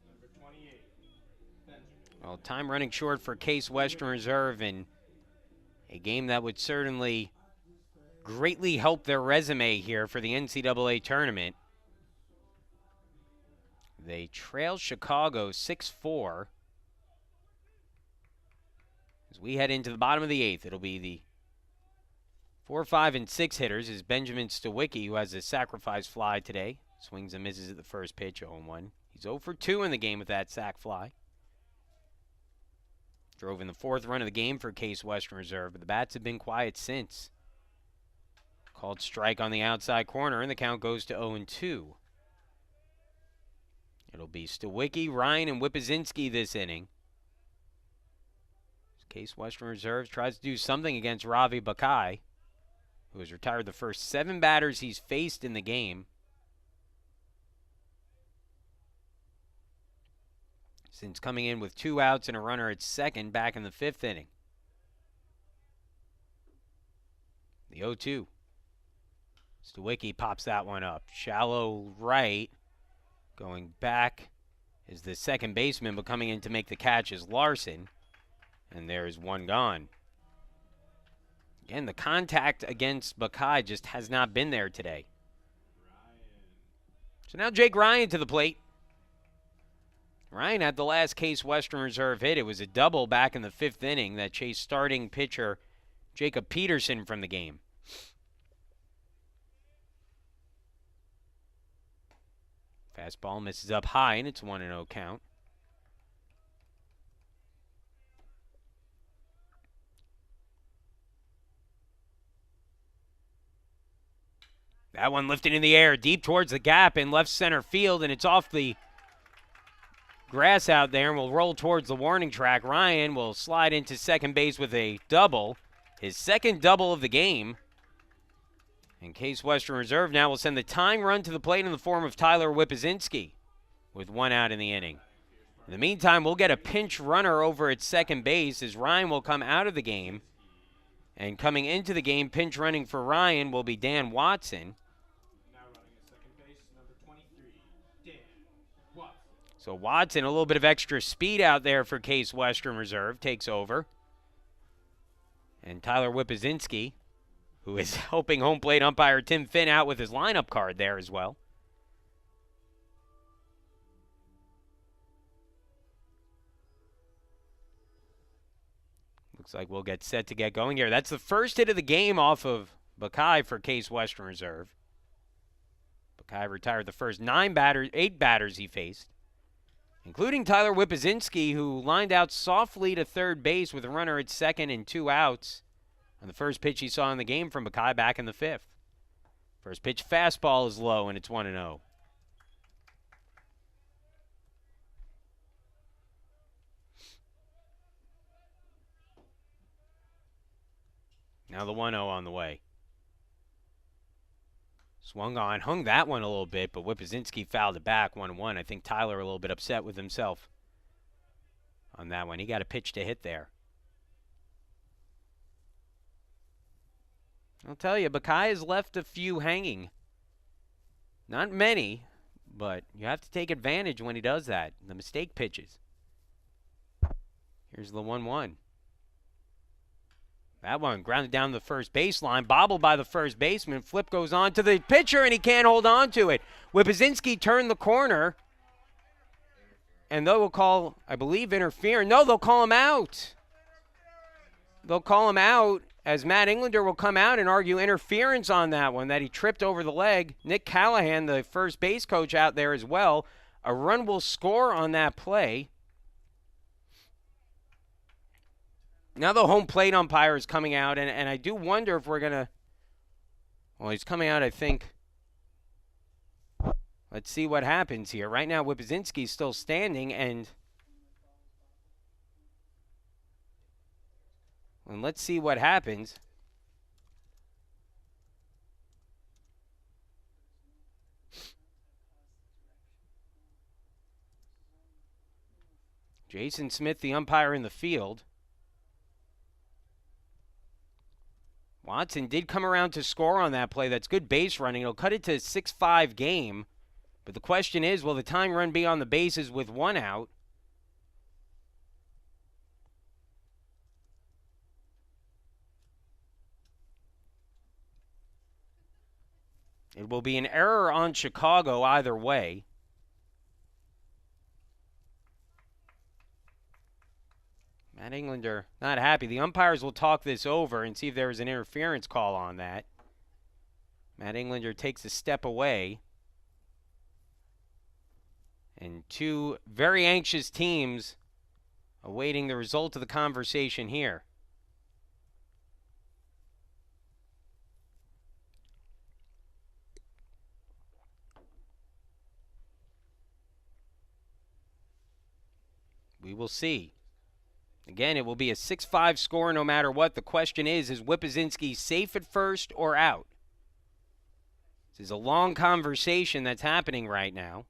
Number 28, Benjamin. Well, time running short for Case Western Reserve in a game that would certainly greatly help their resume here for the NCAA tournament. They trail Chicago 6-4. As we head into the bottom of the 8th, it'll be the 4, 5, and 6 hitters is Benjamin Stawicki, who has a sacrifice fly today. Swings and misses at the first pitch, 0-1. He's 0 for 2 in the game with that sac fly. Drove in the 4th run of the game for Case Western Reserve, but the bats have been quiet since. Called strike on the outside corner, and the count goes to 0-2. It'll be Stawicki, Ryan, and Whipzinski this inning. Case Western Reserve tries to do something against Ravi Bakai, who has retired the first 7 batters he's faced in the game. Since coming in with 2 outs and a runner at second back in the 5th inning. The 0-2. Stawicki pops that one up. Shallow right. Going back is the second baseman, but coming in to make the catch is Larson. And there's 1 gone. Again, the contact against Bakai just has not been there today. So now Jake Ryan to the plate. Ryan had the last Case Western Reserve hit. It was a double back in the 5th inning that chased starting pitcher Jacob Peterson from the game. Fastball misses up high, and it's 1-0 count. That one lifted in the air, deep towards the gap in left center field, and it's off the grass out there and will roll towards the warning track. Ryan will slide into second base with a double, his second double of the game. And Case Western Reserve now will send the tying run to the plate in the form of Tyler Whipzinski with 1 out in the inning. In the meantime, we'll get a pinch runner over at second base as Ryan will come out of the game. And coming into the game, pinch running for Ryan will be Dan Watson. Now running at second base, number 23, Dan Watson. So Watson, a little bit of extra speed out there for Case Western Reserve, takes over. And Tyler Whipzinski, who is helping home plate umpire Tim Finn out with his lineup card there as well. Looks like we'll get set to get going here. That's the first hit of the game off of Bakai for Case Western Reserve. Bakai retired the first 8 batters he faced, including Tyler Whipzinski, who lined out softly to third base with a runner at second and 2 outs on the first pitch he saw in the game from Bakai back in the 5th. First pitch fastball is low, and it's 1-0. Now the 1-0 on the way. Swung on, hung that one a little bit, but Whippozinski fouled it back 1-1. I think Tyler a little bit upset with himself on that one. He got a pitch to hit there. I'll tell you, Bakai has left a few hanging. Not many, but you have to take advantage when he does that. The mistake pitches. Here's the 1-1. That one grounded down the first baseline, bobbled by the first baseman. Flip goes on to the pitcher, and he can't hold on to it. Whippozinski turned the corner, and they will call, I believe, interference. No, they'll call him out. They'll call him out as Matt Englander will come out and argue interference on that one, that he tripped over the leg. Nick Callahan, the first base coach, out there as well. A run will score on that play. Now the home plate umpire is coming out, and I do wonder if we're going to... Well, he's coming out, I think. Let's see what happens here. Right now, Whippozinski's still standing, and let's see what happens. Jason Smith, the umpire in the field. Watson did come around to score on that play. That's good base running. It'll cut it to a 6-5 game. But the question is, will the tying run be on the bases with one out? It will be an error on Chicago either way. Matt Englander not happy. The umpires will talk this over and see if there was an interference call on that. Matt Englander takes a step away. And two very anxious teams awaiting the result of the conversation here. We will see. Again, it will be a 6-5 score no matter what. The question is Whippozinski safe at first or out? This is a long conversation that's happening right now.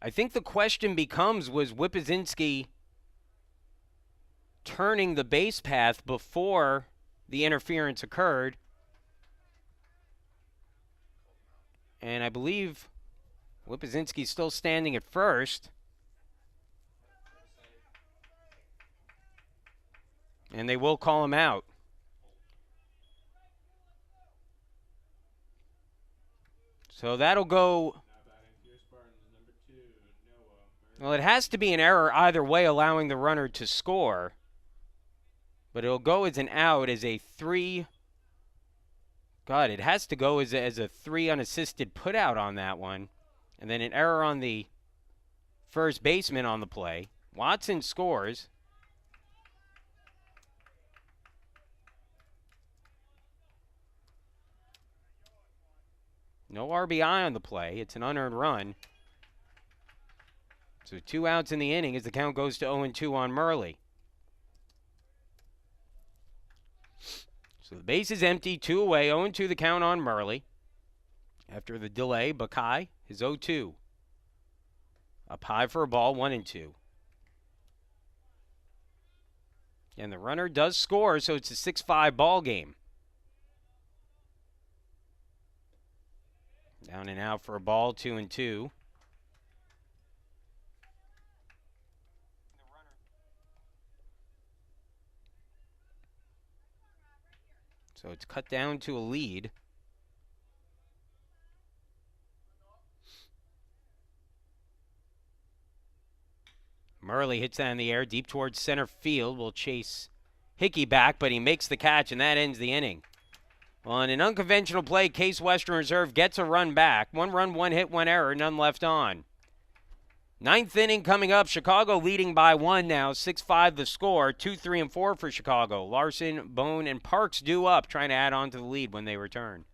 I think the question becomes, was Whippozinski turning the base path before the interference occurred? And I believe Whippozinski's still standing at first. And they will call him out. So that'll go... Well, it has to be an error either way, allowing the runner to score. But it'll go as an out as a 3... God, it has to go as a 3 unassisted putout on that one. And then an error on the first baseman on the play. Watson scores. No RBI on the play. It's an unearned run. So 2 outs in the inning as the count goes to 0-2 on Murley. So the base is empty, 2 away, 0-2 the count on Murley. After the delay, Bakai is 0-2. Up high for a ball, 1-2. And the runner does score, so it's a 6-5 ball game. Down and out for a ball, 2-2. So it's cut down to a lead. Murley hits that in the air deep towards center field. Will chase Hickey back, but he makes the catch, and that ends the inning. Well, in an unconventional play, Case Western Reserve gets a run back. 1 run, 1 hit, 1 error, none left on. 9th inning coming up. Chicago leading by 1 now. 6-5 the score. 2, 3, and 4 for Chicago. Larson, Bone, and Parks due up, trying to add on to the lead when they return.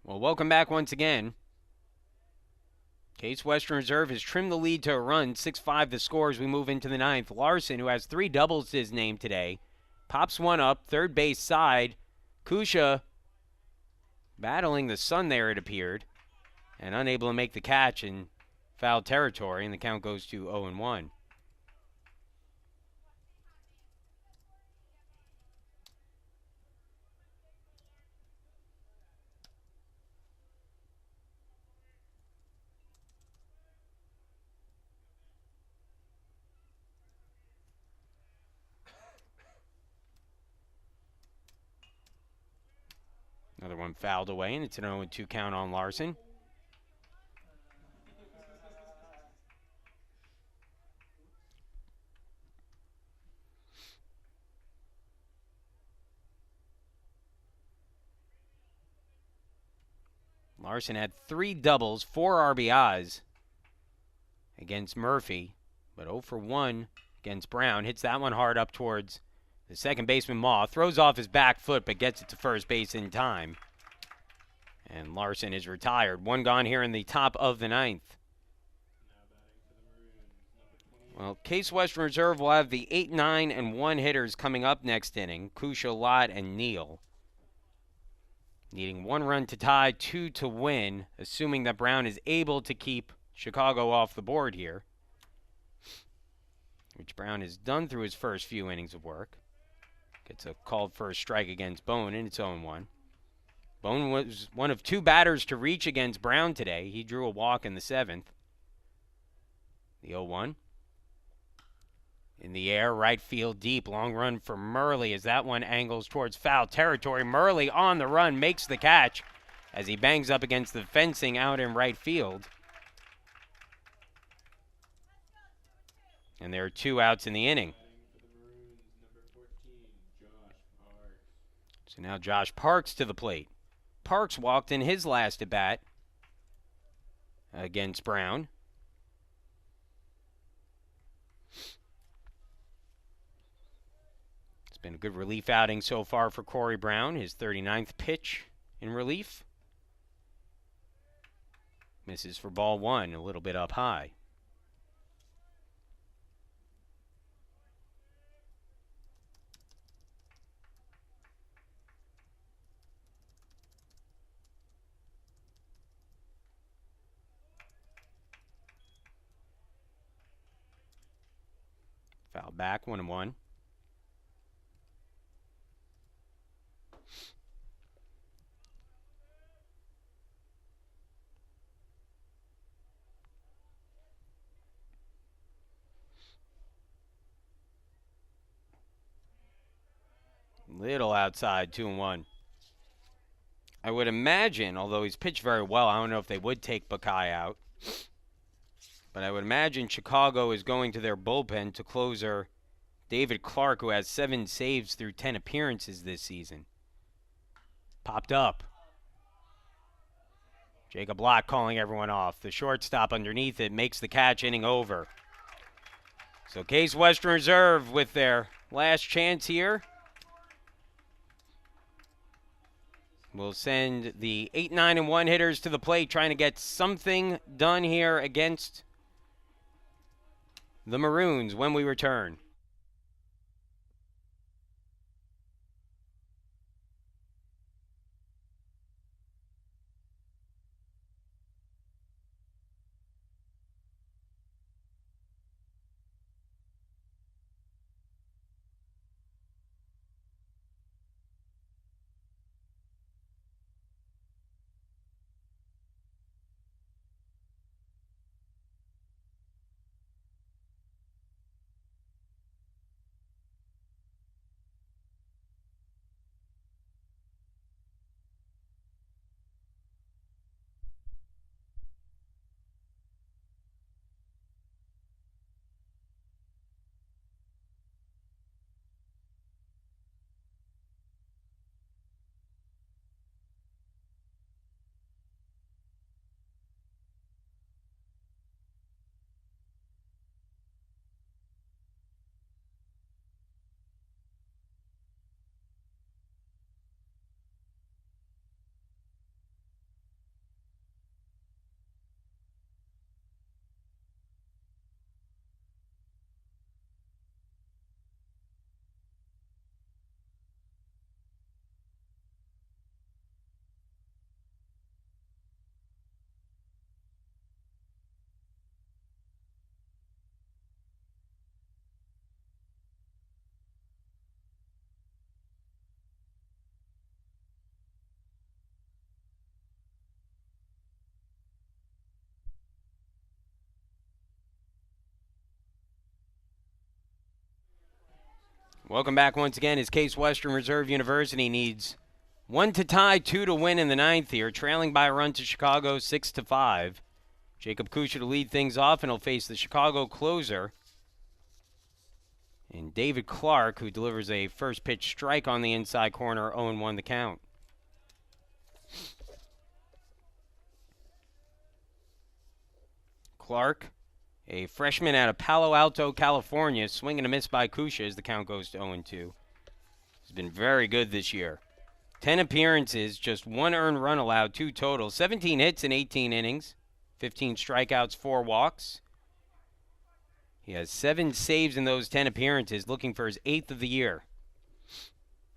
Well, welcome back once again. Case Western Reserve has trimmed the lead to a run, 6-5 the score as we move into the ninth. Larson, who has 3 doubles to his name today, pops one up, third base side. Kusha battling the sun there, it appeared, and unable to make the catch in foul territory, and the count goes to 0-1. Another one fouled away, and it's an 0-2 count on Larson. Larson had 3 doubles, 4 RBIs against Murphy, but 0 for 1 against Brown. Hits that one hard up towards the second baseman, Maw. Throws off his back foot, but gets it to first base in time. And Larson is retired. 1 gone here in the top of the ninth. Well, Case Western Reserve will have the 8, 9, and 1 hitters coming up next inning. Kusha, Lott, and Neal. Needing 1 run to tie, 2 to win, assuming that Brown is able to keep Chicago off the board here, which Brown has done through his first few innings of work. Gets a called first strike against Bone, and it's 0-1. Bone was one of 2 batters to reach against Brown today. He drew a walk in the 7th. The 0-1. In the air, right field deep. Long run for Murley as that one angles towards foul territory. Murley on the run makes the catch as he bangs up against the fencing out in right field. And there are 2 outs in the inning. So now Josh Parks to the plate. Parks walked in his last at bat against Brown. It's been a good relief outing so far for Corey Brown, his 39th pitch in relief. Misses for ball 1, a little bit up high. Foul back, 1-1. Little outside, 2-1. I would imagine, although he's pitched very well, I don't know if they would take Buckeye out. But I would imagine Chicago is going to their bullpen to closer David Clark, who has 7 saves through 10 appearances this season. Popped up. Jacob Lott calling everyone off. The shortstop underneath it makes the catch, inning over. So Case Western Reserve with their last chance here will send the 8, 9, and 1 hitters to the plate, trying to get something done here against the Maroons when we return. Welcome back once again as Case Western Reserve University needs 1 to tie, 2 to win in the ninth here, trailing by a run to Chicago 6-5. Jacob Kusha to lead things off, and he'll face the Chicago closer. And David Clark, who delivers a first pitch strike on the inside corner, 0-1 the count. Clark, a freshman out of Palo Alto, California, swing and a miss by Kusha as the count goes to 0-2. He's been very good this year. 10 appearances, just 1 earned run allowed, 2 total, 17 hits in 18 innings, 15 strikeouts, 4 walks. He has 7 saves in those 10 appearances, looking for his 8th of the year.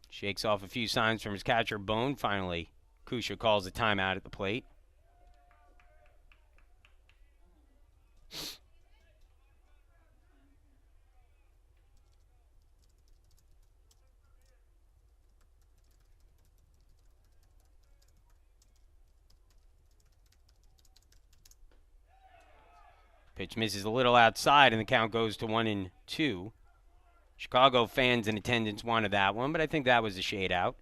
Shakes off a few signs from his catcher, Bone. Finally, Kusha calls a timeout at the plate. Pitch misses a little outside, and the count goes to 1-2. Chicago fans in attendance wanted that one, but I think that was a shade out.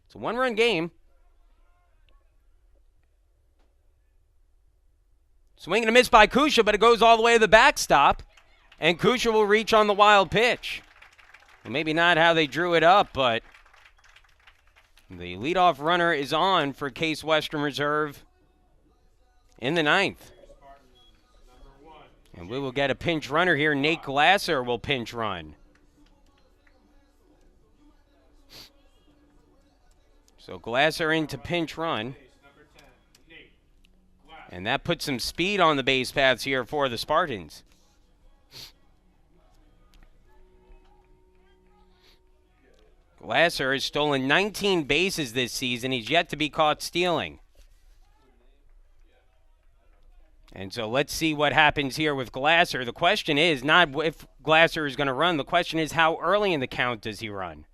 It's a 1-run game. Swing and a miss by Kusha, but it goes all the way to the backstop, and Kusha will reach on the wild pitch. Well, maybe not how they drew it up, but the leadoff runner is on for Case Western Reserve in the ninth. And we will get a pinch runner here. Nate Glasser will pinch run. So Glasser into pinch run. And that puts some speed on the base paths here for the Spartans. Glasser has stolen 19 bases this season. He's yet to be caught stealing. And so let's see what happens here with Glasser. The question is not if Glasser is going to run. The question is how early in the count does he run?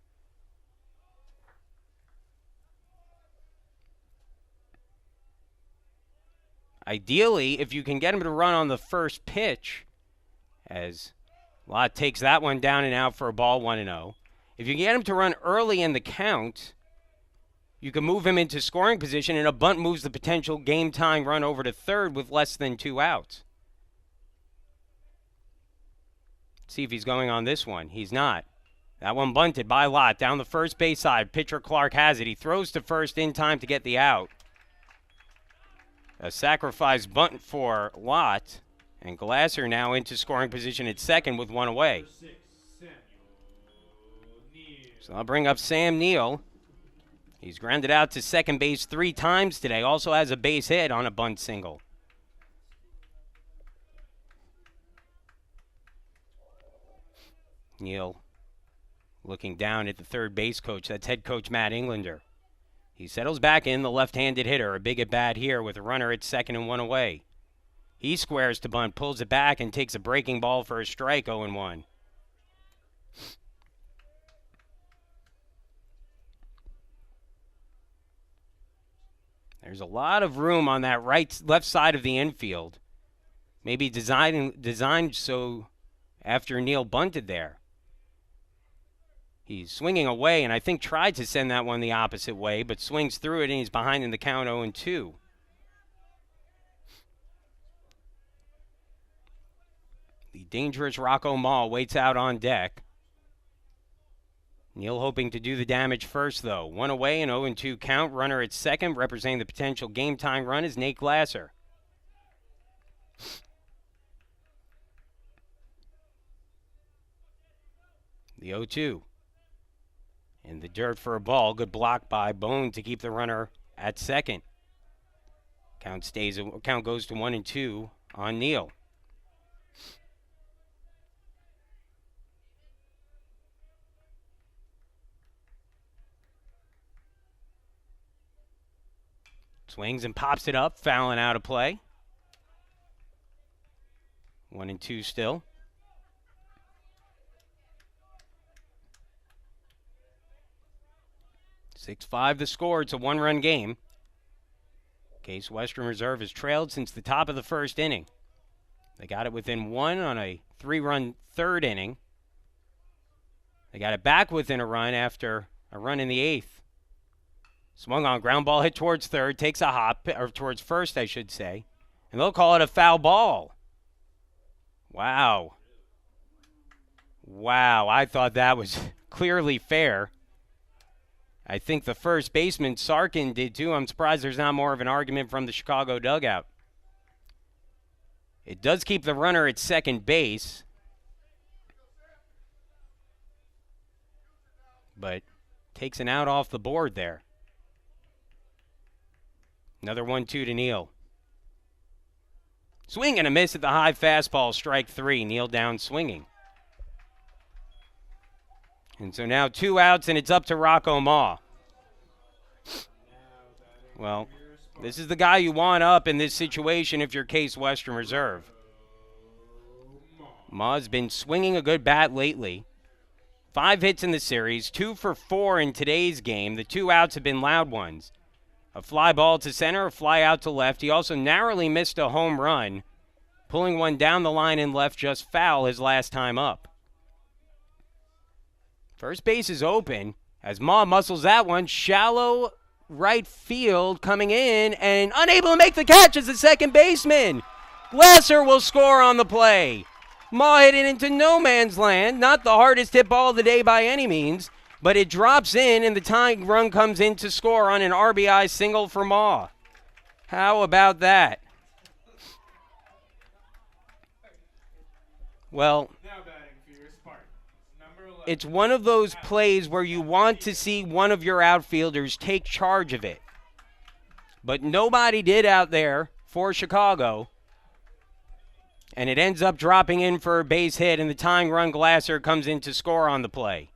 Ideally, if you can get him to run on the first pitch, as Lott takes that one down and out for a ball, 1-0. If you get him to run early in the count, you can move him into scoring position, and a bunt moves the potential game-tying run over to third with less than 2 outs. See if he's going on this one. He's not. That one bunted by Lott down the first base side. Pitcher Clark has it. He throws to first in time to get the out. A sacrifice bunt for Lott, and Glasser now into scoring position at second with 1 away. So I'll bring up Sam Neal. He's grounded out to second base 3 times today. Also has a base hit on a bunt single. Neal looking down at the third base coach. That's head coach Matt Englander. He settles back in, the left-handed hitter. A big at-bat here with a runner at second and 1 away. He squares to bunt, pulls it back, and takes a breaking ball for a strike, 0-1. There's a lot of room on that left side of the infield. Maybe designed so after Neal bunted there. He's swinging away, and I think tried to send that one the opposite way, but swings through it, and he's behind in the count 0-2. The dangerous Rocco Mall waits out on deck. Neal hoping to do the damage first, though. 1 away, an 0-2 count. Runner at second, representing the potential game-time run, is Nate Glasser. The 0-2. In the dirt for a ball. Good block by Bone to keep the runner at second. Count goes to 1-2 on Neal. Swings and pops it up, fouling out of play. 1-2 still. 6-5 the score. It's a 1-run game. Case Western Reserve has trailed since the top of the first inning. They got it within 1 on a 3-run third inning. They got it back within a run after a run in the 8th. Swung on, ground ball hit towards third, takes a hop, or towards first, I should say. And they'll call it a foul ball. Wow. Wow, I thought that was clearly fair. I think the first baseman, Sarkin, did too. I'm surprised there's not more of an argument from the Chicago dugout. It does keep the runner at second base. But takes an out off the board there. Another 1-2 to Neal. Swing and a miss at the high fastball, strike 3. Neal down swinging. And so now 2 outs, and it's up to Rocco Ma. Well, this is the guy you want up in this situation if you're Case Western Reserve. Ma's been swinging a good bat lately. 5 hits in the series, 2 for 4 in today's game. The 2 outs have been loud ones. A fly ball to center, a fly out to left. He also narrowly missed a home run, pulling one down the line and left just foul his last time up. First base is open as Ma muscles that one. Shallow right field coming in and unable to make the catch as the second baseman. Glasser will score on the play. Ma hit it into no man's land. Not the hardest hit ball of the day by any means, but it drops in and the tying run comes in to score on an RBI single for Ma. How about that? Well, it's one of those plays where you want to see one of your outfielders take charge of it. But nobody did out there for Chicago. And it ends up dropping in for a base hit, and the tying run Glasser comes in to score on the play.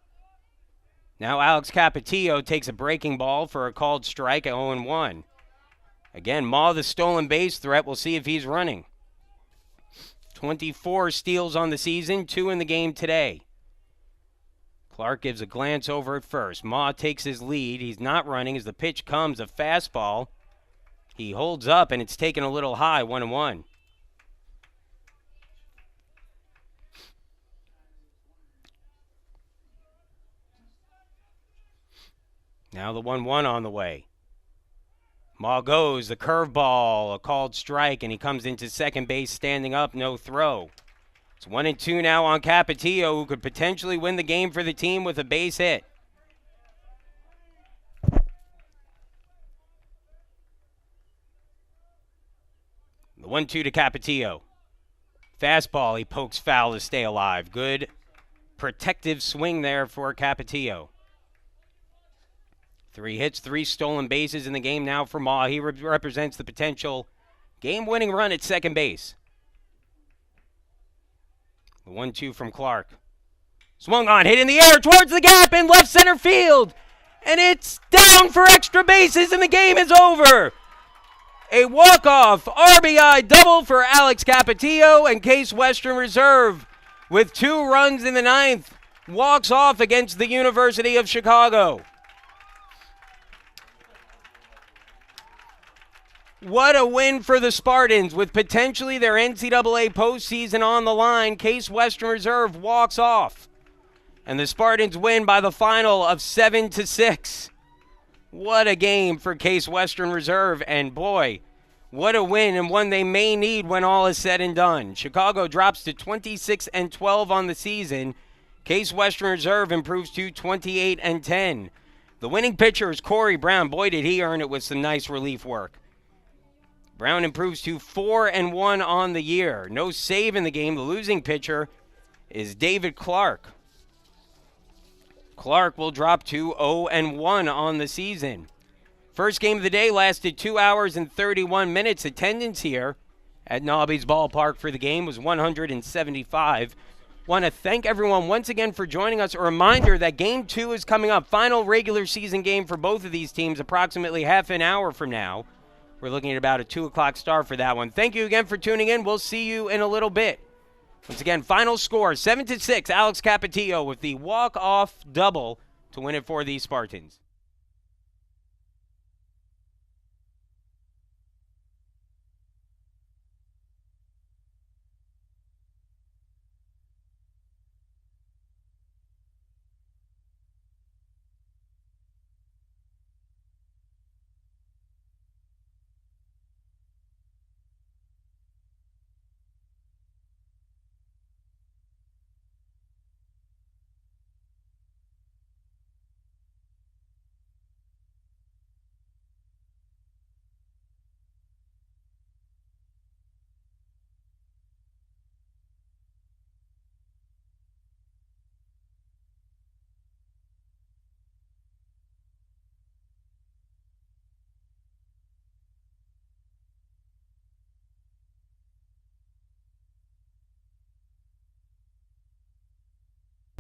Now Alex Capetillo takes a breaking ball for a called strike at 0-1. Again, Ma, the stolen base threat. We'll see if he's running. 24 steals on the season, 2 in the game today. Clark gives a glance over at first. Ma takes his lead. He's not running as the pitch comes, a fastball. He holds up, and it's taken a little high, 1-1. Now the 1-1 on the way. Ma goes, the curveball, a called strike, and he comes into second base standing up, no throw. It's 1-2 now on Capetillo, who could potentially win the game for the team with a base hit. The 1-2 to Capetillo. Fastball, he pokes foul to stay alive. Good protective swing there for Capetillo. 3 hits, 3 stolen bases in the game now for Ma. He represents the potential game-winning run at second base. The 1-2 from Clark. Swung on, hit in the air towards the gap in left center field. And it's down for extra bases and the game is over. A walk-off RBI double for Alex Capetillo, and Case Western Reserve with 2 runs in the 9th walks off against the University of Chicago. What a win for the Spartans with potentially their NCAA postseason on the line. Case Western Reserve walks off, and the Spartans win by the final of 7-6. What a game for Case Western Reserve, and boy, what a win, and one they may need when all is said and done. Chicago drops to 26-12 on the season. Case Western Reserve improves to 28-10. The winning pitcher is Corey Brown. Boy, did he earn it with some nice relief work. Brown improves to 4-1 on the year. No save in the game. The losing pitcher is David Clark. Clark will drop to 0-1 on the season. First game of the day lasted 2 hours and 31 minutes. Attendance here at Nobby's Ballpark for the game was 175. Want to thank everyone once again for joining us. A reminder that Game 2 is coming up. Final regular season game for both of these teams approximately half an hour from now. We're looking at about a 2 o'clock start for that one. Thank you again for tuning in. We'll see you in a little bit. Once again, final score, 7-6. Alex Capetillo with the walk-off double to win it for the Spartans.